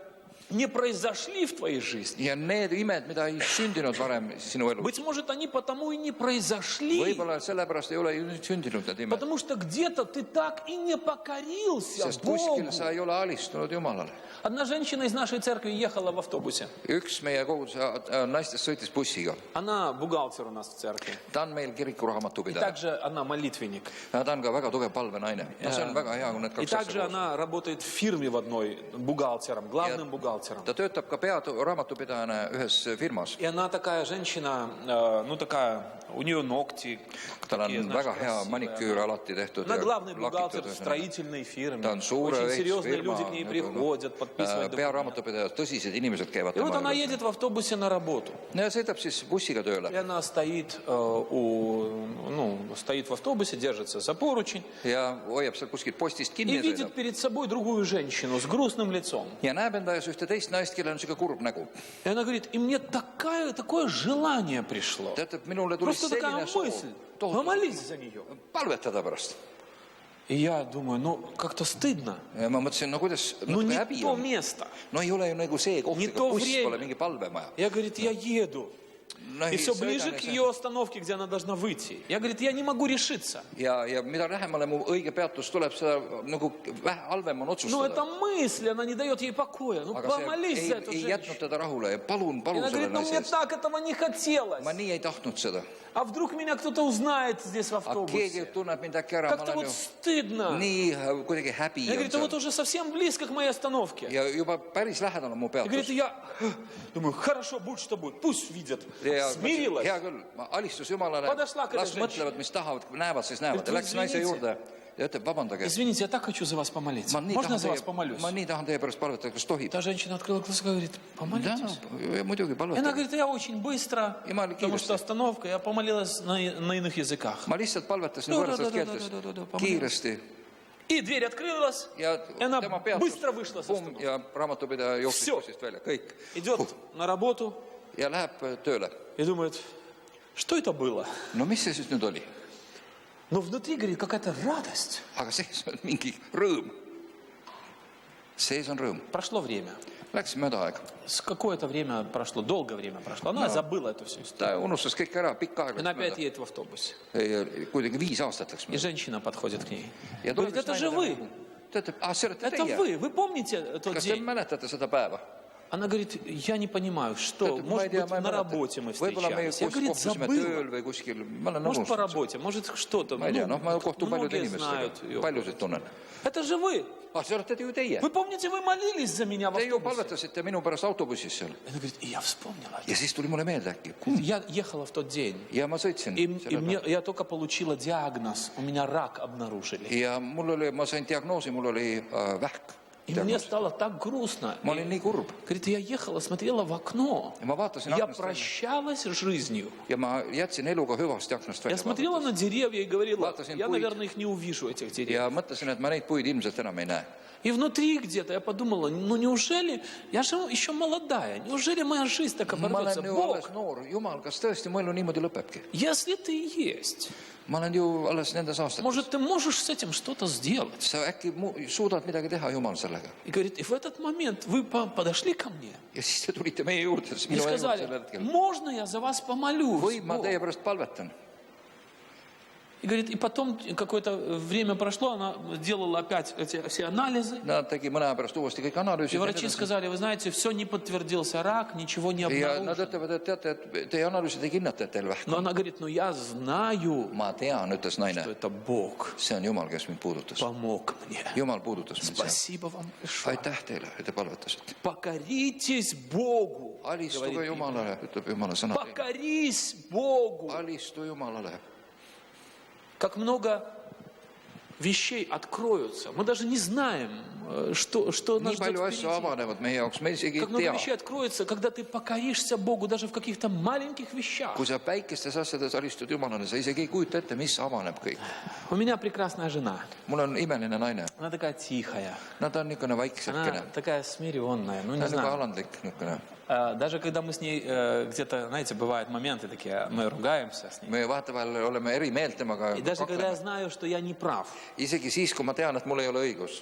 Speaker 3: не произошли в твоей жизни.
Speaker 1: Ja need imed, mida ei sündinud varem sinu elus.
Speaker 3: Быть может, они потому и не произошли.
Speaker 1: Võib-olla sellepärast ei ole ju sündinud need imed.
Speaker 3: Потому что где-то ты так и не покорился
Speaker 1: Sest
Speaker 3: Богу.
Speaker 1: kuskil sa ei ole alistunud Jumalale.
Speaker 3: Одна женщина из нашей церкви ехала в автобусе.
Speaker 1: Üks meie koguduse naistest sõitis bussiga.
Speaker 3: Она бухгалтер у нас в церкви.
Speaker 1: Ta on meil
Speaker 3: И
Speaker 1: kirikurahmatupidaja.
Speaker 3: также она молитвенник.
Speaker 1: Ja ta on ka väga tugev palvenaine. No see on väga hea, kui need
Speaker 3: И
Speaker 1: kaks
Speaker 3: также
Speaker 1: asja koos.
Speaker 3: она работает в фирме в одной бухгалтером, главным бухгалтером.
Speaker 1: Ta töötab ka raamatupidajana ühes firmas.
Speaker 3: И она такая женщина, ну такая, у нее ногти.
Speaker 1: Tal on
Speaker 3: такие, знаешь,
Speaker 1: väga hea
Speaker 3: красивые.
Speaker 1: maniküür alati tehtud.
Speaker 3: Она
Speaker 1: ja
Speaker 3: главный бухгалтер
Speaker 1: lakitud,
Speaker 3: в
Speaker 1: ühesõnaga.
Speaker 3: строительной фирме.
Speaker 1: Ta on suure
Speaker 3: Очень серьезные
Speaker 1: ehitusfirma,
Speaker 3: люди к ней
Speaker 1: nagu,
Speaker 3: приходят, подписывать документы.
Speaker 1: pearaamatupidajad, tõsised inimesed käivad
Speaker 3: И вот
Speaker 1: tema
Speaker 3: она
Speaker 1: juures.
Speaker 3: едет в автобусе на работу.
Speaker 1: No ja sõidab siis bussiga
Speaker 3: И
Speaker 1: tööle.
Speaker 3: она стоит, стоит в автобусе, держится за поручень
Speaker 1: Ja hoiab seal kuskilt postist kinni
Speaker 3: и
Speaker 1: ja sõidab.
Speaker 3: видит перед собой другую женщину с грустным лицом.
Speaker 1: Ja näeb enda ees ühte teist naist, kellel on siuke kurb nägu.
Speaker 3: И она говорит, и мне такое желание пришло.
Speaker 1: Teate, minule tuli
Speaker 3: Просто такая
Speaker 1: selline soov
Speaker 3: мысль.
Speaker 1: tohutu
Speaker 3: Помолись за нее.
Speaker 1: palvetada pärast.
Speaker 3: И я думаю, ну как-то стыдно.
Speaker 1: Ja ma mõtlesin, no kuidas,
Speaker 3: Ну
Speaker 1: natuke
Speaker 3: не
Speaker 1: häbi
Speaker 3: то
Speaker 1: on.
Speaker 3: место.
Speaker 1: No ei ole ju nagu see koht,
Speaker 3: Не
Speaker 1: ega
Speaker 3: то
Speaker 1: buss
Speaker 3: время.
Speaker 1: pole mingi palvemaja.
Speaker 3: Я, говорит, я еду.
Speaker 1: No
Speaker 3: И
Speaker 1: ei,
Speaker 3: все ближе
Speaker 1: sõidan
Speaker 3: к
Speaker 1: ja
Speaker 3: ее остановке, где она должна выйти. Я, говорит, я не могу решиться.
Speaker 1: Ja mida lähemale mu õige peatus tuleb, seda nagu halvem on
Speaker 3: Но
Speaker 1: otsustada.
Speaker 3: эта мысль, она не дает ей покоя. Ну
Speaker 1: Aga
Speaker 3: помолись
Speaker 1: see
Speaker 3: за эту
Speaker 1: ei
Speaker 3: женщину.
Speaker 1: jätnud teda rahule ja palun
Speaker 3: И
Speaker 1: selle
Speaker 3: она говорит, ну
Speaker 1: naise
Speaker 3: мне
Speaker 1: eest.
Speaker 3: так этого не хотелось.
Speaker 1: Ma nii ei tahtnud seda.
Speaker 3: А вдруг меня кто-то узнает здесь в
Speaker 1: Aga keegi
Speaker 3: автобусе?
Speaker 1: tunneb mind äkki ära, ma
Speaker 3: Как-то вот
Speaker 1: olen ju
Speaker 3: стыдно.
Speaker 1: nii kuidagi häbi
Speaker 3: Я,
Speaker 1: on
Speaker 3: говорит, а вот
Speaker 1: seal.
Speaker 3: уже совсем близко к моей остановке.
Speaker 1: Ja juba päris lähedal on mu
Speaker 3: И говорит,
Speaker 1: peatus.
Speaker 3: я думаю, хорошо, будь что будет, пусть видят.
Speaker 1: Ja
Speaker 3: Смирилась.
Speaker 1: hea küll, ma alistus Jumalale,
Speaker 3: Подошла к этой
Speaker 1: las
Speaker 3: женщине.
Speaker 1: mõtlevad, mis tahavad, kui näevad, siis näevad.
Speaker 3: Ütleb,
Speaker 1: Ja läks naise
Speaker 3: извините.
Speaker 1: juurde ja ütleb, vabandage.
Speaker 3: Извините, я так хочу за вас помолиться. Можно я за вас помолюсь?
Speaker 1: ma nii tahan teie pärast palvetada, kas tohib?
Speaker 3: Та женщина открыла глаза и говорит,
Speaker 1: Ja,
Speaker 3: помолитесь.
Speaker 1: muidugi
Speaker 3: И она
Speaker 1: palvetage.
Speaker 3: говорит, я очень быстро,
Speaker 1: Jumal
Speaker 3: потому что
Speaker 1: kiiresti.
Speaker 3: остановка, я помолилась на иных языках.
Speaker 1: Ma lihtsalt palvetasin võõrastest keeltest kiiresti
Speaker 3: И дверь открылась,
Speaker 1: ja
Speaker 3: и она
Speaker 1: tema peatus,
Speaker 3: быстро вышла со
Speaker 1: pumm,
Speaker 3: остановки.
Speaker 1: ja raamatupidaja jooksis
Speaker 3: Всё.
Speaker 1: bussist välja, kõik.
Speaker 3: Идет на работу
Speaker 1: Ja läheb tööle.
Speaker 3: и думает, что это было?
Speaker 1: No mis see siis nüüd oli?
Speaker 3: Но внутри, говорит, какая-то радость.
Speaker 1: Aga sees on mingi rõõm. Sees on rõõm.
Speaker 3: Прошло время.
Speaker 1: Läks mööda aeg.
Speaker 3: Какое-то время прошло, долгое время прошло. Она забыла эту всю историю.
Speaker 1: Ta unustas kõik ära, pikka aega
Speaker 3: Она
Speaker 1: läks
Speaker 3: опять
Speaker 1: mööda.
Speaker 3: едет в автобусе.
Speaker 1: Kuidagi 5 aastat läks
Speaker 3: И
Speaker 1: mööda.
Speaker 3: женщина подходит к ней.
Speaker 1: Ja
Speaker 3: Говорит,
Speaker 1: tuleb
Speaker 3: это
Speaker 1: üks
Speaker 3: же
Speaker 1: naine
Speaker 3: вы.
Speaker 1: talle. Ta ütleb, see olete
Speaker 3: Это
Speaker 1: teie.
Speaker 3: вы помните тот
Speaker 1: Kas te
Speaker 3: день?
Speaker 1: mäletate seda päeva?
Speaker 3: Она говорит, я не понимаю, что,
Speaker 1: Ta ütleb, ma ei
Speaker 3: может
Speaker 1: tea,
Speaker 3: быть,
Speaker 1: ma ei
Speaker 3: на
Speaker 1: mäleta.
Speaker 3: работе мы
Speaker 1: Võib-olla me
Speaker 3: встречались. Я, говорит,
Speaker 1: kohtusime
Speaker 3: забыла.
Speaker 1: tööl või kuskil. Ma olen
Speaker 3: Может, по
Speaker 1: unustanud.
Speaker 3: работе, может, что-то.
Speaker 1: Ma ei tea, noh, ma kohtun paljude
Speaker 3: Многие знают
Speaker 1: inimestega.
Speaker 3: ее.
Speaker 1: Paljusid tunnen.
Speaker 3: Это же вы.
Speaker 1: See olete ju teie.
Speaker 3: Вы помните, вы молились за меня в
Speaker 1: Te ju
Speaker 3: автобусе?
Speaker 1: palvetasite minu pärast autobussis seal.
Speaker 3: Она говорит, и я вспомнила.
Speaker 1: Ja siis tuli mulle meelde äkki.
Speaker 3: Я ехала в тот день.
Speaker 1: Ja ma sõitsin.
Speaker 3: Я только получила диагноз. У меня рак обнаружили.
Speaker 1: Ja ma sain diagnoosi, mul oli vähk.
Speaker 3: И мне стало так грустно.
Speaker 1: Ma olin nii kurb.
Speaker 3: Говорит, я ехала, смотрела в окно.
Speaker 1: Ja ma vaatasin
Speaker 3: Я
Speaker 1: aknast välja.
Speaker 3: прощалась с жизнью.
Speaker 1: Ja ma jätsin eluga hüvasti aknast
Speaker 3: Я
Speaker 1: välja.
Speaker 3: смотрела на деревья и говорила,
Speaker 1: Vaatasin
Speaker 3: я,
Speaker 1: puid.
Speaker 3: наверное, их не увижу, этих деревьев.
Speaker 1: Ja mõtlesin, et ma neid puid ilmselt enam ei näe.
Speaker 3: И внутри где-то я подумала, ну неужели, я же еще молодая, неужели моя жизнь так
Speaker 1: Ma
Speaker 3: оборвется?
Speaker 1: olen ju
Speaker 3: Бог,
Speaker 1: alles noor. Jumal, kas tõesti mu elu niimoodi lõpebki?
Speaker 3: если ты есть,
Speaker 1: Ma olen ju alles nendes aastates.
Speaker 3: может, ты можешь с этим что-то сделать?
Speaker 1: Sa äkki suudad midagi teha, Jumal, sellega?
Speaker 3: И говорит, и в этот момент вы подошли ко мне
Speaker 1: Ja siis te tulite meie juurde,
Speaker 3: и
Speaker 1: minu juurde sel
Speaker 3: сказали,
Speaker 1: hetkel.
Speaker 3: можно я за вас помолюсь?
Speaker 1: Või ma
Speaker 3: Бог?
Speaker 1: teie pärast palvetan.
Speaker 3: И говорит, и потом какое-то время прошло, она делала опять эти все анализы.
Speaker 1: Nad tegi mõne aja pärast uuesti kõik
Speaker 3: И
Speaker 1: analüüsid.
Speaker 3: врачи сказали, вы знаете, все не подтвердился рак, ничего не
Speaker 1: Ja nad
Speaker 3: обнаружено.
Speaker 1: ütlevad, et teate, et teie analüüsid ei kinnita, et teil vähk
Speaker 3: Но
Speaker 1: on.
Speaker 3: она говорит, ну я знаю,
Speaker 1: Ma tean, ütles
Speaker 3: что
Speaker 1: naine,
Speaker 3: это Бог
Speaker 1: see on Jumal, kes mind puudutas.
Speaker 3: помог мне.
Speaker 1: Jumal puudutas mind seal.
Speaker 3: Спасибо вам большое.
Speaker 1: Aitäh teile, et te palvetasite.
Speaker 3: Покоритесь Богу.
Speaker 1: Alistuge Jumalale, ütleb Jumala sõna.
Speaker 3: Покорись Богу.
Speaker 1: Alistu Jumalale.
Speaker 3: Как много вещей откроются. Мы даже не знаем, что нас
Speaker 1: Nii
Speaker 3: ждет
Speaker 1: palju asju
Speaker 3: впереди.
Speaker 1: avanevad meie jaoks, me isegi
Speaker 3: Как
Speaker 1: ei
Speaker 3: много
Speaker 1: tea.
Speaker 3: вещей откроется, когда ты покоришься Богу даже в каких-то маленьких вещах.
Speaker 1: Kui sa väikestes asjades alistud Jumalale, sa isegi ei kujuta ette, mis avaneb kõik.
Speaker 3: У меня прекрасная жена.
Speaker 1: Mul on imeline naine.
Speaker 3: Она такая тихая.
Speaker 1: Ta on niisugune vaiksekene.
Speaker 3: Она такая смиренная. Ну,
Speaker 1: Ta
Speaker 3: не
Speaker 1: on nagu
Speaker 3: знаю.
Speaker 1: alandlik niisugune.
Speaker 3: Даже когда мы с ней где-то, знаете, бывают моменты такие, мы ругаемся с ней.
Speaker 1: Me vahetevahel oleme eri meelt temaga.
Speaker 3: И даже когда я
Speaker 1: kakleme.
Speaker 3: знаю, что я не прав,
Speaker 1: Isegi siis, kui ma tean, et mul ei ole õigus.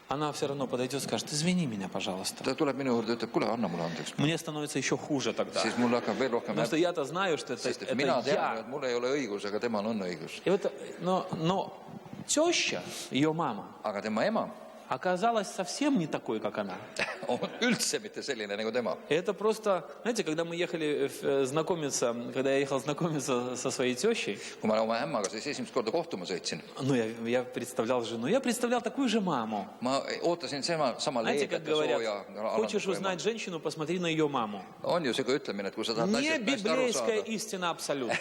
Speaker 3: она все равно подойдет и скажет, извини меня, пожалуйста.
Speaker 1: Ta tuleb minu juurde ja ütleb, kuule, anna mulle andeks.
Speaker 3: Мне становится еще хуже тогда.
Speaker 1: Siis mul hakkab veel rohkem
Speaker 3: Потому что я-то знаю, что это,
Speaker 1: sest et mina tean,
Speaker 3: я.
Speaker 1: et mul ei ole õigus, aga temal on õigus.
Speaker 3: И вот, но теща, ее мама,
Speaker 1: Aga tema ema
Speaker 3: оказалась совсем не такой, как она.
Speaker 1: on üldse mitte selline nagu tema.
Speaker 3: И это просто, знаете, когда мы ехали знакомиться, когда я ехал знакомиться со своей тещей,
Speaker 1: Kui ma oma ämmaga siis esimest korda kohtuma sõitsin,
Speaker 3: ну, я представлял жену, я представлял такую же маму.
Speaker 1: ma ootasin sama
Speaker 3: Знаете,
Speaker 1: leebet
Speaker 3: как
Speaker 1: ja
Speaker 3: говорят,
Speaker 1: sooja.
Speaker 3: хочешь узнать женщину, посмотри на ее маму.
Speaker 1: On ju see ütlemine, et kui sa tahad
Speaker 3: Не
Speaker 1: naisest hästi aru
Speaker 3: библейская
Speaker 1: saada,
Speaker 3: истина абсолютно.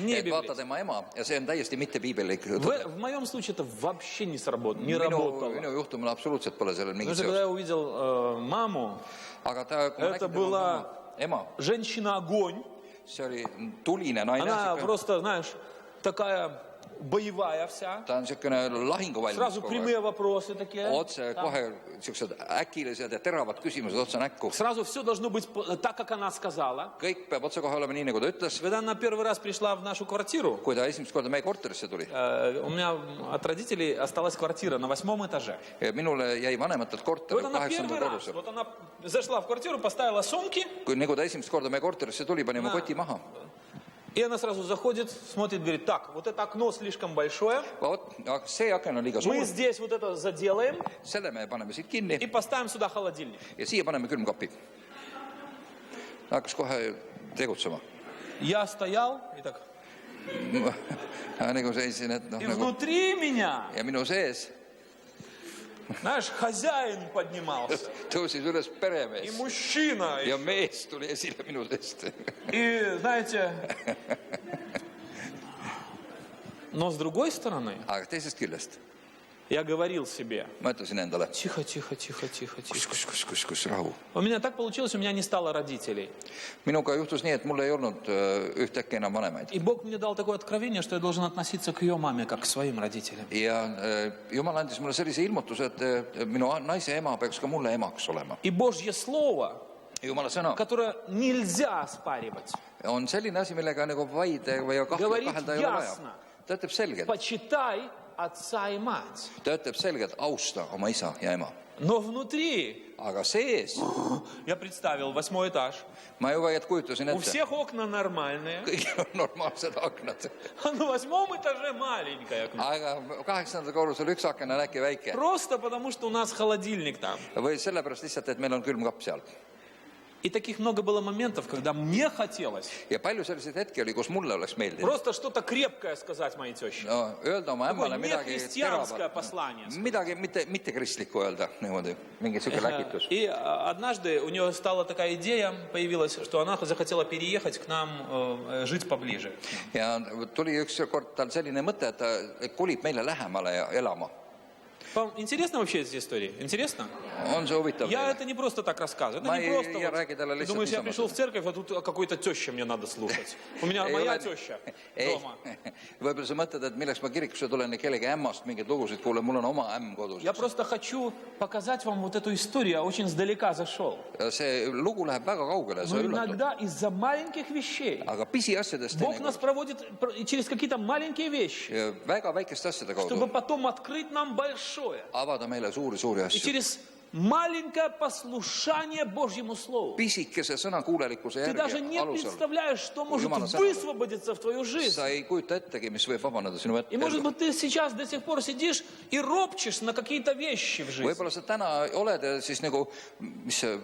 Speaker 3: Не
Speaker 1: et vaata
Speaker 3: библейская.
Speaker 1: tema ema ja see on täiesti mitte piibellik tõde.
Speaker 3: В моем случае это вообще не сработало, не
Speaker 1: Minu
Speaker 3: работало.
Speaker 1: juhtumil absoluutselt pole sellel
Speaker 3: Потому
Speaker 1: mingit
Speaker 3: что когда
Speaker 1: seost.
Speaker 3: я увидел маму,
Speaker 1: Aga ta, kui ma
Speaker 3: Это
Speaker 1: nägin
Speaker 3: была-
Speaker 1: tema ema,
Speaker 3: женщина-огонь,
Speaker 1: see oli tuline naine,
Speaker 3: она просто, знаешь, такая боевая вся,
Speaker 1: ta on niisugune lahinguvalmis
Speaker 3: сразу
Speaker 1: kogu aeg.
Speaker 3: прямые вопросы такие.
Speaker 1: Otse kohe niisugused äkilised ja teravad küsimused otse näkku.
Speaker 3: Сразу все должно быть так, как она сказала.
Speaker 1: Kõik peab otse kohe olema nii, nagu ta ütles.
Speaker 3: Когда она первый раз пришла в нашу квартиру,
Speaker 1: Kui ta esimest korda meie korterisse tuli,
Speaker 3: у меня от родителей осталась квартира на 8 этаже.
Speaker 1: minule jäi vanematelt korter
Speaker 3: Вот она
Speaker 1: 8.
Speaker 3: первый раз,
Speaker 1: korrusel.
Speaker 3: вот она зашла в квартиру, поставила сумки,
Speaker 1: Kui nagu ta esimest korda meie korterisse tuli, pani mu koti maha.
Speaker 3: и она сразу заходит, смотрит, говорит, так, вот это окно слишком большое,
Speaker 1: Vot, see aken on liiga
Speaker 3: мы
Speaker 1: suur,
Speaker 3: здесь вот это заделаем
Speaker 1: selle me paneme siit kinni
Speaker 3: и поставим сюда холодильник.
Speaker 1: ja siia paneme külmkapi. Ta hakkas kohe tegutsema.
Speaker 3: Я стоял и так,
Speaker 1: Nagu seisin, et noh,
Speaker 3: и
Speaker 1: nagu
Speaker 3: внутри меня,
Speaker 1: ja minu sees
Speaker 3: знаешь, хозяин поднимался,
Speaker 1: tõusis üles
Speaker 3: и
Speaker 1: peremees
Speaker 3: мужчина,
Speaker 1: ja mees tuli esile minu seest.
Speaker 3: и, знаете, но с другой стороны,
Speaker 1: Aga teisest küljest
Speaker 3: я говорил себе,
Speaker 1: ma ütlesin endale,
Speaker 3: тихо, тихо, тихо, тихо, тихо.
Speaker 1: kus rahu.
Speaker 3: У меня так получилось, у меня не стало родителей.
Speaker 1: Minuga juhtus nii, et mul ei olnud ühtäkki enam vanemaid.
Speaker 3: И Бог мне дал такое откровение, что я должен относиться к ее маме, как к своим родителям.
Speaker 1: Ja Jumal andis mulle sellise ilmutuse, et minu naise ema peaks ka mulle emaks olema.
Speaker 3: И Божье Слово,
Speaker 1: Jumala sõna
Speaker 3: которое нельзя оспаривать,
Speaker 1: on selline asi, millega nagu vaide või
Speaker 3: Говорит
Speaker 1: kahelda ei ole vaja.
Speaker 3: ясно.
Speaker 1: Ta ütleb selgelt,
Speaker 3: почитай отца и мать.
Speaker 1: ta ütleb selgelt, austa oma isa ja ema.
Speaker 3: Но внутри,
Speaker 1: Aga sees,
Speaker 3: я представил 8 этаж,
Speaker 1: ma juba kujutasin
Speaker 3: у
Speaker 1: ette,
Speaker 3: всех окна нормальные,
Speaker 1: kõigil on normaalsed aknad.
Speaker 3: а на 8 этаже маленькое окно.
Speaker 1: Aga 8. korrusel üks aken on äkki väike.
Speaker 3: Просто потому, что у нас холодильник там.
Speaker 1: Või sellepärast lihtsalt, et meil on külmkapp seal.
Speaker 3: И таких много было моментов, когда мне хотелось
Speaker 1: Ja palju selliseid hetki oli, kus mulle oleks meeldinud.
Speaker 3: просто что-то крепкое сказать моей теще.
Speaker 1: No, öelda oma
Speaker 3: Такое
Speaker 1: ämmale midagi
Speaker 3: нехристианское послание.
Speaker 1: midagi mitte kristlikku öelda niimoodi, mingi siuke läkitus.
Speaker 3: И однажды у нее стала такая идея, появилась, что она захотела переехать к нам, жить поближе.
Speaker 1: Ja tuli ükskord tal selline mõte, et ta kolib meile lähemale ja elama.
Speaker 3: Вам интересно вообще эти истории? Интересно?
Speaker 1: On see huvitav
Speaker 3: Я
Speaker 1: teile?
Speaker 3: это не просто так рассказываю. Это
Speaker 1: Ma
Speaker 3: не
Speaker 1: ei-
Speaker 3: просто
Speaker 1: ei räägi talle
Speaker 3: Ты
Speaker 1: lihtsalt
Speaker 3: думаешь, я
Speaker 1: niisama
Speaker 3: пришел в
Speaker 1: seda.
Speaker 3: церковь, а тут какой-то теща мне надо слушать. У меня
Speaker 1: Ei
Speaker 3: моя
Speaker 1: ole-
Speaker 3: теща
Speaker 1: ei,
Speaker 3: дома.
Speaker 1: võib-olla sa mõtled, et milleks ma kirikusse tulen ja kellegi ämmast mingeid lugusid kuulen, mul on oma ämm kodus.
Speaker 3: Я просто хочу показать вам вот эту историю. Я очень сдалека зашел.
Speaker 1: See lugu läheb väga kaugele,
Speaker 3: Но
Speaker 1: sa üllatud.
Speaker 3: иногда из-за маленьких вещей
Speaker 1: Aga pisiasjadest
Speaker 3: Бог нас проводит через какие-то маленькие вещи,
Speaker 1: väga väikeste asjade kaudu
Speaker 3: чтобы потом открыть нам большое.
Speaker 1: avada meile suuri
Speaker 3: И
Speaker 1: asju.
Speaker 3: через маленькое послушание Божьему Слову.
Speaker 1: pisikese sõnakuulelikkuse
Speaker 3: Ты даже
Speaker 1: järgi
Speaker 3: не
Speaker 1: alusel.
Speaker 3: представляешь, что может
Speaker 1: Jumala sõnale.
Speaker 3: высвободиться в твою жизнь.
Speaker 1: Sa ei kujuta ettegi, mis võib vabaneda sinu
Speaker 3: И может
Speaker 1: ette.
Speaker 3: быть ты сейчас до сих пор сидишь и ропчешь на какие-то вещи в жизни.
Speaker 1: Võib-olla sa täna oled ja siis nagu, mis see,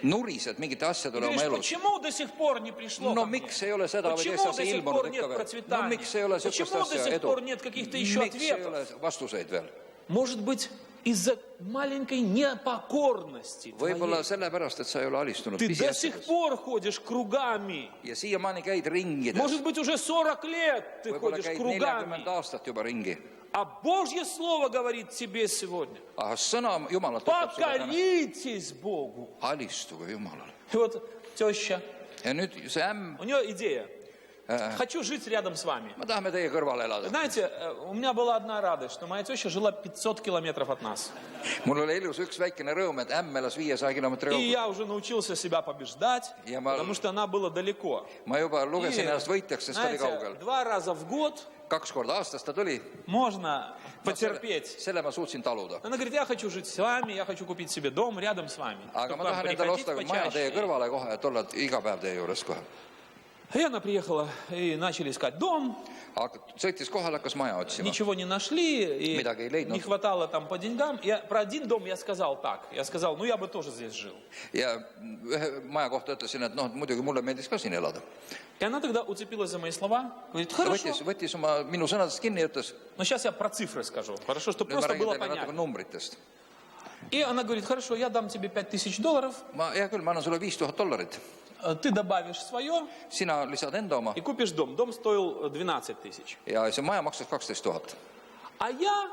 Speaker 1: nurised mingite asjade üle oma
Speaker 3: Говоришь,
Speaker 1: elus.
Speaker 3: почему до сих пор не пришло
Speaker 1: No
Speaker 3: ко мне?
Speaker 1: miks ei ole seda või
Speaker 3: Почему
Speaker 1: teist
Speaker 3: до
Speaker 1: asja
Speaker 3: сих
Speaker 1: ilmunud
Speaker 3: пор
Speaker 1: ikka
Speaker 3: нет
Speaker 1: veel? No
Speaker 3: процветания?
Speaker 1: miks ei ole sihukest
Speaker 3: Почему до
Speaker 1: asja
Speaker 3: сих
Speaker 1: edu?
Speaker 3: пор нет каких-то еще
Speaker 1: Miks ei
Speaker 3: ответов?
Speaker 1: ole vastuseid veel?
Speaker 3: Может быть, из-за маленькой непокорности
Speaker 1: Võib-olla
Speaker 3: твоей.
Speaker 1: sellepärast, et sa ei ole alistunud
Speaker 3: Ты до сих
Speaker 1: pisiasjades.
Speaker 3: пор ходишь кругами.
Speaker 1: Ja siiamaani käid ringides.
Speaker 3: Может быть, уже 40 лет ты
Speaker 1: Võib-olla
Speaker 3: ходишь
Speaker 1: käid
Speaker 3: кругами.
Speaker 1: 40 aastat juba ringi.
Speaker 3: А Божье Слово говорит тебе сегодня.
Speaker 1: Aga sõna Jumalalt ütleb sulle täna,
Speaker 3: Покоритесь Богу.
Speaker 1: alistuge Jumalale.
Speaker 3: И вот теща,
Speaker 1: Ja nüüd see ämm,
Speaker 3: у нее идея. Хочу жить рядом с вами.
Speaker 1: me tahame teie kõrval elada.
Speaker 3: Знаете, у меня была одна радость, что моя теща жила 500 километров от нас.
Speaker 1: Mul oli elus üks väikene rõõm, et ämm elas 500 kilomeetri
Speaker 3: И
Speaker 1: kaugusel.
Speaker 3: я уже научился себя побеждать,
Speaker 1: Я мал-
Speaker 3: потому что она была далеко.
Speaker 1: Ma juba
Speaker 3: И,
Speaker 1: lugesin ennast võitjaks, sest ta oli
Speaker 3: знаете,
Speaker 1: kaugel.
Speaker 3: 2 раза в год
Speaker 1: 2 korda aastas ta tuli.
Speaker 3: можно потерпеть.
Speaker 1: Selle ma suutsin taluda.
Speaker 3: Она говорит, я хочу жить с вами, я хочу купить себе дом рядом с вами.
Speaker 1: Aga
Speaker 3: Чтобы
Speaker 1: ma
Speaker 3: вам
Speaker 1: tahan endale
Speaker 3: приходить
Speaker 1: osta maja teie
Speaker 3: почаще.
Speaker 1: kõrvale kohe, et olla iga päev teie juures kohe.
Speaker 3: И она приехала, и начали искать дом.
Speaker 1: Aga sõitis kohale, hakkas maja otsima.
Speaker 3: Ничего не нашли, и
Speaker 1: Midagi ei leidnud.
Speaker 3: не хватало там по деньгам. Про один дом я сказал так. Я сказал, ну я бы тоже здесь жил.
Speaker 1: Ja ühe maja kohta ütlesin, et noh, muidugi mulle meeldis ka siin elada.
Speaker 3: И она тогда уцепилась за мои слова. Говорит,
Speaker 1: Ta
Speaker 3: хорошо.
Speaker 1: võttis oma minu sõnadest kinni ja ütles,
Speaker 3: Но сейчас я про цифры скажу. Хорошо, чтобы
Speaker 1: nüüd ma
Speaker 3: просто
Speaker 1: räägin
Speaker 3: было
Speaker 1: teile natuke
Speaker 3: понятно.
Speaker 1: numbritest.
Speaker 3: И она говорит, хорошо, я дам тебе $5000.
Speaker 1: Hea küll, ma annan sulle $5000.
Speaker 3: Ты добавишь свое
Speaker 1: Sina lisad enda oma
Speaker 3: и купишь дом. Дом стоил 12 000.
Speaker 1: ja see maja maksas 12 000.
Speaker 3: А я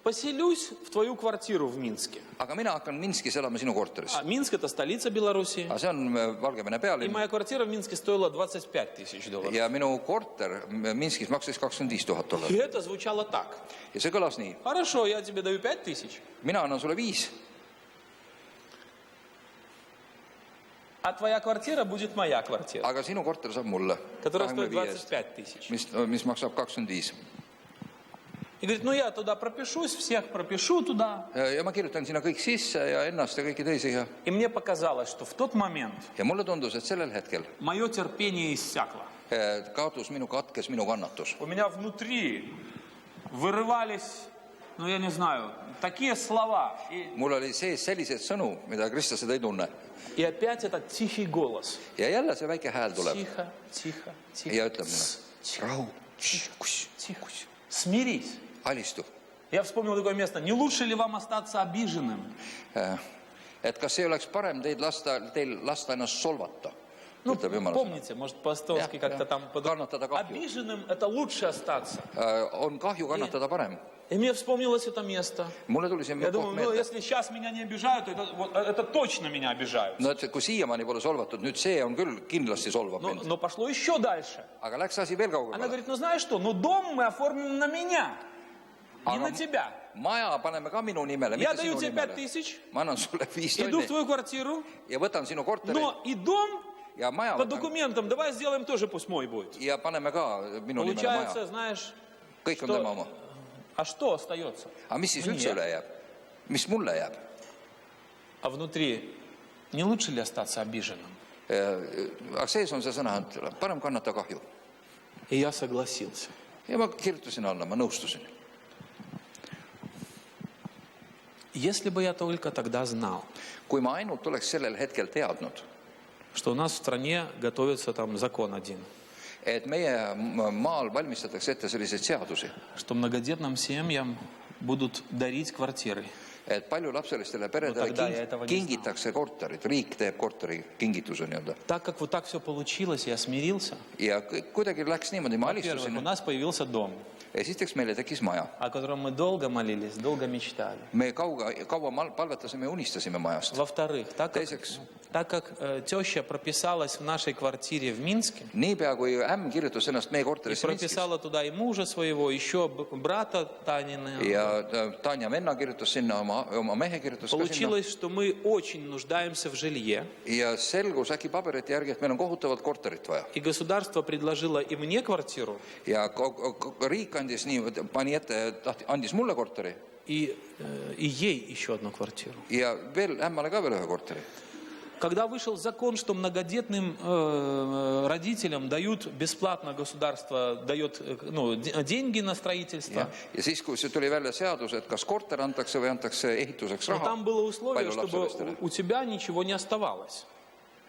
Speaker 3: поселюсь в твою квартиру в Минске.
Speaker 1: Aga mina hakkan Minskis elama sinu korteris.
Speaker 3: А Минск это столица Беларуси.
Speaker 1: Aga see on Valgevene
Speaker 3: И
Speaker 1: pealinn
Speaker 3: моя квартира в Минске стоила $25 000.
Speaker 1: ja minu korter Minskis maksis $25 000.
Speaker 3: И это звучало так.
Speaker 1: Ja see kõlas nii.
Speaker 3: Хорошо, я тебе даю 5000,
Speaker 1: Mina annan sulle 5,
Speaker 3: а твоя квартира будет моя квартира,
Speaker 1: aga sinu korter saab mulle
Speaker 3: которая стоит
Speaker 1: 25 eest,
Speaker 3: 25 000.
Speaker 1: mis maksab 25.
Speaker 3: И говорит, ну я туда пропишусь, всех пропишу туда.
Speaker 1: Ja ma kirjutan sinna kõik sisse ja ennast ja kõiki teisi
Speaker 3: И мне показалось, что в тот момент
Speaker 1: ja mulle tundus, et sellel hetkel
Speaker 3: мое терпение иссякло.
Speaker 1: katkes minu kannatus.
Speaker 3: У меня внутри вырывались, ну я не знаю, такие слова.
Speaker 1: Mul oli sees selliseid sõnu, mida kristlased ei tunne.
Speaker 3: И опять этот тихий голос.
Speaker 1: Ja jälle see väike hääl tuleb
Speaker 3: Тихо, тихо, тихо.
Speaker 1: ja ütleb mulle, rahu,
Speaker 3: Тихо. Смирись.
Speaker 1: alistu.
Speaker 3: Я вспомнил такое место. Не лучше ли вам остаться обиженным?
Speaker 1: Et kas ei oleks parem teil lasta ennast solvata,
Speaker 3: Ну,
Speaker 1: ütleb Jumal.
Speaker 3: помните, может, по-эстонски как-то там
Speaker 1: Kannatada kahju.
Speaker 3: Обиженным это лучше остаться.
Speaker 1: On kahju kannatada parem.
Speaker 3: И мне вспомнилось это место.
Speaker 1: Mulle tuli see
Speaker 3: Я
Speaker 1: koht
Speaker 3: думаю, ну,
Speaker 1: meelde.
Speaker 3: если сейчас меня не обижают, то это точно меня обижают.
Speaker 1: No et kui siiamaani pole solvatud, nüüd see on küll kindlasti solvab mind.
Speaker 3: Но пошло еще дальше.
Speaker 1: Aga läks asi veel
Speaker 3: Она
Speaker 1: kaugemale.
Speaker 3: говорит, ну знаешь что, ну дом мы оформим на меня, не на тебя.
Speaker 1: Maja paneme ka minu nimele,
Speaker 3: Я
Speaker 1: mitte
Speaker 3: даю
Speaker 1: sinu
Speaker 3: тебе
Speaker 1: nimele.
Speaker 3: 5000,
Speaker 1: Ma annan sulle 5
Speaker 3: иду в
Speaker 1: tonni
Speaker 3: твою квартиру,
Speaker 1: ja võtan sinu korteri
Speaker 3: но и дом
Speaker 1: ja maja
Speaker 3: по
Speaker 1: võtan
Speaker 3: документам давай сделаем тоже, пусть мой будет.
Speaker 1: ja paneme ka minu nimele
Speaker 3: Получается,
Speaker 1: maja.
Speaker 3: знаешь,
Speaker 1: Kõik on
Speaker 3: что-
Speaker 1: tema oma.
Speaker 3: а что остается?
Speaker 1: Aga mis siis
Speaker 3: Mõni
Speaker 1: üldse
Speaker 3: jääb.
Speaker 1: üle jääb? Mis mulle jääb?
Speaker 3: А внутри, не лучше ли остаться обиженным?
Speaker 1: Aga sees on see sõna, et parem kannata kahju.
Speaker 3: И я согласился.
Speaker 1: Ja ma kirjutasin alla, ma nõustusin.
Speaker 3: Если бы я только тогда знал,
Speaker 1: Kui ma ainult oleks sellel hetkel teadnud,
Speaker 3: что у нас в стране готовится там закон один,
Speaker 1: et meie maal valmistatakse ette selliseid seadusi,
Speaker 3: что многодетным семьям будут дарить квартиры.
Speaker 1: et paljulapselistele
Speaker 3: No
Speaker 1: peredele
Speaker 3: тогда я этого не
Speaker 1: kingitakse korterid, riik teeb korteri kingituse nii-öelda.
Speaker 3: Так как вот так все получилось, я смирился.
Speaker 1: Ja kuidagi läks niimoodi, ma
Speaker 3: Во-первых, у
Speaker 1: alistusin.
Speaker 3: нас появился дом,
Speaker 1: Esiteks meile tekkis maja.
Speaker 3: о котором мы долго молились, долго мечтали.
Speaker 1: Me kaua palvetasime ja unistasime majast.
Speaker 3: Во-вторых, так
Speaker 1: Teiseks,
Speaker 3: как теща прописалась в нашей квартире в Минске,
Speaker 1: niipea kui ämm kirjutas ennast meie
Speaker 3: и
Speaker 1: korterisse Minskis
Speaker 3: прописала туда и мужа своего, еще брата Танина,
Speaker 1: ja Tanja venna kirjutas sinna, oma mehe kirjutas ka sinna.
Speaker 3: получилось, что мы очень нуждаемся в жилье.
Speaker 1: Ja selgus äkki paberite järgi, et meil on kohutavalt korterit vaja.
Speaker 3: И государство предложило и мне квартиру,
Speaker 1: Ja riik andis nii, pani ette, andis mulle korteri
Speaker 3: и ей еще одну квартиру.
Speaker 1: ja veel ämmale ka veel ühe korteri.
Speaker 3: Когда вышел закон, что многодетным родителям дают бесплатно, государство дает деньги на строительство,
Speaker 1: ja siis, kui see tuli välja seadus, et kas korter antakse või antakse ehituseks
Speaker 3: но
Speaker 1: raha,
Speaker 3: там было условие, чтобы
Speaker 1: paljulapselistele,
Speaker 3: у тебя ничего не оставалось.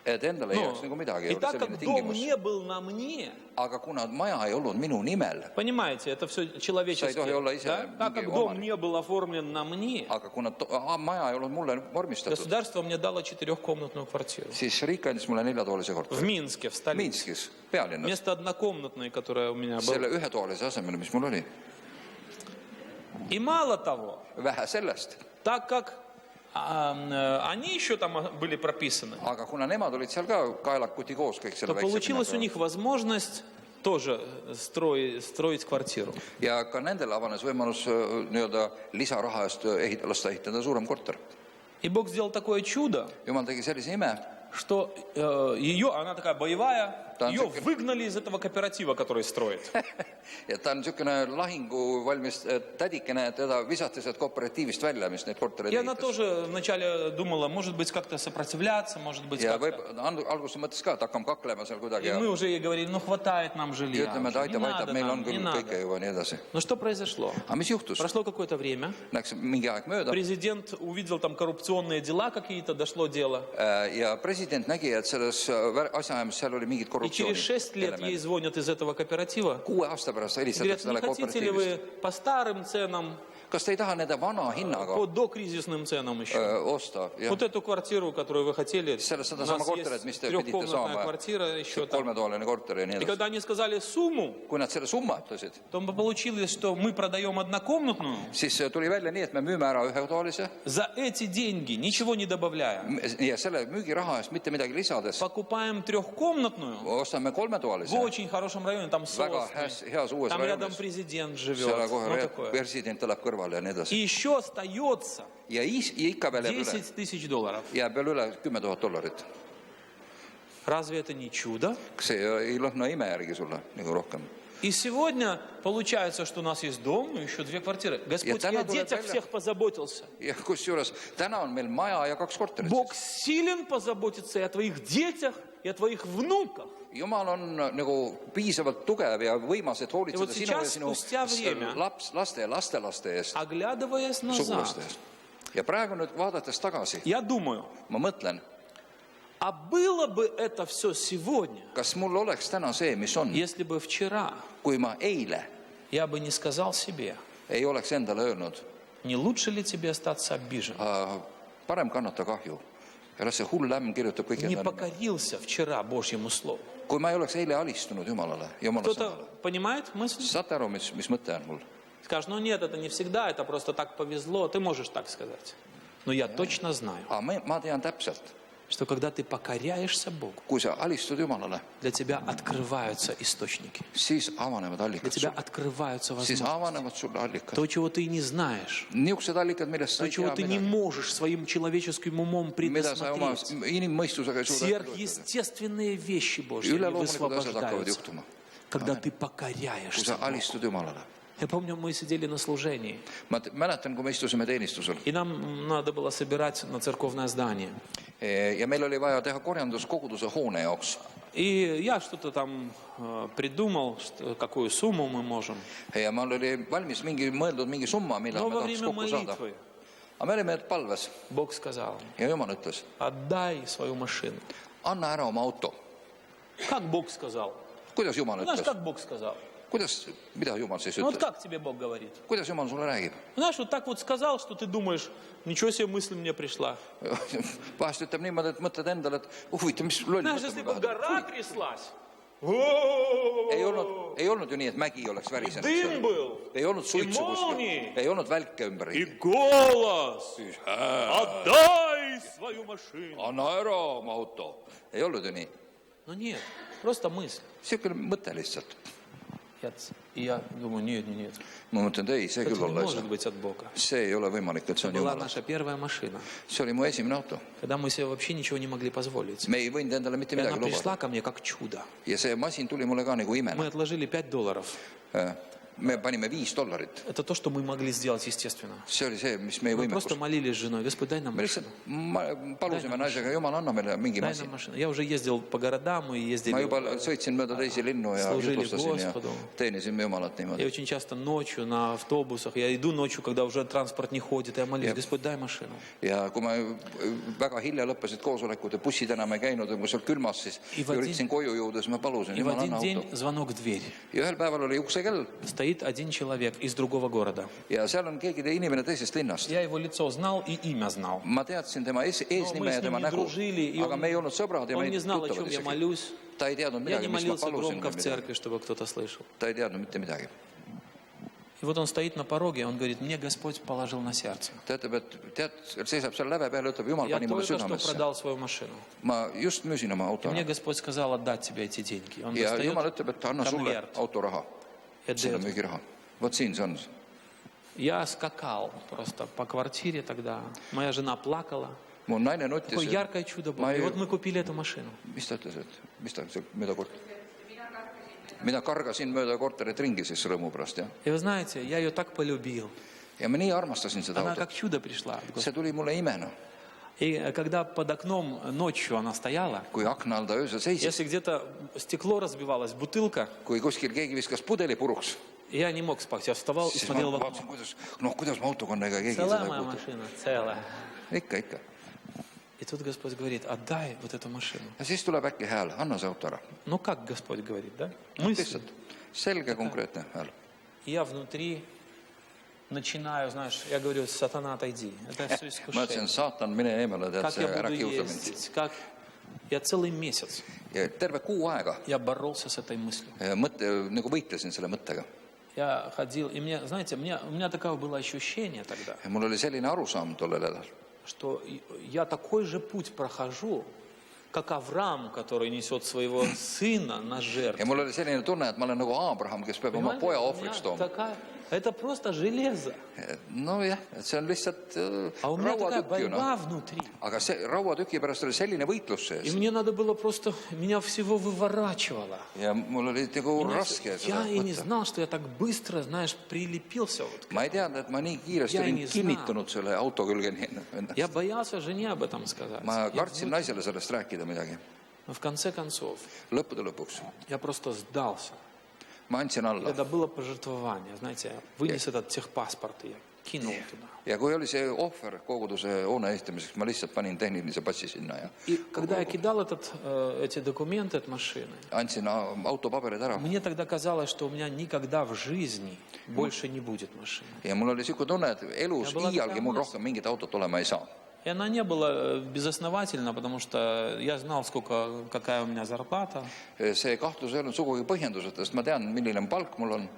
Speaker 1: et endale ei jääks nagu midagi,
Speaker 3: И
Speaker 1: oli
Speaker 3: так
Speaker 1: selline
Speaker 3: как дом
Speaker 1: tingimus.
Speaker 3: не был на мне,
Speaker 1: Aga kuna maja ei olnud minu nimel,
Speaker 3: понимаете, это все человеческое.
Speaker 1: Sa ei tohi olla ise
Speaker 3: Да? Так
Speaker 1: mingi
Speaker 3: как дом
Speaker 1: omanik.
Speaker 3: не был оформлен на мне,
Speaker 1: aga kuna maja ei olnud mulle vormistatud,
Speaker 3: государство мне дало 4-комнатную квартиру.
Speaker 1: siis riik andis mulle 4-toalise
Speaker 3: В
Speaker 1: korteri.
Speaker 3: Минске, в столице.
Speaker 1: Minskis, pealinnas.
Speaker 3: Вместо однокомнатной, которая у меня была.
Speaker 1: Selle ühetoalise asemel, mis mul oli.
Speaker 3: И мало того,
Speaker 1: Vähe sellest.
Speaker 3: так как они еще там были прописаны,
Speaker 1: Aga kuna nemad olid seal ka kaelakuti koos kõik selle
Speaker 3: то получилась у них возможность тоже строить квартиру.
Speaker 1: ja ka nendel avanes võimalus nii-öelda lisaraha eest lasta ehitada suurem korter.
Speaker 3: И Бог сделал такое чудо,
Speaker 1: Jumal tegi sellise ime,
Speaker 3: что ее, она такая боевая,
Speaker 1: Да,
Speaker 3: ее
Speaker 1: всё-таки-
Speaker 3: выгнали из этого кооператива, который строит.
Speaker 1: ja ta on niisugune lahingu valmis tädikene, teda visati sealt kooperatiivist välja, mis neid kortereid
Speaker 3: И она
Speaker 1: ehitas.
Speaker 3: тоже вначале думала, может быть, как-то сопротивляться, может быть,
Speaker 1: ja
Speaker 3: как-то.
Speaker 1: alguses mõtles ka, et hakkame kaklema seal kuidagi
Speaker 3: И
Speaker 1: ja
Speaker 3: мы уже ей говорили, ну хватает нам
Speaker 1: ja
Speaker 3: жилья.
Speaker 1: ütleme, et
Speaker 3: уже, не
Speaker 1: aitab,
Speaker 3: надо
Speaker 1: meil on
Speaker 3: нам, не
Speaker 1: küll
Speaker 3: надо.
Speaker 1: kõike juba ja nii edasi.
Speaker 3: Но что произошло?
Speaker 1: aga mis juhtus?
Speaker 3: Прошло какое-то время,
Speaker 1: Läks mingi aeg mööda
Speaker 3: президент увидел там коррупционные дела какие-то, дошло дело.
Speaker 1: ja president nägi, et selles asjaajamises seal oli mingit
Speaker 3: И через 6 лет ей
Speaker 1: korruptsiooni.
Speaker 3: звонят из этого кооператива.
Speaker 1: 6 aasta pärast
Speaker 3: Говорят,
Speaker 1: helistatakse
Speaker 3: не
Speaker 1: talle
Speaker 3: хотите ли вы
Speaker 1: kooperatiivist.
Speaker 3: по старым ценам,
Speaker 1: kas te ei taha nende vana hinnaga
Speaker 3: по докризисным ценам еще?
Speaker 1: osta? Ja
Speaker 3: Вот эту квартиру, которую вы хотели,
Speaker 1: sellest
Speaker 3: у
Speaker 1: sedasama
Speaker 3: нас
Speaker 1: korterit, mis
Speaker 3: есть
Speaker 1: te pidite
Speaker 3: трехкомнатная
Speaker 1: saama,
Speaker 3: квартира еще там.
Speaker 1: 3-toaline korter ja nii
Speaker 3: И
Speaker 1: edasi.
Speaker 3: когда они сказали сумму,
Speaker 1: Kui nad selle summa ütlesid,
Speaker 3: то получилось, что мы продаем однокомнатную,
Speaker 1: siis tuli välja nii, et me müüme ära 1-toalise
Speaker 3: за эти деньги, ничего не добавляя.
Speaker 1: ja selle müügiraha eest mitte midagi lisades
Speaker 3: Покупаем трехкомнатную
Speaker 1: ostame
Speaker 3: в
Speaker 1: 3-toalise.
Speaker 3: очень хорошем районе, там
Speaker 1: Väga
Speaker 3: Сосны,
Speaker 1: heas uues
Speaker 3: там рядом
Speaker 1: rajonis.
Speaker 3: президент живет,
Speaker 1: Seal
Speaker 3: ну
Speaker 1: kohe
Speaker 3: такое.
Speaker 1: president elab kõrval ja nii
Speaker 3: И
Speaker 1: edasi.
Speaker 3: еще остается
Speaker 1: Ja ikka veel jääb üle,
Speaker 3: 10 тысяч долларов.
Speaker 1: jääb veel üle $10,000.
Speaker 3: Разве это не чудо?
Speaker 1: Kas see ei lõhna ime järgi sulle nagu rohkem?
Speaker 3: И сегодня получается, что у нас есть дом и еще 2 квартиры. Господь и
Speaker 1: täna
Speaker 3: о
Speaker 1: tuleb
Speaker 3: детях
Speaker 1: välja-
Speaker 3: всех позаботился.
Speaker 1: Ja kusjuures täna on meil maja ja 2 korterit.
Speaker 3: Бог силен позаботиться и о твоих детях, и о твоих внуках.
Speaker 1: Jumal on nagu piisavalt tugev ja võimas, et hoolitseda
Speaker 3: vot
Speaker 1: sinu ja
Speaker 3: сейчас,
Speaker 1: sinu
Speaker 3: spustja время,
Speaker 1: laste ja lastelaste eest,
Speaker 3: Оглядываясь назад,
Speaker 1: sugulaste eest. Ja praegu nüüd vaadates tagasi,
Speaker 3: я думаю,
Speaker 1: ma mõtlen,
Speaker 3: а было бы это все сегодня,
Speaker 1: kas mul oleks täna see, mis on,
Speaker 3: если бы вчера
Speaker 1: kui ma eile
Speaker 3: я бы не сказал себе,
Speaker 1: ei oleks endale öelnud,
Speaker 3: не лучше ли тебе остаться обиженным?
Speaker 1: parem kannata kahju. Ja las see hull lämm kirjutab kõik
Speaker 3: Не
Speaker 1: endale.
Speaker 3: покорился вчера Божьему Слову.
Speaker 1: Kui ma ei oleks eile alistunud Jumalale, Jumala sõnale.
Speaker 3: Кто-то понимает мысль?
Speaker 1: Saate aru, mis mõte on mul?
Speaker 3: Скажешь, ну нет, это не всегда, это просто так повезло. Ты можешь так сказать. Но я точно знаю,
Speaker 1: Aga ma tean täpselt,
Speaker 3: что когда ты покоряешься Богу,
Speaker 1: kui sa alistud Jumalale,
Speaker 3: для тебя открываются источники.
Speaker 1: siis avanevad
Speaker 3: Для
Speaker 1: allikad
Speaker 3: тебя
Speaker 1: sulle.
Speaker 3: открываются
Speaker 1: Siis
Speaker 3: возможности.
Speaker 1: avanevad sulle allikad.
Speaker 3: То, чего ты не знаешь,
Speaker 1: Niisugused allikad, millest sa
Speaker 3: то,
Speaker 1: ei
Speaker 3: чего
Speaker 1: tea
Speaker 3: ты не
Speaker 1: midagi.
Speaker 3: можешь своим человеческим умом
Speaker 1: Mida sa oma
Speaker 3: предусмотреть.
Speaker 1: inimmõistusega ei suuda ette kujutada.
Speaker 3: Сверхъестественные вещи Божьи они
Speaker 1: Üleloomulikud asjad hakkavad
Speaker 3: высвобождаются,
Speaker 1: juhtuma,
Speaker 3: когда ты
Speaker 1: kui
Speaker 3: покоряешься
Speaker 1: sa
Speaker 3: Богу.
Speaker 1: alistud Jumalale.
Speaker 3: Я помню, мы сидели на служении,
Speaker 1: Ma mäletan, kui me istusime teenistusel
Speaker 3: и нам надо было собирать на церковное здание.
Speaker 1: ja meil oli vaja teha korjandus koguduse hoone jaoks.
Speaker 3: И я что-то там придумал, какую сумму мы можем.
Speaker 1: Ja mul oli valmis mõeldud mingi summa, millal
Speaker 3: Но
Speaker 1: me
Speaker 3: во
Speaker 1: tahaks
Speaker 3: время
Speaker 1: kokku saada.
Speaker 3: молитвы
Speaker 1: Aga me olime palves
Speaker 3: Бог сказал,
Speaker 1: ja Jumal ütles,
Speaker 3: отдай свою машину.
Speaker 1: anna ära oma auto.
Speaker 3: Как Бог сказал?
Speaker 1: Kuidas Jumal
Speaker 3: Знаешь,
Speaker 1: ütles?
Speaker 3: как Бог сказал?
Speaker 1: Mida Jumal siis
Speaker 3: Ну вот
Speaker 1: ütles?
Speaker 3: как тебе Бог говорит?
Speaker 1: Kuidas Jumal sulle räägib?
Speaker 3: Знаешь, вот так вот сказал, что ты думаешь, ничего себе мысль мне пришла.
Speaker 1: Vahest ütleb niimoodi, et mõtled endale, et huvitav, mis loll
Speaker 3: Знаешь,
Speaker 1: mõte
Speaker 3: если
Speaker 1: mul
Speaker 3: бы
Speaker 1: pähe
Speaker 3: гора
Speaker 1: tuleb.
Speaker 3: тряслась,
Speaker 1: Ei olnud ju nii, et mägi oleks värisenud.
Speaker 3: дым был,
Speaker 1: Ei olnud suitsu
Speaker 3: молнии.
Speaker 1: kuskil. Ei olnud välke
Speaker 3: и
Speaker 1: ümber.
Speaker 3: голос, отдай свою машину.
Speaker 1: Anna ära oma auto. Ei olnud ju nii.
Speaker 3: Но нет, просто мысль.
Speaker 1: Siukene mõte lihtsalt.
Speaker 3: И я думаю, нет.
Speaker 1: Ma mõtlen, et ei, see
Speaker 3: Это
Speaker 1: küll
Speaker 3: не
Speaker 1: olla ei
Speaker 3: может
Speaker 1: saa.
Speaker 3: быть от Бога.
Speaker 1: See ei ole võimalik, et see on
Speaker 3: Была
Speaker 1: Jumalast.
Speaker 3: наша первая машина,
Speaker 1: See oli mu esimene auto.
Speaker 3: когда мы себе вообще ничего не могли позволить.
Speaker 1: Me ei võinud endale mitte
Speaker 3: И она
Speaker 1: midagi lubada.
Speaker 3: пришла ко мне как чудо.
Speaker 1: Ja see masin tuli mulle ka nagu
Speaker 3: Мы
Speaker 1: imena.
Speaker 3: отложили $5.
Speaker 1: me panime $5.
Speaker 3: Это то, что мы могли сделать, естественно.
Speaker 1: See oli see, mis meie
Speaker 3: Мы
Speaker 1: võimekus.
Speaker 3: просто молились с женой: Господь, дай нам
Speaker 1: Me
Speaker 3: машину.
Speaker 1: lihtsalt palusime naisega, Jumal, anna meile mingi
Speaker 3: Дай
Speaker 1: masin.
Speaker 3: нам машину. Я уже ездил по городам, мы
Speaker 1: Ma
Speaker 3: ездили,
Speaker 1: juba sõitsin mööda teisi linnu ja
Speaker 3: Служили
Speaker 1: jutlustasin ja
Speaker 3: Господу.
Speaker 1: teenisime Jumalat
Speaker 3: и
Speaker 1: niimoodi.
Speaker 3: очень часто ночью на автобусах, я иду ночью, когда уже транспорт не ходит, я молюсь: Господь, дай машину.
Speaker 1: Ja kui ma väga hilja lõppesid koosolekud ja bussid enam ei käinud, kui seal külmas, siis
Speaker 3: И в один-
Speaker 1: üritasin koju jõuda, siis ma palusin,
Speaker 3: И в
Speaker 1: Jumal,
Speaker 3: один
Speaker 1: anna
Speaker 3: день
Speaker 1: auto.
Speaker 3: звонок в дверь.
Speaker 1: Ja ühel päeval oli uksekell
Speaker 3: Стоит один человек из другого города.
Speaker 1: ja seal on keegi inimene teisest linnast.
Speaker 3: Я его лицо знал и имя знал.
Speaker 1: Ma teadsin tema
Speaker 3: мы
Speaker 1: eesnime
Speaker 3: с
Speaker 1: ja
Speaker 3: ним
Speaker 1: tema
Speaker 3: не
Speaker 1: nägu,
Speaker 3: дружили, и
Speaker 1: aga
Speaker 3: он-
Speaker 1: me ei olnud sõbrad ja me
Speaker 3: Он
Speaker 1: ei
Speaker 3: не знал, о чем
Speaker 1: tuttavad
Speaker 3: я
Speaker 1: isegi.
Speaker 3: молюсь.
Speaker 1: Ta ei teadnud
Speaker 3: Я
Speaker 1: midagi,
Speaker 3: не
Speaker 1: mis ma
Speaker 3: молился
Speaker 1: palusin
Speaker 3: громко
Speaker 1: või
Speaker 3: в
Speaker 1: midagi.
Speaker 3: церкви, чтобы кто-то слышал.
Speaker 1: Ta ei teadnud mitte midagi.
Speaker 3: И вот он стоит на пороге, он говорит: мне Господь положил на сердце.
Speaker 1: Ta ütleb, et tead, seisab seal läve peal ja ütleb, Jumal
Speaker 3: Я
Speaker 1: pani mulle
Speaker 3: только что
Speaker 1: südamesse.
Speaker 3: продал свою машину.
Speaker 1: Ma just müüsin oma
Speaker 3: И
Speaker 1: auto
Speaker 3: мне
Speaker 1: ära.
Speaker 3: Господь сказал отдать тебе эти деньги. Он
Speaker 1: Ja Jumal
Speaker 3: достает
Speaker 1: ütleb, et anna sulle
Speaker 3: конверт
Speaker 1: autoraha,
Speaker 3: и
Speaker 1: selle
Speaker 3: отдает.
Speaker 1: müügiraha. Vot siin see on.
Speaker 3: Я скакал просто по квартире тогда. Моя жена плакала.
Speaker 1: Mu naine nuttis.
Speaker 3: Такое яркое чудо было.
Speaker 1: Ma
Speaker 3: И
Speaker 1: ei-
Speaker 3: вот мы купили эту машину.
Speaker 1: Mis ta ütles, et mis ta mööda mina kargasin mööda korterit ringi siis rõõmu pärast, jah.
Speaker 3: И вы знаете, я ее так полюбил.
Speaker 1: Ja ma nii armastasin seda
Speaker 3: Она
Speaker 1: autot.
Speaker 3: как чудо пришла от Господа.
Speaker 1: See tuli mulle imena,
Speaker 3: И когда под окном ночью она стояла,
Speaker 1: kui akna all ta öösel seisis,
Speaker 3: если где-то стекло разбивалось, бутылка,
Speaker 1: kui kuskil keegi viskas pudeli puruks,
Speaker 3: я не мог спать. Я вставал и
Speaker 1: siis ma
Speaker 3: смотрел в окно.
Speaker 1: vaatasin, kuidas ma autokonnega keegi
Speaker 3: Целая
Speaker 1: seda
Speaker 3: моя
Speaker 1: puutab.
Speaker 3: машина, целая.
Speaker 1: Ikka.
Speaker 3: И тут Господь говорит: отдай вот эту машину.
Speaker 1: Ja siis tuleb äkki hääl, anna see auto ära.
Speaker 3: Ну как Господь говорит, да? Мысль.
Speaker 1: Lihtsalt selge, konkreetne hääl.
Speaker 3: И я внутри начинаю, знаешь, я говорю: сатана, отойди. Это все
Speaker 1: Ma ütlesin,
Speaker 3: искушение.
Speaker 1: saatan, mine eemale, tead,
Speaker 3: Как
Speaker 1: see
Speaker 3: я
Speaker 1: ära
Speaker 3: буду
Speaker 1: kiusa mind.
Speaker 3: ездить? Как... Я целый месяц
Speaker 1: Ja terve kuu aega
Speaker 3: я боролся с этой мыслью.
Speaker 1: nagu võitlesin selle mõttega.
Speaker 3: Я ходил, и мне, знаете, у меня такое было ощущение тогда,
Speaker 1: Ja mul oli selline arusaam tollel ajal,
Speaker 3: что я такой же путь прохожу, как Авраам, который несет своего сына на
Speaker 1: ja
Speaker 3: жертву.
Speaker 1: mul oli selline tunne, et ma olen nagu Abraham, kes peab oma
Speaker 3: Понимаете,
Speaker 1: poja
Speaker 3: у
Speaker 1: ohvriks
Speaker 3: меня
Speaker 1: tooma.
Speaker 3: это просто железо.
Speaker 1: Nojah, et see on lihtsalt
Speaker 3: А у меня такая
Speaker 1: rauatükk ju,
Speaker 3: борьба
Speaker 1: noh.
Speaker 3: внутри.
Speaker 1: Aga see rauatüki pärast oli selline võitlus
Speaker 3: И
Speaker 1: sees
Speaker 3: мне надо было просто, меня всего выворачивало.
Speaker 1: ja mul oli nagu raske seda
Speaker 3: Я и не
Speaker 1: võtta.
Speaker 3: знал, что я так быстро, знаешь, прилепился. Вот.
Speaker 1: Ma ei teadnud, et ma nii kiiresti
Speaker 3: Ja ei
Speaker 1: olin
Speaker 3: nii
Speaker 1: kinnitunud selle auto külge nii.
Speaker 3: Я боялся жене об этом сказать.
Speaker 1: Ma kartsin naisele sellest rääkida midagi.
Speaker 3: Но в конце концов,
Speaker 1: Lõppude lõpuks
Speaker 3: я просто сдался.
Speaker 1: ma andsin alla.
Speaker 3: Когда было пожертвование, знаете, я вынес этот техпаспорт и я кинул туда.
Speaker 1: Ja kui oli see ohver koguduse hoone ehitamiseks, ma lihtsalt panin tehnilise passi sinna ja
Speaker 3: И когда я кидал эти документы от машины,
Speaker 1: andsin autopaberid ära.
Speaker 3: мне тогда казалось, что у меня никогда в жизни больше не будет машины.
Speaker 1: Ja mul oli siuke tunne, et elus
Speaker 3: Ja pole
Speaker 1: iialgi mul
Speaker 3: mõttes.
Speaker 1: rohkem mingit autot olema ei saa.
Speaker 3: И она не была безосновательна, потому что я знал, какая у меня зарплата.
Speaker 1: See kahtlus ei olnud sugugi põhjenduseta, sest ma tean, milline palk mul on.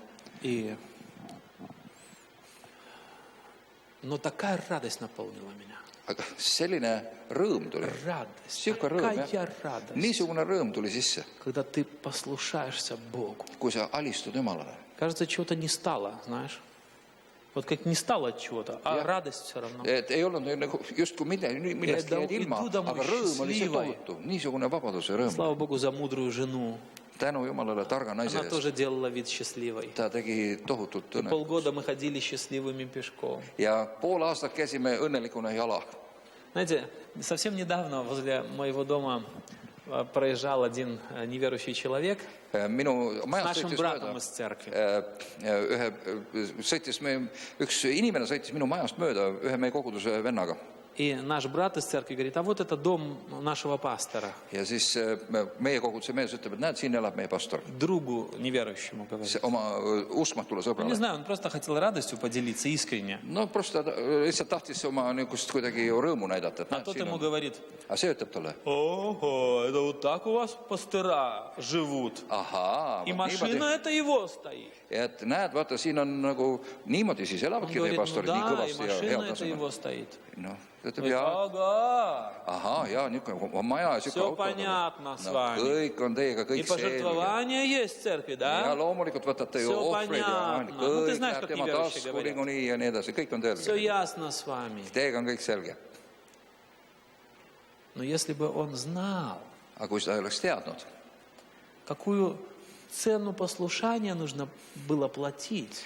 Speaker 3: Но такая радость наполнила меня.
Speaker 1: Aga selline rõõm tuli.
Speaker 3: Радость.
Speaker 1: Siuke rõõm,
Speaker 3: Такая
Speaker 1: jah.
Speaker 3: радость.
Speaker 1: Niisugune rõõm tuli sisse,
Speaker 3: Когда ты послушаешься Богу.
Speaker 1: kui sa alistud Jumalale.
Speaker 3: Кажется, чего-то не стало, знаешь. Вот как не стало от чего-то, а радость все равно.
Speaker 1: Et ei olnud nagu justkui millestki jäid ilma, aga rõõm oli see tohutu. Niisugune vabaduse rõõm.
Speaker 3: Слава Богу за мудрую жену.
Speaker 1: Tänu Jumalale targa naise
Speaker 3: Она
Speaker 1: eest.
Speaker 3: тоже делала вид счастливой.
Speaker 1: Ta tegi tohutut õnne.
Speaker 3: Полгода мы ходили счастливыми пешком.
Speaker 1: Ja pool aastat käisime õnnelikuna jala.
Speaker 3: Знаете, совсем недавно возле моего дома проезжал один неверующий человек
Speaker 1: Minu
Speaker 3: с
Speaker 1: majast
Speaker 3: нашим
Speaker 1: sõitis
Speaker 3: братом
Speaker 1: mööda
Speaker 3: из церкви.
Speaker 1: üks inimene sõitis minu majast mööda ühe meie koguduse vennaga.
Speaker 3: И наш брат из церкви говорит: а вот это дом нашего пастора.
Speaker 1: Ja siis meie koguduse mees ütleb, et näed, siin elab meie pastor.
Speaker 3: Другу неверующему говорит.
Speaker 1: Oma uskmatule
Speaker 3: Не
Speaker 1: sõbrale.
Speaker 3: знаю, он просто хотел радостью поделиться искренне.
Speaker 1: No просто lihtsalt tahtis oma niisugust kuidagi rõõmu näidata.
Speaker 3: А тот ему говорит:
Speaker 1: Aga see ütleb talle,
Speaker 3: ого, это вот так у вас пастыра живут.
Speaker 1: ahaa,
Speaker 3: И машина это его стоит.
Speaker 1: et näed, vaata, siin on nagu niimoodi siis
Speaker 3: Он
Speaker 1: elavadki teie
Speaker 3: говорит: ну
Speaker 1: pastorid nii
Speaker 3: да, и
Speaker 1: kõvasti ja
Speaker 3: машина
Speaker 1: head
Speaker 3: это
Speaker 1: tasemel.
Speaker 3: его стоит.
Speaker 1: Noh, ta ütleb,
Speaker 3: Говорит:
Speaker 1: jaa,
Speaker 3: ага.
Speaker 1: ahaa, jaa, niisugune maja ja
Speaker 3: Всё
Speaker 1: niisugune
Speaker 3: понятно с
Speaker 1: no,
Speaker 3: вами.
Speaker 1: kõik on teiega,
Speaker 3: И
Speaker 1: kõik selge.
Speaker 3: пожертвования есть в церкви,
Speaker 1: Ja
Speaker 3: да?
Speaker 1: loomulikult võtate ju
Speaker 3: Всё
Speaker 1: ohvreid ja
Speaker 3: понятно. Ну, ты
Speaker 1: kõik
Speaker 3: знаешь,
Speaker 1: läheb
Speaker 3: как
Speaker 1: tema
Speaker 3: неверующие
Speaker 1: tasku
Speaker 3: говорят.
Speaker 1: niikuinii ja nii edasi, kõik on
Speaker 3: Все
Speaker 1: selge.
Speaker 3: ясно с вами.
Speaker 1: Teiega on kõik selge.
Speaker 3: Но если бы он знал,
Speaker 1: Aga kui ta oleks teadnud,
Speaker 3: какую цену послушания нужно было платить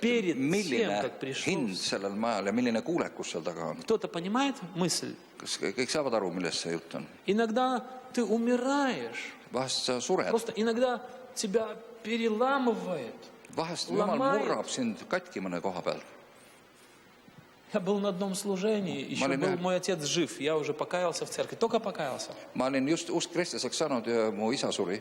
Speaker 3: перед тем,
Speaker 1: milline
Speaker 3: как пришел.
Speaker 1: hind sellel majal ja milline kuulekus seal taga on.
Speaker 3: Кто-то понимает мысль?
Speaker 1: Kas kõik saavad aru, millest see jutt on?
Speaker 3: Иногда ты умираешь,
Speaker 1: Vahest sa sured,
Speaker 3: просто иногда тебя переламывает.
Speaker 1: vahest Jumal
Speaker 3: Lamает.
Speaker 1: murrab sind katki mõne koha peal.
Speaker 3: Я был на одном служении, еще
Speaker 1: Малин,
Speaker 3: был
Speaker 1: jah.
Speaker 3: мой отец жив, я уже покаялся в церкви, только покаялся.
Speaker 1: Ma olin just usk kristlaseks saanud ja mu isa suri.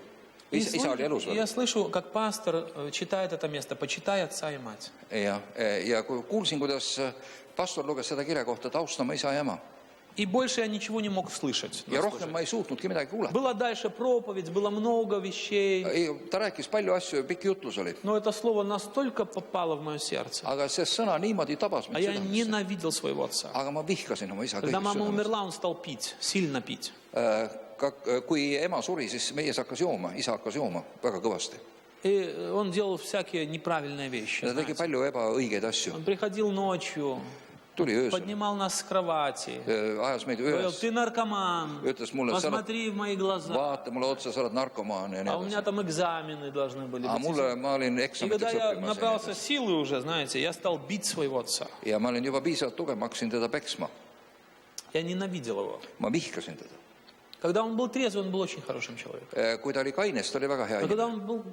Speaker 1: Isa oli elus veel.
Speaker 3: Я слышу, как пастор читает это место, почитай отца и мать.
Speaker 1: Ja kuulsin, kuidas pastor luges seda kirja kohta, et austama isa ja ema.
Speaker 3: И больше я ничего не мог слышать.
Speaker 1: Ja rohkem ma ei suutnudki midagi kuulata.
Speaker 3: Была дальше проповедь, было много вещей,
Speaker 1: Ta rääkis palju asju ja pikk jutlus oli.
Speaker 3: но это слово настолько попало в мое сердце.
Speaker 1: Aga see sõna niimoodi tabas
Speaker 3: А
Speaker 1: mind
Speaker 3: я
Speaker 1: südamesse.
Speaker 3: ненавидел своего отца.
Speaker 1: Aga ma vihkasin oma isa
Speaker 3: Когда
Speaker 1: kõigest
Speaker 3: мама
Speaker 1: südamest.
Speaker 3: умерла, он стал пить, сильно пить.
Speaker 1: Kui ema suri, siis meie hakkas jooma, isa hakkas jooma väga kõvasti.
Speaker 3: И он делал всякие неправильные вещи.
Speaker 1: Ta tegi
Speaker 3: знаете.
Speaker 1: palju ebaõigeid asju.
Speaker 3: Он приходил ночью,
Speaker 1: Tuli öösel,
Speaker 3: поднимал нас с кровати,
Speaker 1: ajas meid
Speaker 3: говорил,
Speaker 1: üles,
Speaker 3: ты наркоман,
Speaker 1: ütles mulle, sa oled,
Speaker 3: посмотри в мои глаза.
Speaker 1: vaata mulle otsa, sa oled narkomaan ja nii
Speaker 3: А у меня
Speaker 1: edasi.
Speaker 3: там экзамены должны были
Speaker 1: Aga
Speaker 3: быть.
Speaker 1: mulle, ma olin
Speaker 3: И когда
Speaker 1: eksamiteks
Speaker 3: я
Speaker 1: õppimas ja nii
Speaker 3: набрался
Speaker 1: edasi.
Speaker 3: силы уже, знаете, я стал бить своего отца.
Speaker 1: Ja ma olin juba piisavalt tugev, ma hakkasin teda peksma.
Speaker 3: Я ненавидел его.
Speaker 1: Ma vihkasin teda.
Speaker 3: Когда он был трезвый, он был очень хорошим человеком.
Speaker 1: Kui ta oli kaines, ta oli väga hea
Speaker 3: Но когда
Speaker 1: inimene.
Speaker 3: он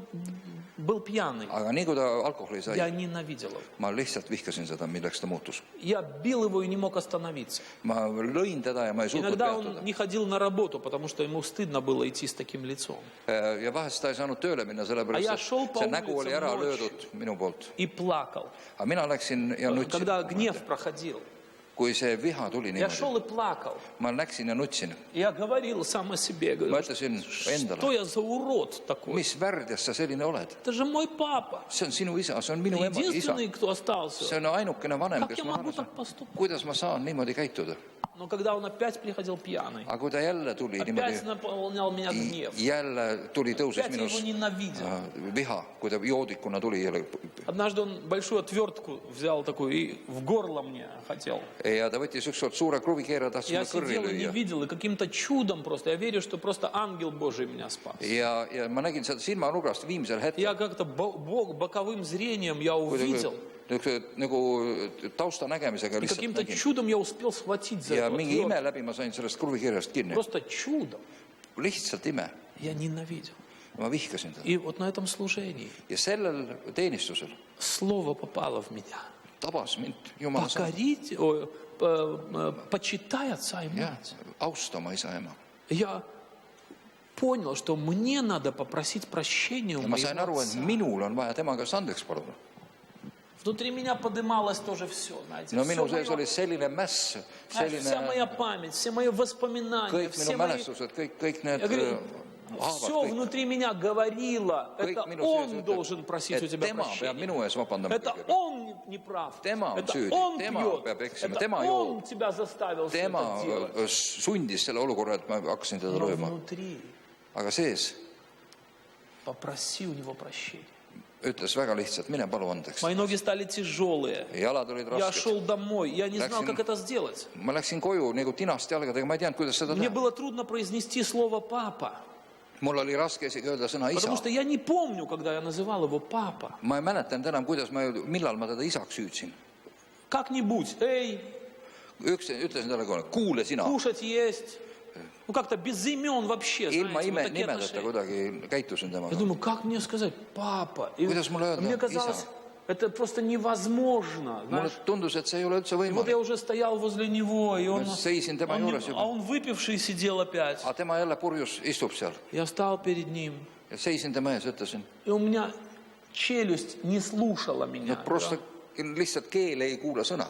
Speaker 3: был пьяный,
Speaker 1: Aga nii kui ta alkoholi sai,
Speaker 3: я ненавидел его.
Speaker 1: ma lihtsalt vihkasin seda, milleks ta muutus.
Speaker 3: Я бил его и не мог остановиться.
Speaker 1: Ma lõin teda ja ma ei suutnud
Speaker 3: Иногда он
Speaker 1: peatada.
Speaker 3: не ходил на работу, потому что ему стыдно было идти с таким лицом.
Speaker 1: Ja vahest ta ei saanud tööle minna, sellepärast
Speaker 3: ja
Speaker 1: et
Speaker 3: šol pa
Speaker 1: see nägu oli ära
Speaker 3: ulica
Speaker 1: löödud minu poolt.
Speaker 3: И плакал.
Speaker 1: Aga mina läksin ja nutsin.
Speaker 3: Когда гнев проходил,
Speaker 1: Kui see viha tuli
Speaker 3: я
Speaker 1: niimoodi,
Speaker 3: шел и плакал.
Speaker 1: ma läksin ja nutsin.
Speaker 3: Я говорил сам о себе,
Speaker 1: Ma
Speaker 3: говорю,
Speaker 1: ütlesin
Speaker 3: что
Speaker 1: endale,
Speaker 3: я за урод такой?
Speaker 1: mis värdjas sa selline oled?
Speaker 3: Это же мой папа.
Speaker 1: See on sinu isa, see on minu ema, isa.
Speaker 3: Единственный, кто остался.
Speaker 1: See on ainukene vanem,
Speaker 3: Как
Speaker 1: kes
Speaker 3: я
Speaker 1: ma
Speaker 3: могу
Speaker 1: arvasin.
Speaker 3: так поступать?
Speaker 1: Kuidas ma saan niimoodi käituda?
Speaker 3: Но когда он опять приходил пьяный,
Speaker 1: Aga kui ta jälle tuli
Speaker 3: опять
Speaker 1: niimoodi,
Speaker 3: наполнял меня гнев,
Speaker 1: jälle tuli, tõusis
Speaker 3: опять я его
Speaker 1: minus
Speaker 3: ненавидел.
Speaker 1: viha, kui ta joodikuna tuli jälle.
Speaker 3: Однажды он большую отвертку взял такую и в горло мне хотел.
Speaker 1: Ja ta võttis ükskord suure kruvi keera, tahtis
Speaker 3: Я
Speaker 1: mulle kõrri
Speaker 3: сидел и не
Speaker 1: lüüa.
Speaker 3: видел, и каким-то чудом просто, я верю, что просто ангел Божий меня спас.
Speaker 1: Ja ma nägin seda silmanurgast viimsel hetkel.
Speaker 3: Я как-то боковым зрением я увидел,
Speaker 1: Nagu tausta nägemisega
Speaker 3: и
Speaker 1: lihtsalt
Speaker 3: каким-то
Speaker 1: nägin.
Speaker 3: чудом я успел схватить за
Speaker 1: Ja
Speaker 3: эту
Speaker 1: mingi ime
Speaker 3: отвертку.
Speaker 1: läbi ma sain sellest kruvikeerest kinni.
Speaker 3: Просто чудом.
Speaker 1: Lihtsalt ime.
Speaker 3: Я ненавидел.
Speaker 1: Ma vihkasin teda.
Speaker 3: И вот на этом служении
Speaker 1: Ja sellel teenistusel
Speaker 3: слово попало в меня.
Speaker 1: tabas mind Jumala sõna.
Speaker 3: Покорить, почитай отца и
Speaker 1: Ja,
Speaker 3: мать.
Speaker 1: austama isa ja ema.
Speaker 3: Я понял, что мне надо попросить прощения у
Speaker 1: Ja ma sain
Speaker 3: моего
Speaker 1: aru, et
Speaker 3: отца.
Speaker 1: minul on vaja tema käest andeks paluda.
Speaker 3: Внутри меня подымалось тоже все, знаете.
Speaker 1: No
Speaker 3: Всё
Speaker 1: minu sees
Speaker 3: моё-
Speaker 1: oli selline mäss,
Speaker 3: Вся
Speaker 1: selline
Speaker 3: моя память, все мои воспоминания,
Speaker 1: kõik
Speaker 3: все
Speaker 1: minu
Speaker 3: мои...
Speaker 1: mälestused, kõik need
Speaker 3: Я говорю,
Speaker 1: haavad,
Speaker 3: все
Speaker 1: kõik,
Speaker 3: внутри меня говорило,
Speaker 1: kõik
Speaker 3: это
Speaker 1: minu
Speaker 3: он
Speaker 1: sees
Speaker 3: должен просить у
Speaker 1: et
Speaker 3: тебя
Speaker 1: tema peab
Speaker 3: прощения.
Speaker 1: minu ees vabandama
Speaker 3: Это
Speaker 1: kõigepealt.
Speaker 3: он не прав.
Speaker 1: Tema on
Speaker 3: Это
Speaker 1: süüdi,
Speaker 3: он
Speaker 1: tema
Speaker 3: пьет.
Speaker 1: peab eksima,
Speaker 3: Это
Speaker 1: tema
Speaker 3: он
Speaker 1: joob.
Speaker 3: тебя заставил все
Speaker 1: Tema
Speaker 3: это делать.
Speaker 1: sundis selle olukorra, et ma hakkasin teda
Speaker 3: Но
Speaker 1: lööma.
Speaker 3: внутри
Speaker 1: Aga sees
Speaker 3: попроси у него прощения.
Speaker 1: ütles väga lihtsalt, mine palu andeks.
Speaker 3: Мои ноги стали тяжелые.
Speaker 1: Jalad olid
Speaker 3: Я
Speaker 1: rasked.
Speaker 3: шел домой. Я не знал,
Speaker 1: Läksin-
Speaker 3: как это сделать.
Speaker 1: Ma läksin koju nagu tinast jalgadega, ma ei teadnud, kuidas seda
Speaker 3: Мне
Speaker 1: teha.
Speaker 3: было трудно произнести слово «папа»,
Speaker 1: Mul oli raske isegi öelda sõna isa.
Speaker 3: потому что я не помню, когда я называл его «папа».
Speaker 1: Ma ei mäletanud enam, millal ma teda isaks hüüdsin.
Speaker 3: Как-нибудь, эй,
Speaker 1: Ütlesin talle kohe, kuule sina,
Speaker 3: кушать, есть. Ну, как-то без имен вообще,
Speaker 1: ilma
Speaker 3: знаете, вот такие
Speaker 1: nimedeta
Speaker 3: отношения.
Speaker 1: kuidagi käitusin
Speaker 3: Я
Speaker 1: temaga.
Speaker 3: думаю, как мне сказать «папа»? И
Speaker 1: Kuidas mulle öelda,
Speaker 3: мне казалось,
Speaker 1: isa?
Speaker 3: это просто невозможно,
Speaker 1: Mulle
Speaker 3: знаешь.
Speaker 1: tundus, et see ei ole üldse
Speaker 3: И вот я
Speaker 1: võimalik.
Speaker 3: уже стоял возле него, и он,
Speaker 1: Ma seisin tema
Speaker 3: он не-
Speaker 1: juures juba.
Speaker 3: а он выпивший сидел опять.
Speaker 1: Aga tema jälle purjus istub seal.
Speaker 3: Я встал перед ним,
Speaker 1: Ja seisin tema ees, ütlesin,
Speaker 3: и у меня челюсть не слушала меня.
Speaker 1: et просто lihtsalt keel ei kuula sõna.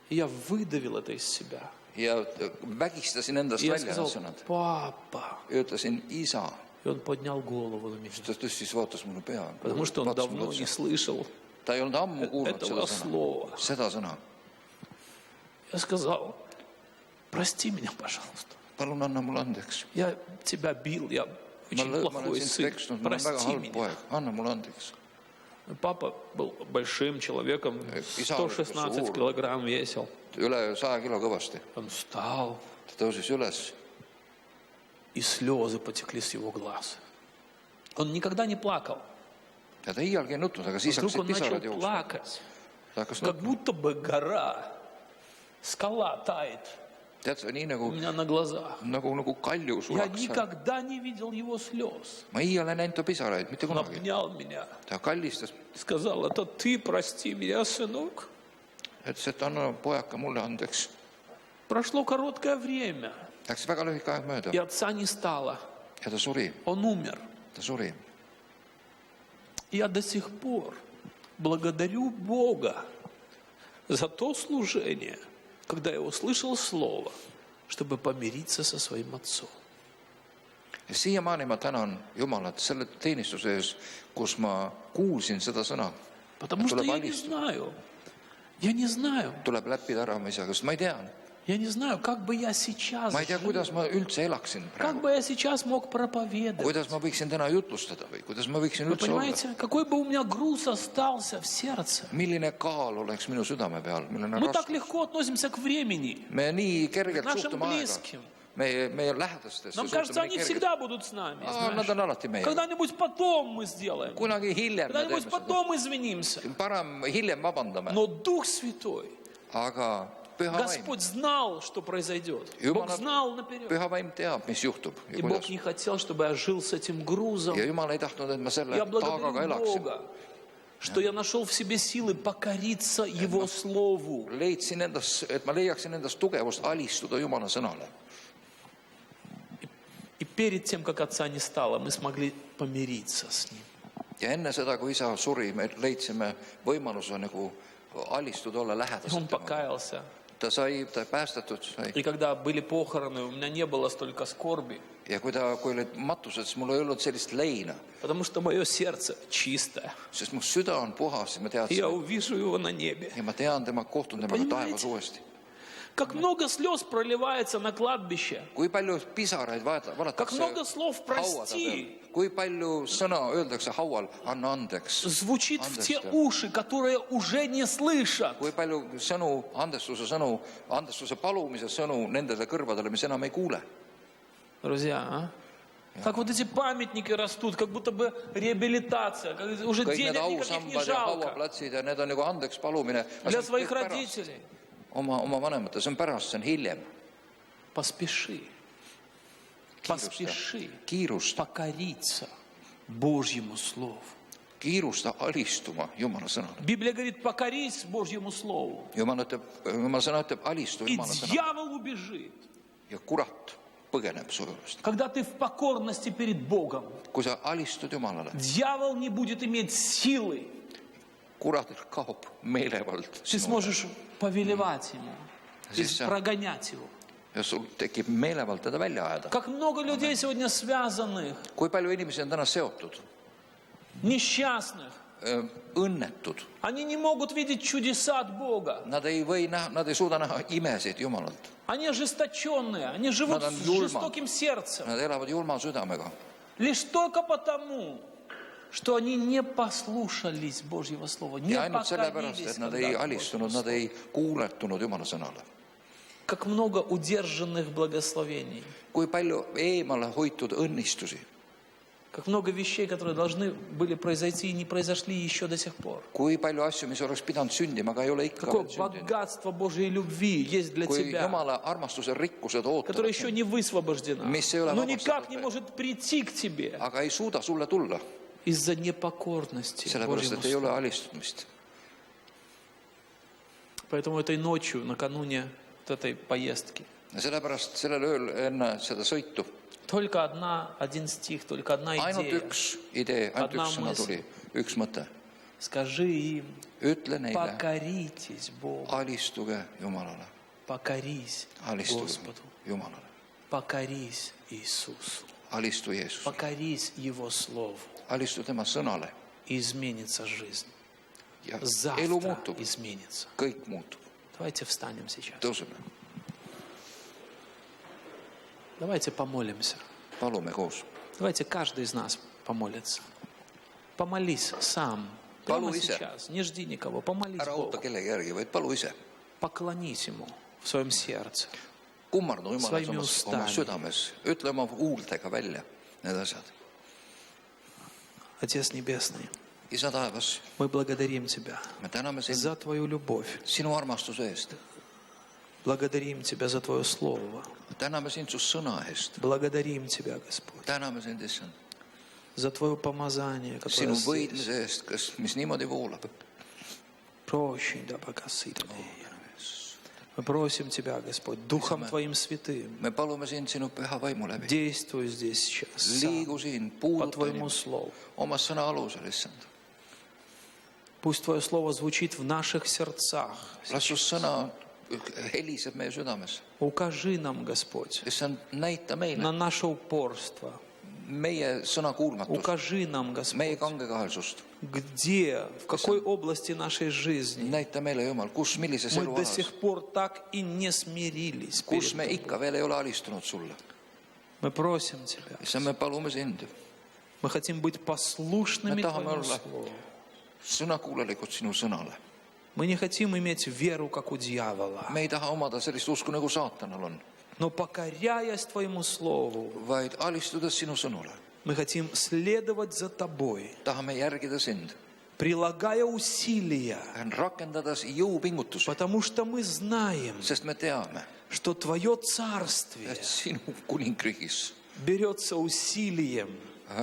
Speaker 3: И я выдавил это из себя.
Speaker 1: Ja vägistasin endast
Speaker 3: И я
Speaker 1: välja
Speaker 3: сказал,
Speaker 1: need sõnad.
Speaker 3: папа.
Speaker 1: Ja ütlesin, isa.
Speaker 3: И он поднял голову на меня.
Speaker 1: Ta tõstis, vaatas mulle pea.
Speaker 3: Потому что он
Speaker 1: Vaatas mulle
Speaker 3: давно не
Speaker 1: otsa.
Speaker 3: слышал
Speaker 1: Ta ei olnud ammu kuulnud
Speaker 3: этого
Speaker 1: seda sõna.
Speaker 3: слова.
Speaker 1: Seda sõna.
Speaker 3: Я сказал, прости меня, пожалуйста.
Speaker 1: Palun anna mulle andeks.
Speaker 3: Я тебя бил, я
Speaker 1: Ma
Speaker 3: очень
Speaker 1: olen
Speaker 3: плохой
Speaker 1: sind
Speaker 3: сын.
Speaker 1: peksnud, ma olen väga
Speaker 3: Прости
Speaker 1: halb
Speaker 3: меня.
Speaker 1: poeg. Anna mulle andeks.
Speaker 3: Папа был большим человеком,
Speaker 1: Isa oli
Speaker 3: 116
Speaker 1: suur.
Speaker 3: килограмм весил.
Speaker 1: Üle 100 kilo kõvasti.
Speaker 3: Он встал,
Speaker 1: Ta tõusis üles.
Speaker 3: и слезы потекли с его глаз. Он никогда не плакал.
Speaker 1: ja ta iialgi ei nutnud, aga siis
Speaker 3: Вдруг
Speaker 1: hakkasid
Speaker 3: он начал
Speaker 1: pisarad jooksma.
Speaker 3: плакать,
Speaker 1: Ta hakkas
Speaker 3: как
Speaker 1: nutma.
Speaker 3: будто бы гора, скала тает
Speaker 1: Tead, see on nii
Speaker 3: у меня на глазах.
Speaker 1: nagu kalju
Speaker 3: Я
Speaker 1: sulaks.
Speaker 3: никогда не видел его слез.
Speaker 1: Ma iial ei näinud ta pisaraid, mitte
Speaker 3: Он
Speaker 1: kunagi.
Speaker 3: обнял меня,
Speaker 1: Ta kallistas,
Speaker 3: сказал, это ты прости меня, сынок.
Speaker 1: ütles, et anna pojaka mulle andeks.
Speaker 3: Прошло короткое время,
Speaker 1: Läks väga lühike aeg mööda
Speaker 3: и отца не стало.
Speaker 1: ja ta suri,
Speaker 3: Он умер.
Speaker 1: ta suri.
Speaker 3: Я до сих пор благодарю Бога за то служение, когда я услышал слово, чтобы помириться со своим отцом.
Speaker 1: Ja siiamaani ma tänan Jumalat selle teenistuse ees, kus ma kuulsin seda sõna.
Speaker 3: Потому что
Speaker 1: Tuleb
Speaker 3: я не
Speaker 1: alistada.
Speaker 3: знаю,
Speaker 1: Tuleb läppida ära oma isaga, sest ma ei tea.
Speaker 3: я не знаю, как бы я сейчас
Speaker 1: Ma ei tea,
Speaker 3: жил,
Speaker 1: kuidas ma üldse elaksin
Speaker 3: как
Speaker 1: praegu.
Speaker 3: бы я сейчас мог проповедовать.
Speaker 1: Kuidas ma võiksin täna jutlustada või kuidas ma võiksin
Speaker 3: Вы
Speaker 1: üldse olla.
Speaker 3: понимаете, какой бы у меня груз остался в сердце.
Speaker 1: Milline kaal oleks minu südame peal, milline
Speaker 3: Мы так
Speaker 1: raske.
Speaker 3: легко относимся к времени,
Speaker 1: Me nii
Speaker 3: к
Speaker 1: kergelt
Speaker 3: нашим
Speaker 1: suhtume aega.
Speaker 3: близким.
Speaker 1: Meie lähedastesse
Speaker 3: Нам кажется, они всегда будут с нами.
Speaker 1: Nad
Speaker 3: знаешь.
Speaker 1: on alati meiega.
Speaker 3: Когда-нибудь потом мы сделаем.
Speaker 1: Kunagi hiljem me
Speaker 3: Когда-нибудь
Speaker 1: teeme seda.
Speaker 3: потом извинимся.
Speaker 1: Parem hiljem vabandame.
Speaker 3: Но Дух Святой,
Speaker 1: Aga püha vaim,
Speaker 3: Господь знал, что произойдет. Бог знал наперед.
Speaker 1: püha vaim teab, mis juhtub ja
Speaker 3: И Бог
Speaker 1: kuidas.
Speaker 3: не хотел, чтобы я жил с этим грузом.
Speaker 1: Ja Jumal ei tahtnud, et ma selle
Speaker 3: Я
Speaker 1: taagaga
Speaker 3: благодарю
Speaker 1: elaksin.
Speaker 3: Бога, что я нашел в себе силы покориться Его Слову.
Speaker 1: Leidsin endas, et ma leiaksin endas tugevust alistuda Jumala sõnale.
Speaker 3: И перед тем, как отца не стало, мы смогли помириться с ним.
Speaker 1: Ja enne seda, kui isa suri, me leidsime võimaluse nagu alistuda, olla
Speaker 3: И он
Speaker 1: lähedaselt.
Speaker 3: покаялся.
Speaker 1: Ta päästetud sai.
Speaker 3: И когда были похороны, у меня не было столько скорби,
Speaker 1: Ja kui olid matused, siis mul ei olnud sellist leina,
Speaker 3: потому что мое сердце чистое.
Speaker 1: sest mu süda on puhas ja ma
Speaker 3: И я
Speaker 1: teadsin,
Speaker 3: увижу его на небе.
Speaker 1: ja ma tean tema, kohtun temaga taevas uuesti.
Speaker 3: Как много слез проливается на кладбище.
Speaker 1: Kui palju pisaraid
Speaker 3: Как
Speaker 1: valatakse
Speaker 3: много слов
Speaker 1: hauade
Speaker 3: «прости»
Speaker 1: peal, kui palju sõna öeldakse haual, anna andeks,
Speaker 3: звучит в те уши, которые уже не слышат.
Speaker 1: kui palju sõnu, andestuse palumise sõnu nendele kõrvadele, mis enam ei kuule.
Speaker 3: Друзья, как вот эти памятники растут, как будто бы реабилитация, как уже
Speaker 1: Kõik need
Speaker 3: денег никаких не
Speaker 1: ausambad ja
Speaker 3: жалко.
Speaker 1: hauaplatsid ja need on nagu andeks palumine.
Speaker 3: Для своих родителей.
Speaker 1: Oma vanemate, see on pärast, see on hiljem.
Speaker 3: Поспеши. Поспеши
Speaker 1: Kiirusta,
Speaker 3: покориться Божьему Слову.
Speaker 1: kiirusta alistuma Jumala sõnale.
Speaker 3: Библия говорит, покорись Божьему Слову.
Speaker 1: Jumala sõna ütleb, alistu
Speaker 3: И
Speaker 1: Jumala sõnale.
Speaker 3: дьявол убежит.
Speaker 1: Ja kurat põgeneb su juurest.
Speaker 3: Когда ты в покорности перед Богом,
Speaker 1: Kui sa alistud Jumalale,
Speaker 3: дьявол не будет иметь силы.
Speaker 1: kuratil kaob meelevald.
Speaker 3: Ты сможешь повелевать ему,
Speaker 1: Здесь,
Speaker 3: прогонять его.
Speaker 1: Ja sul tekib meelevald teda välja ajada.
Speaker 3: Как много людей сегодня связанных,
Speaker 1: Kui palju inimesi on täna seotud,
Speaker 3: несчастных.
Speaker 1: õnnetud.
Speaker 3: Они не могут видеть чудеса от Бога.
Speaker 1: Nad ei suuda näha imesid Jumalalt.
Speaker 3: Они ожесточенные, они живут
Speaker 1: Nad on
Speaker 3: с
Speaker 1: julmad.
Speaker 3: жестоким сердцем.
Speaker 1: Nad elavad julma südamega.
Speaker 3: Лишь только потому, что они не послушались Божьего Слова, не
Speaker 1: Ja ainult sellepärast,
Speaker 3: покорились
Speaker 1: et nad ei
Speaker 3: когда-то
Speaker 1: alistunud,
Speaker 3: Божьему
Speaker 1: nad
Speaker 3: Слову.
Speaker 1: ei kuuletunud Jumala sõnale.
Speaker 3: Как много удержанных благословений,
Speaker 1: Kui palju eemale hoitud õnnistusi,
Speaker 3: как много вещей, которые должны были произойти и не произошли еще до сих пор.
Speaker 1: kui palju asju, mis oleks pidanud sündima, aga ei ole ikka
Speaker 3: Какое
Speaker 1: veel sündinud.
Speaker 3: богатство Божьей любви есть для
Speaker 1: Kui
Speaker 3: тебя,
Speaker 1: Jumala armastuse rikkused
Speaker 3: которое
Speaker 1: ootavad,
Speaker 3: еще не высвобождено,
Speaker 1: Mis ei ole
Speaker 3: но
Speaker 1: vabastatud
Speaker 3: никак не
Speaker 1: veel.
Speaker 3: может прийти к тебе
Speaker 1: aga ei suuda sulle tulla,
Speaker 3: из-за непокорности
Speaker 1: sellepärast
Speaker 3: Божьему
Speaker 1: et ei ole
Speaker 3: Слову.
Speaker 1: alistumist.
Speaker 3: Поэтому этой ночью, накануне вот этой поездки,
Speaker 1: Ja sellepärast sellel ööl enne seda sõitu
Speaker 3: только один стих, только одна
Speaker 1: ainult
Speaker 3: идея.
Speaker 1: üks idee, ainult
Speaker 3: Одна
Speaker 1: üks sõna
Speaker 3: мысль.
Speaker 1: tuli, üks mõte.
Speaker 3: Скажи им,
Speaker 1: Ütle neile,
Speaker 3: покоритесь Богу,
Speaker 1: alistuge Jumalale,
Speaker 3: покорись
Speaker 1: alistuge
Speaker 3: Господу,
Speaker 1: Jumalale,
Speaker 3: покорись Иисусу,
Speaker 1: alistu Jeesusele,
Speaker 3: покорись Его Слову,
Speaker 1: alistu tema sõnale
Speaker 3: и изменится жизнь.
Speaker 1: ja elu
Speaker 3: Завтра
Speaker 1: muutub,
Speaker 3: изменится.
Speaker 1: kõik muutub,
Speaker 3: Давайте встанем сейчас.
Speaker 1: tõuseme,
Speaker 3: Давайте помолимся.
Speaker 1: palume koos.
Speaker 3: Давайте каждый из нас помолится. Помолись сам.
Speaker 1: Palu
Speaker 3: Прямо
Speaker 1: ise.
Speaker 3: сейчас. Не жди никого. Помолись
Speaker 1: Ära
Speaker 3: Богу.
Speaker 1: oota kellegi järgi, vaid palu ise.
Speaker 3: Поклонись Ему в своем сердце.
Speaker 1: Kummardu Jumalas
Speaker 3: Своими
Speaker 1: oma
Speaker 3: устами.
Speaker 1: südames, ütle oma huultega välja need asjad.
Speaker 3: Отец Небесный,
Speaker 1: isa taevas,
Speaker 3: мы благодарим Тебя
Speaker 1: me täname sind
Speaker 3: за Твою любовь.
Speaker 1: sinu armastuse eest.
Speaker 3: Благодарим Тебя за Твое Слово.
Speaker 1: täname sind su sõna eest.
Speaker 3: Благодарим Тебя, Господь,
Speaker 1: täname sind, issand,
Speaker 3: за Твое помазание,
Speaker 1: sinu
Speaker 3: которое
Speaker 1: võidmise eest, mis niimoodi voolab.
Speaker 3: прощай, да покосит. Мы просим Тебя, Господь, Духом Твоим Святым,
Speaker 1: me palume sind sinu püha vaimu läbi.
Speaker 3: действуй здесь сейчас, сам,
Speaker 1: liigu siin,
Speaker 3: по
Speaker 1: puuduta
Speaker 3: Твоему
Speaker 1: inimest
Speaker 3: Слову.
Speaker 1: oma sõna alusel, issand.
Speaker 3: Пусть Твое Слово звучит в наших сердцах.
Speaker 1: las su sõna heliseb meie südames.
Speaker 3: Укажи нам, Господь,
Speaker 1: issand, näita meile
Speaker 3: на наше упорство.
Speaker 1: meie sõnakuulmatust,
Speaker 3: Укажи нам, Господь,
Speaker 1: meie kangekaelsust.
Speaker 3: где, в какой области нашей жизни
Speaker 1: näita meile, Jumal, kus, millises
Speaker 3: мы до
Speaker 1: elualas,
Speaker 3: сих пор так и не смирились
Speaker 1: kus
Speaker 3: перед
Speaker 1: me
Speaker 3: Тобой.
Speaker 1: ikka veel ei ole alistunud sulle.
Speaker 3: Мы просим Тебя.
Speaker 1: issand, me palume sind,
Speaker 3: Мы хотим быть послушными
Speaker 1: Мы tahame
Speaker 3: Твоему
Speaker 1: olla
Speaker 3: Слову.
Speaker 1: sõnakuulelikud sinu sõnale.
Speaker 3: Мы не хотим иметь веру, как у дьявола,
Speaker 1: me ei taha omada sellist usku, nagu saatanal on,
Speaker 3: но покоряясь Твоему Слову,
Speaker 1: vaid alistudes sinu sõnule.
Speaker 3: мы хотим следовать за Тобой,
Speaker 1: tahame järgida sind,
Speaker 3: прилагая усилия,
Speaker 1: rakendades jõupingutusi,
Speaker 3: потому что мы знаем,
Speaker 1: sest me teame,
Speaker 3: что Твое Царствие
Speaker 1: et sinu kuningriigis
Speaker 3: берется усилием.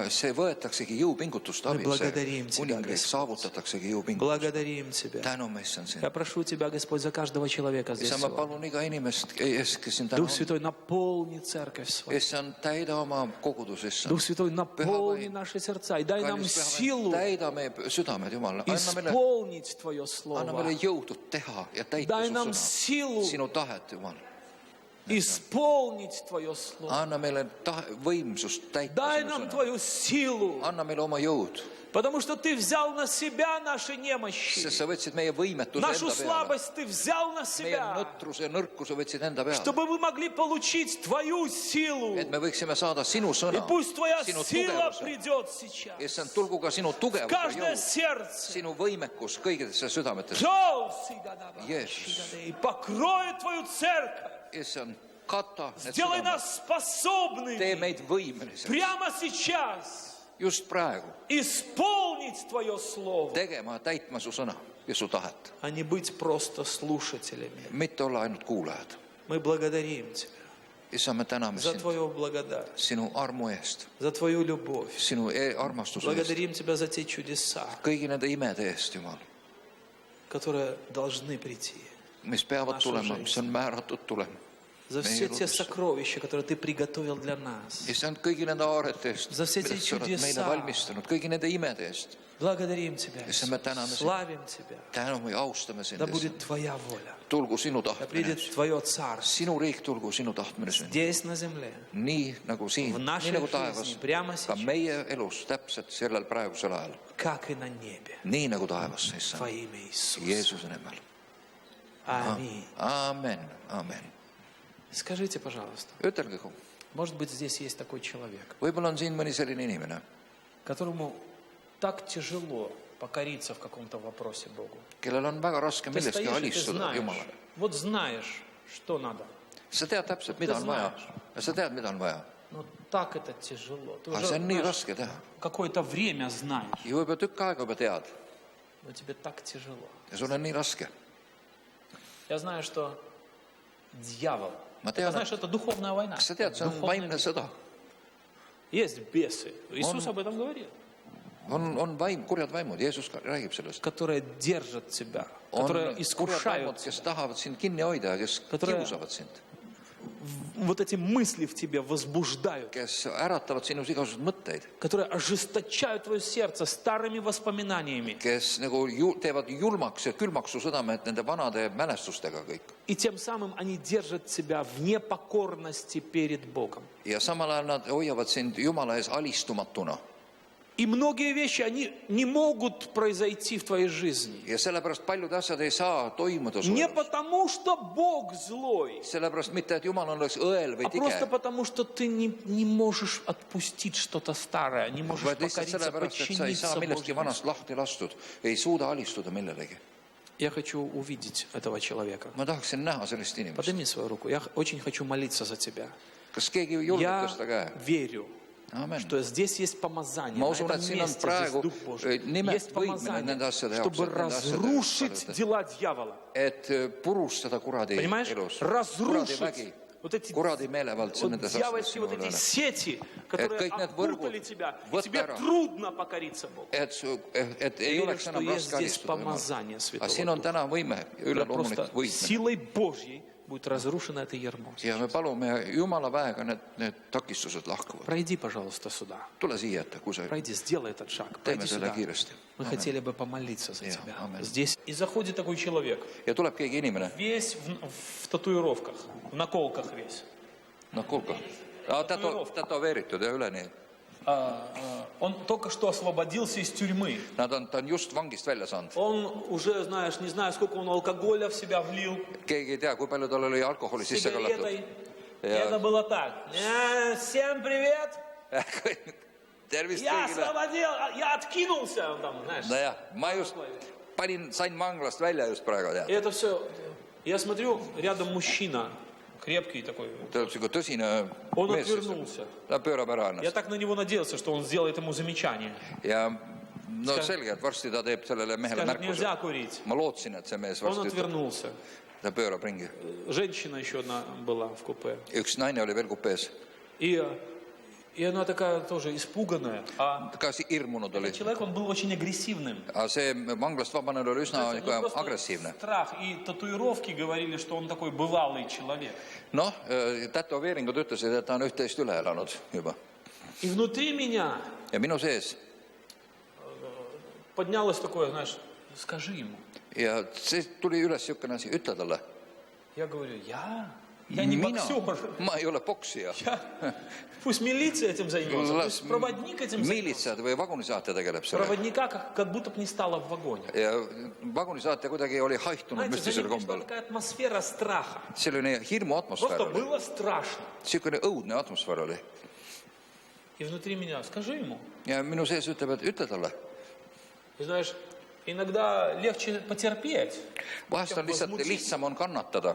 Speaker 1: see võetaksegi jõupingutuste abil,
Speaker 3: благодарим
Speaker 1: see
Speaker 3: тебя,
Speaker 1: kuningriik
Speaker 3: Господь.
Speaker 1: saavutataksegi jõupingutuste.
Speaker 3: Благодарим Тебя.
Speaker 1: tänu me, issand, sind.
Speaker 3: Я прошу Тебя, Господь, за каждого человека здесь
Speaker 1: issand, ma
Speaker 3: сегодня.
Speaker 1: palun iga inimest, kes siin täna
Speaker 3: Дух
Speaker 1: on,
Speaker 3: Святой, наполни церковь свою.
Speaker 1: issand, täida oma kogudus, issand.
Speaker 3: Дух Святой, наполни наши сердца и дай нам
Speaker 1: Kallis püha,
Speaker 3: силу
Speaker 1: täida meie südamed, Jumal, anna meile
Speaker 3: исполнить Твое Слово.
Speaker 1: jõudu teha ja täita
Speaker 3: Дай
Speaker 1: su
Speaker 3: нам
Speaker 1: sõna,
Speaker 3: силу
Speaker 1: sinu tahet, Jumal.
Speaker 3: исполнить Твое Слово.
Speaker 1: anna meile võimsust täita
Speaker 3: Дай
Speaker 1: sinu
Speaker 3: нам
Speaker 1: sõna,
Speaker 3: Твою силу,
Speaker 1: anna meile oma jõud,
Speaker 3: потому что Ты взял на себя наши
Speaker 1: sest
Speaker 3: немощи.
Speaker 1: sa võtsid meie võimetuse
Speaker 3: Нашу
Speaker 1: enda peale,
Speaker 3: слабость Ты взял на
Speaker 1: meie
Speaker 3: себя,
Speaker 1: nõtruse ja nõrkuse võtsid enda peale,
Speaker 3: чтобы мы могли получить Твою силу.
Speaker 1: et me võiksime saada sinu
Speaker 3: И
Speaker 1: sõna,
Speaker 3: пусть Твоя
Speaker 1: sinu
Speaker 3: сила
Speaker 1: tugevuse.
Speaker 3: придет сейчас
Speaker 1: issand, tulgu ka sinu
Speaker 3: в
Speaker 1: tugevus ja
Speaker 3: каждое
Speaker 1: jõud,
Speaker 3: сердце.
Speaker 1: sinu võimekus kõigidesse südametesse. Jeesus.
Speaker 3: И покроет Твою церковь.
Speaker 1: issand, kata need
Speaker 3: Сделай
Speaker 1: südamed,
Speaker 3: нас
Speaker 1: tee
Speaker 3: способными
Speaker 1: meid võimeliseks
Speaker 3: прямо сейчас
Speaker 1: just praegu
Speaker 3: исполнить Твое Слово,
Speaker 1: tegema, täitma su sõna ja su tahet,
Speaker 3: а не быть просто слушателями.
Speaker 1: mitte olla ainult kuulajad.
Speaker 3: Мы благодарим Тебя
Speaker 1: issand, me täname
Speaker 3: за
Speaker 1: sind
Speaker 3: Твою благодать,
Speaker 1: sinu armu eest,
Speaker 3: за Твою любовь.
Speaker 1: sinu armastuse eest,
Speaker 3: Благодарим Тебя за те чудеса,
Speaker 1: kõigi nende imede eest, Jumal,
Speaker 3: которые должны прийти.
Speaker 1: mis peavad
Speaker 3: Našu
Speaker 1: tulema,
Speaker 3: жизнь.
Speaker 1: mis on määratud tulema.
Speaker 3: За
Speaker 1: Meie
Speaker 3: все те
Speaker 1: eludes.
Speaker 3: сокровища, которые Ты приготовил для нас.
Speaker 1: issand, kõigi nende aarete eest,
Speaker 3: За все
Speaker 1: mida
Speaker 3: эти
Speaker 1: sa oled meile
Speaker 3: чудеса.
Speaker 1: valmistanud, kõigi nende imede eest.
Speaker 3: Благодарим Тебя,
Speaker 1: Issand, me täname sind,
Speaker 3: славим Тебя.
Speaker 1: täname ja austame sind,
Speaker 3: Да
Speaker 1: issand.
Speaker 3: будет Твоя воля.
Speaker 1: tulgu sinu
Speaker 3: Да
Speaker 1: tahtmine,
Speaker 3: придет Твое Царство
Speaker 1: sinu riik tulgu, sinu tahtmine sünnib.
Speaker 3: здесь на земле,
Speaker 1: nii nagu siin,
Speaker 3: в
Speaker 1: nii
Speaker 3: нашей
Speaker 1: nagu taevas,
Speaker 3: жизни, прямо
Speaker 1: ka
Speaker 3: сейчас,
Speaker 1: meie elus täpselt sellel praegusel ajal,
Speaker 3: как и на небе.
Speaker 1: nii nagu taevas,
Speaker 3: Во
Speaker 1: issand,
Speaker 3: имя Иисуса.
Speaker 1: Jeesuse nimel.
Speaker 3: Аминь.
Speaker 1: Aamen, aamen.
Speaker 3: Скажите, пожалуйста,
Speaker 1: ütelge,
Speaker 3: может быть, здесь есть такой человек,
Speaker 1: võib-olla on siin mõni selline inimene,
Speaker 3: которому так тяжело покориться в каком-то вопросе Богу.
Speaker 1: kellel on väga raske
Speaker 3: Ты
Speaker 1: milleski
Speaker 3: стоишь, и ты
Speaker 1: alistuda
Speaker 3: знаешь,
Speaker 1: Jumalale.
Speaker 3: вот знаешь, что надо.
Speaker 1: sa tead täpselt, mida on vaja, sa tead, mida on vaja,
Speaker 3: Но так это тяжело. Ты
Speaker 1: aga
Speaker 3: уже
Speaker 1: see on nii
Speaker 3: знаешь,
Speaker 1: raske teha
Speaker 3: какое-то время знаешь,
Speaker 1: ja võib-olla tükk aega juba tead
Speaker 3: но тебе так тяжело.
Speaker 1: ja sul on nii raske.
Speaker 3: Я знаю, что дьявол,
Speaker 1: Ma
Speaker 3: ты
Speaker 1: tean,
Speaker 3: знаешь, это духовная война.
Speaker 1: kas sa tead, see on
Speaker 3: Духовная
Speaker 1: vaimne sõda,
Speaker 3: Есть бесы. Иисус об этом говорил.
Speaker 1: on vaim, kurjad vaimud, Jeesus ka räägib sellest.
Speaker 3: Которые держат тебя,
Speaker 1: on
Speaker 3: которые
Speaker 1: kurjad
Speaker 3: искушают
Speaker 1: vaimud, kes
Speaker 3: тебя.
Speaker 1: tahavad sind kinni hoida ja kes
Speaker 3: Которые-
Speaker 1: kiusavad sind,
Speaker 3: Вот эти мысли в тебе возбуждают,
Speaker 1: kes äratavad sinus igasuguseid mõtteid,
Speaker 3: которые ожесточают твое сердце старыми воспоминаниями.
Speaker 1: kes nagu teevad julmaks ja külmaks su südamed nende vanade mälestustega kõik.
Speaker 3: И тем самым они держат тебя в непокорности перед Богом.
Speaker 1: ja samal ajal nad hoiavad sind Jumala ees alistumatuna.
Speaker 3: И многие вещи, они не могут произойти в твоей жизни.
Speaker 1: ja sellepärast paljud asjad ei saa toimuda su
Speaker 3: Не
Speaker 1: elus.
Speaker 3: потому, что Бог злой,
Speaker 1: sellepärast mitte, et Jumal oleks õel või
Speaker 3: а просто
Speaker 1: tige,
Speaker 3: потому, что ты не можешь отпустить что-то старое, не можешь
Speaker 1: vaid lihtsalt
Speaker 3: покориться,
Speaker 1: sellepärast, et sa ei saa
Speaker 3: подчиниться
Speaker 1: millestki
Speaker 3: Божьему.
Speaker 1: vanast lahti lastud, ei suuda alistuda millelegi.
Speaker 3: Я хочу увидеть этого человека.
Speaker 1: ma tahaksin näha sellist inimest.
Speaker 3: Подними свою руку. Я очень хочу молиться за тебя.
Speaker 1: kas keegi julgeb
Speaker 3: Я
Speaker 1: tõsta käe?
Speaker 3: верю,
Speaker 1: Amen.
Speaker 3: что здесь есть помазание,
Speaker 1: Ma
Speaker 3: на
Speaker 1: usun,
Speaker 3: этом
Speaker 1: et siin on
Speaker 3: месте
Speaker 1: praegu
Speaker 3: здесь Дух Божий.
Speaker 1: nimelt
Speaker 3: Есть
Speaker 1: võimeline
Speaker 3: помазание,
Speaker 1: nende asjade jaoks,
Speaker 3: чтобы
Speaker 1: et nende asjade
Speaker 3: разрушить
Speaker 1: jaoks,
Speaker 3: дела дьявола.
Speaker 1: et purustada kuradi
Speaker 3: Понимаешь?
Speaker 1: elus.
Speaker 3: Разрушить
Speaker 1: Kuradi vägi,
Speaker 3: вот эти
Speaker 1: kuradi meelevaldse
Speaker 3: вот
Speaker 1: nendes
Speaker 3: дьявольские
Speaker 1: asjades
Speaker 3: вот эти
Speaker 1: sinu
Speaker 3: сети, которые
Speaker 1: kõik need
Speaker 3: опутали
Speaker 1: võrgud
Speaker 3: тебя, и
Speaker 1: võtta
Speaker 3: тебе
Speaker 1: ära.
Speaker 3: трудно покориться Богу.
Speaker 1: et ei
Speaker 3: верю,
Speaker 1: oleks
Speaker 3: что
Speaker 1: enam
Speaker 3: есть
Speaker 1: raske
Speaker 3: здесь
Speaker 1: alistada
Speaker 3: помазание
Speaker 1: Jumalale.
Speaker 3: Святого
Speaker 1: Aga siin on
Speaker 3: Духа.
Speaker 1: täna võime,
Speaker 3: Просто
Speaker 1: üleloomulikult võime.
Speaker 3: силой Божьей будет разрушено это ярмо.
Speaker 1: Ja me palume Jumala väega need takistused lahkuvad.
Speaker 3: Пройди, пожалуйста, сюда.
Speaker 1: Tule siia ette, kui sa
Speaker 3: Пройди, сделай этот шаг.
Speaker 1: teeme
Speaker 3: Пройди
Speaker 1: selle
Speaker 3: сюда.
Speaker 1: kiiresti.
Speaker 3: Мы хотели бы помолиться за
Speaker 1: Ja,
Speaker 3: тебя.
Speaker 1: amen.
Speaker 3: Здесь. И заходит такой человек,
Speaker 1: Ja tuleb keegi inimene,
Speaker 3: весь в татуировках, в наколках весь.
Speaker 1: noh kuulge, tätoveeritud ja üleni.
Speaker 3: Он только что освободился из тюрьмы.
Speaker 1: Ta on just vangist välja saanud.
Speaker 3: Он уже, знаешь, не знаю, сколько он алкоголя в себя влил,
Speaker 1: Keegi ei tea, kui palju tal oli alkoholi sisse kallatud.
Speaker 3: сигаретой. И это было так. Всем привет!
Speaker 1: Tervist
Speaker 3: Я
Speaker 1: kõigile.
Speaker 3: освободил, я откинулся. Там, знаешь.
Speaker 1: Nojah, ma just sain vanglast välja just praegu,
Speaker 3: И
Speaker 1: tead.
Speaker 3: это все. Я смотрю, рядом мужчина, крепкий такой.
Speaker 1: Ta on siuke tõsine
Speaker 3: Он
Speaker 1: mees.
Speaker 3: отвернулся.
Speaker 1: Ta pöörab ära
Speaker 3: Я
Speaker 1: ennast.
Speaker 3: так на него надеялся, что он сделает ему замечание.
Speaker 1: Ja no selge, et varsti ta teeb sellele mehele
Speaker 3: Скажет,
Speaker 1: märkuse.
Speaker 3: нельзя курить.
Speaker 1: Ma lootsin, et see mees
Speaker 3: Он
Speaker 1: varsti ütleb,
Speaker 3: отвернулся.
Speaker 1: ta pöörab ringi.
Speaker 3: Женщина еще одна была в купе.
Speaker 1: Üks naine oli veel kupees.
Speaker 3: И она такая тоже испуганная. А
Speaker 1: Ka hirmunud oli.
Speaker 3: человек, он был очень агрессивным.
Speaker 1: Aga see vanglast vabanenud oli üsna
Speaker 3: Ну,
Speaker 1: niisugune
Speaker 3: просто
Speaker 1: agressiivne.
Speaker 3: страх. И татуировки говорили, что он такой бывалый человек.
Speaker 1: Noh, tätoveeringud ütlesid, et ta on üht-teist üle elanud juba.
Speaker 3: И внутри меня
Speaker 1: Ja minu sees.
Speaker 3: поднялось такое, знаешь, скажи ему.
Speaker 1: Ja see tuli üles niisugune asi, ütle talle.
Speaker 3: Я говорю, я не боксер.
Speaker 1: Ma ei ole poksija.
Speaker 3: Пусть милиция этим займется,
Speaker 1: Las
Speaker 3: пусть проводник этим займется.
Speaker 1: miilitsad või vagunisaatja tegeleb sellega.
Speaker 3: Проводника как будто бы не стало в вагоне.
Speaker 1: Ja vagunisaatja kuidagi oli haihtunud
Speaker 3: Знаете,
Speaker 1: müstilisel
Speaker 3: заметили, что
Speaker 1: kombel.
Speaker 3: такая атмосфера страха.
Speaker 1: Selline hirmu atmosfäär
Speaker 3: Просто
Speaker 1: oli.
Speaker 3: было страшно.
Speaker 1: Niisugune õudne atmosfäär oli.
Speaker 3: И внутри меня, скажи ему.
Speaker 1: Ja minu sees ütleb, et ütle talle.
Speaker 3: И знаешь, иногда легче потерпеть,
Speaker 1: Vahest on lihtsam on kannatada,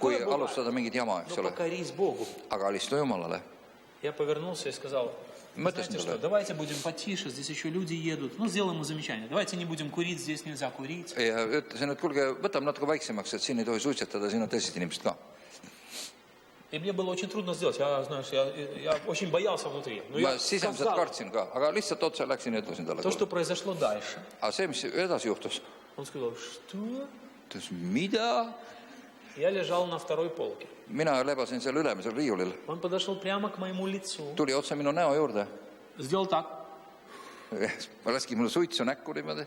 Speaker 1: kui alustada mingit jama, eks
Speaker 3: но
Speaker 1: ole.
Speaker 3: покорись Богу.
Speaker 1: Aga alistu Jumalale.
Speaker 3: Я повернулся и сказал,
Speaker 1: Mõtlesin
Speaker 3: знаете что,
Speaker 1: talle.
Speaker 3: давайте будем потише, здесь еще люди едут. Ну, сделаем ему замечание. Давайте не будем курить, здесь нельзя курить.
Speaker 1: Ja ütlesin, et kuulge, võtame natuke vaiksemaks, et siin ei tohi suitsetada, siin on teised inimesed ka.
Speaker 3: И мне было очень трудно сделать. Я, знаешь, я очень боялся внутри. Но
Speaker 1: Ma
Speaker 3: я
Speaker 1: sisemiselt
Speaker 3: сказал
Speaker 1: kartsin ka, aga lihtsalt otse läksin ja ütlesin talle.
Speaker 3: то, что произошло дальше.
Speaker 1: Aga see, mis edasi juhtus,
Speaker 3: Он сказал, что?
Speaker 1: ta ütles, mida?
Speaker 3: Я лежал на второй полке.
Speaker 1: Mina lebasin seal ülemisel riiulil.
Speaker 3: Он подошел прямо к моему лицу.
Speaker 1: Tuli otse minu näo juurde.
Speaker 3: Сделал так.
Speaker 1: Laski mulle suitsu näkku niimoodi.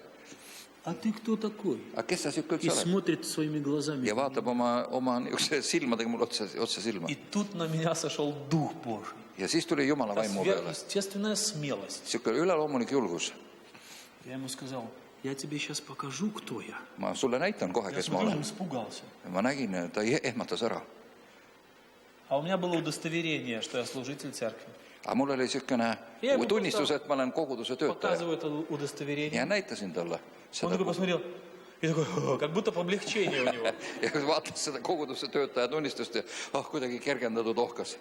Speaker 3: А ты кто такой?
Speaker 1: Aga kes sa siuke
Speaker 3: И
Speaker 1: üldse oled?
Speaker 3: смотрит своими глазами.
Speaker 1: Ja vaatab oma niisuguse silmadega mulle otse silma.
Speaker 3: И тут на меня сошел Дух Божий.
Speaker 1: Ja siis tuli Jumala
Speaker 3: Это
Speaker 1: vaimu peale.
Speaker 3: сверхъестественная смелость.
Speaker 1: Siuke üleloomulik julgus.
Speaker 3: Я ему сказал, я тебе сейчас покажу, кто я.
Speaker 1: Ma sulle näitan kohe,
Speaker 3: Я
Speaker 1: kes ma
Speaker 3: смотрю, он
Speaker 1: olen.
Speaker 3: испугался.
Speaker 1: Ja ma nägin, ta ehmatas ära.
Speaker 3: А у меня было удостоверение, что я служитель церкви.
Speaker 1: Aga mul oli niisugune
Speaker 3: Ja ma
Speaker 1: tunnistus, et ma olen koguduse töötaja.
Speaker 3: Показываю это удостоверение.
Speaker 1: Ja näitasin talle
Speaker 3: Он
Speaker 1: seda.
Speaker 3: такой посмотрел, и такой, как будто облегчение у него.
Speaker 1: Ja vaatas seda koguduse töötaja tunnistust ja kuidagi kergendatud ohkas.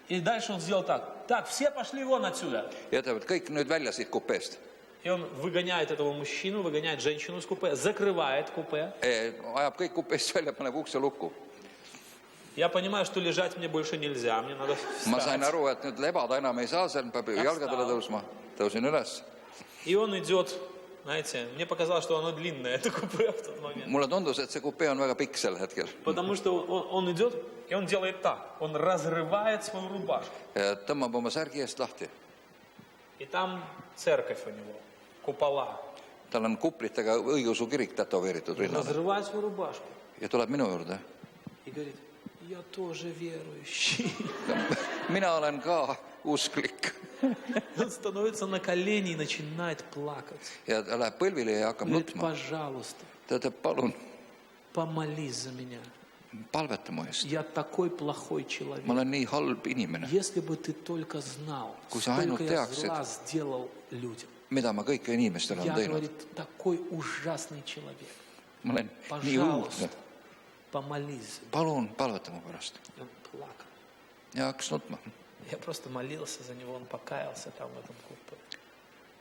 Speaker 3: И дальше он сделал так. Так, все пошли вон отсюда.
Speaker 1: Ja ütleb, et kõik nüüd välja siit kupeest.
Speaker 3: И он выгоняет этого мужчину, выгоняет женщину из купе, закрывает купе.
Speaker 1: Ajab kõik kupeest välja, paneb ukse lukku.
Speaker 3: Я понимаю, что лежать мне больше нельзя, мне надо
Speaker 1: Ma sain
Speaker 3: встать.
Speaker 1: aru, et nüüd lebada enam ei saa, seal peab jalgadele tõusma. Tõusin üles.
Speaker 3: И он идет, знаете, мне показалось, что оно длинное, это купе в тот момент.
Speaker 1: Mulle tundus, et see kupe on väga pikk sel hetkel.
Speaker 3: Потому что он идет, и он делает так. Он разрывает свою рубашку.
Speaker 1: Ja tõmbab oma särgi eest lahti.
Speaker 3: И там церковь у него, купола.
Speaker 1: Tal on kuplitega õigeusu kirik tätoveeritud rinnale.
Speaker 3: Разрывает свою рубашку.
Speaker 1: Ja tuleb minu juurde.
Speaker 3: И говорит, я тоже верующий.
Speaker 1: Mina olen ka usklik.
Speaker 3: Он становится на колени и начинает плакать.
Speaker 1: Ja ta läheb põlvile ja hakkab
Speaker 3: Говорит,
Speaker 1: nutma.
Speaker 3: пожалуйста,
Speaker 1: Ta ütleb, palun,
Speaker 3: помолись за меня.
Speaker 1: palveta mu eest.
Speaker 3: Я такой плохой человек.
Speaker 1: Ma olen nii halb inimene,
Speaker 3: Если бы ты только знал,
Speaker 1: Kui sa ainult
Speaker 3: сколько я
Speaker 1: teaksid.
Speaker 3: зла сделал людям.
Speaker 1: mida ma kõike inimestele olen
Speaker 3: Я,
Speaker 1: teinud.
Speaker 3: говорит, такой ужасный человек.
Speaker 1: Ma olen nii õudne.
Speaker 3: Пожалуйста, помолись.
Speaker 1: Palun, palveta mu pärast.
Speaker 3: И он плакал.
Speaker 1: Ja hakkas nutma.
Speaker 3: Я просто молился за него, он покаялся там в этом клубе.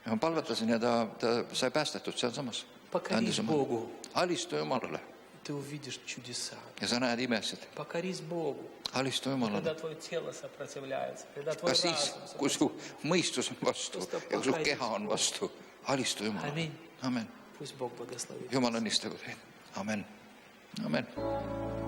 Speaker 1: Ja ma palvetasin ja ta sai päästetud sealsamas.
Speaker 3: Покорись Богу,
Speaker 1: Alistu Jumalale
Speaker 3: ты увидишь чудеса.
Speaker 1: ja sa näed imesid.
Speaker 3: Покорись Богу,
Speaker 1: Alistu Jumalale.
Speaker 3: когда твое тело сопротивляется, когда твой
Speaker 1: Ka siis,
Speaker 3: разум
Speaker 1: kui su mõistus on vastu ja kui su keha on vastu, alistu Jumalale.
Speaker 3: Аминь.
Speaker 1: Amen.
Speaker 3: Пусть Бог благословит.
Speaker 1: Jumal õnnistagu teid. Amen. Amen. Amen.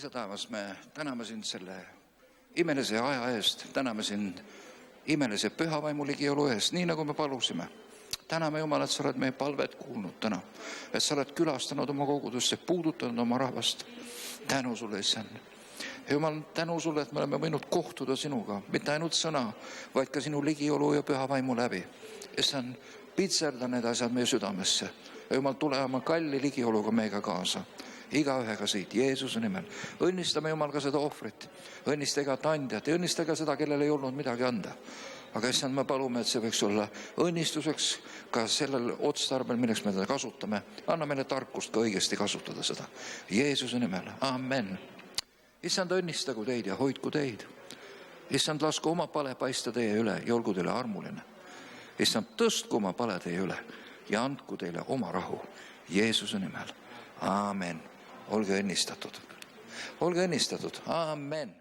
Speaker 1: Isa taevas, me täname sind selle imelise aja eest, täname sind imelise pühavaimu ligiolu eest, nii nagu me palusime. Täname Jumal, et sa oled meie palvet kuulnud täna, et sa oled külastanud oma kogudusse, puudutanud oma rahvast. Tänu sulle, issand. Jumal, tänu sulle, et me oleme võinud kohtuda sinuga, mitte ainult sõna, vaid ka sinu ligiolu ja pühavaimu läbi. Issand, pitserda need asjad meie südamesse. Jumal, tule oma kalli ligioluga meiega kaasa. Igaühega siit Jeesuse nimel. Õnnistame Jumal ka seda ohvrit. Õnnista igat andjat ja õnnista ka seda, kellel ei olnud midagi anda. Aga issand, me palume, et see võiks olla õnnistuseks ka sellel otstarbel, milleks me teda kasutame. Anna meile tarkust ka õigesti kasutada seda. Jeesuse nimel. Amen. Issand, õnnistagu teid ja hoidku teid. Issand, lasku oma pale paista teie üle ja olgu teile armuline. Issand, tõstku oma pale teie üle ja andku teile oma rahu Jeesuse nimel. Amen. Olge õnnistatud. Olge õnnistatud. Amen.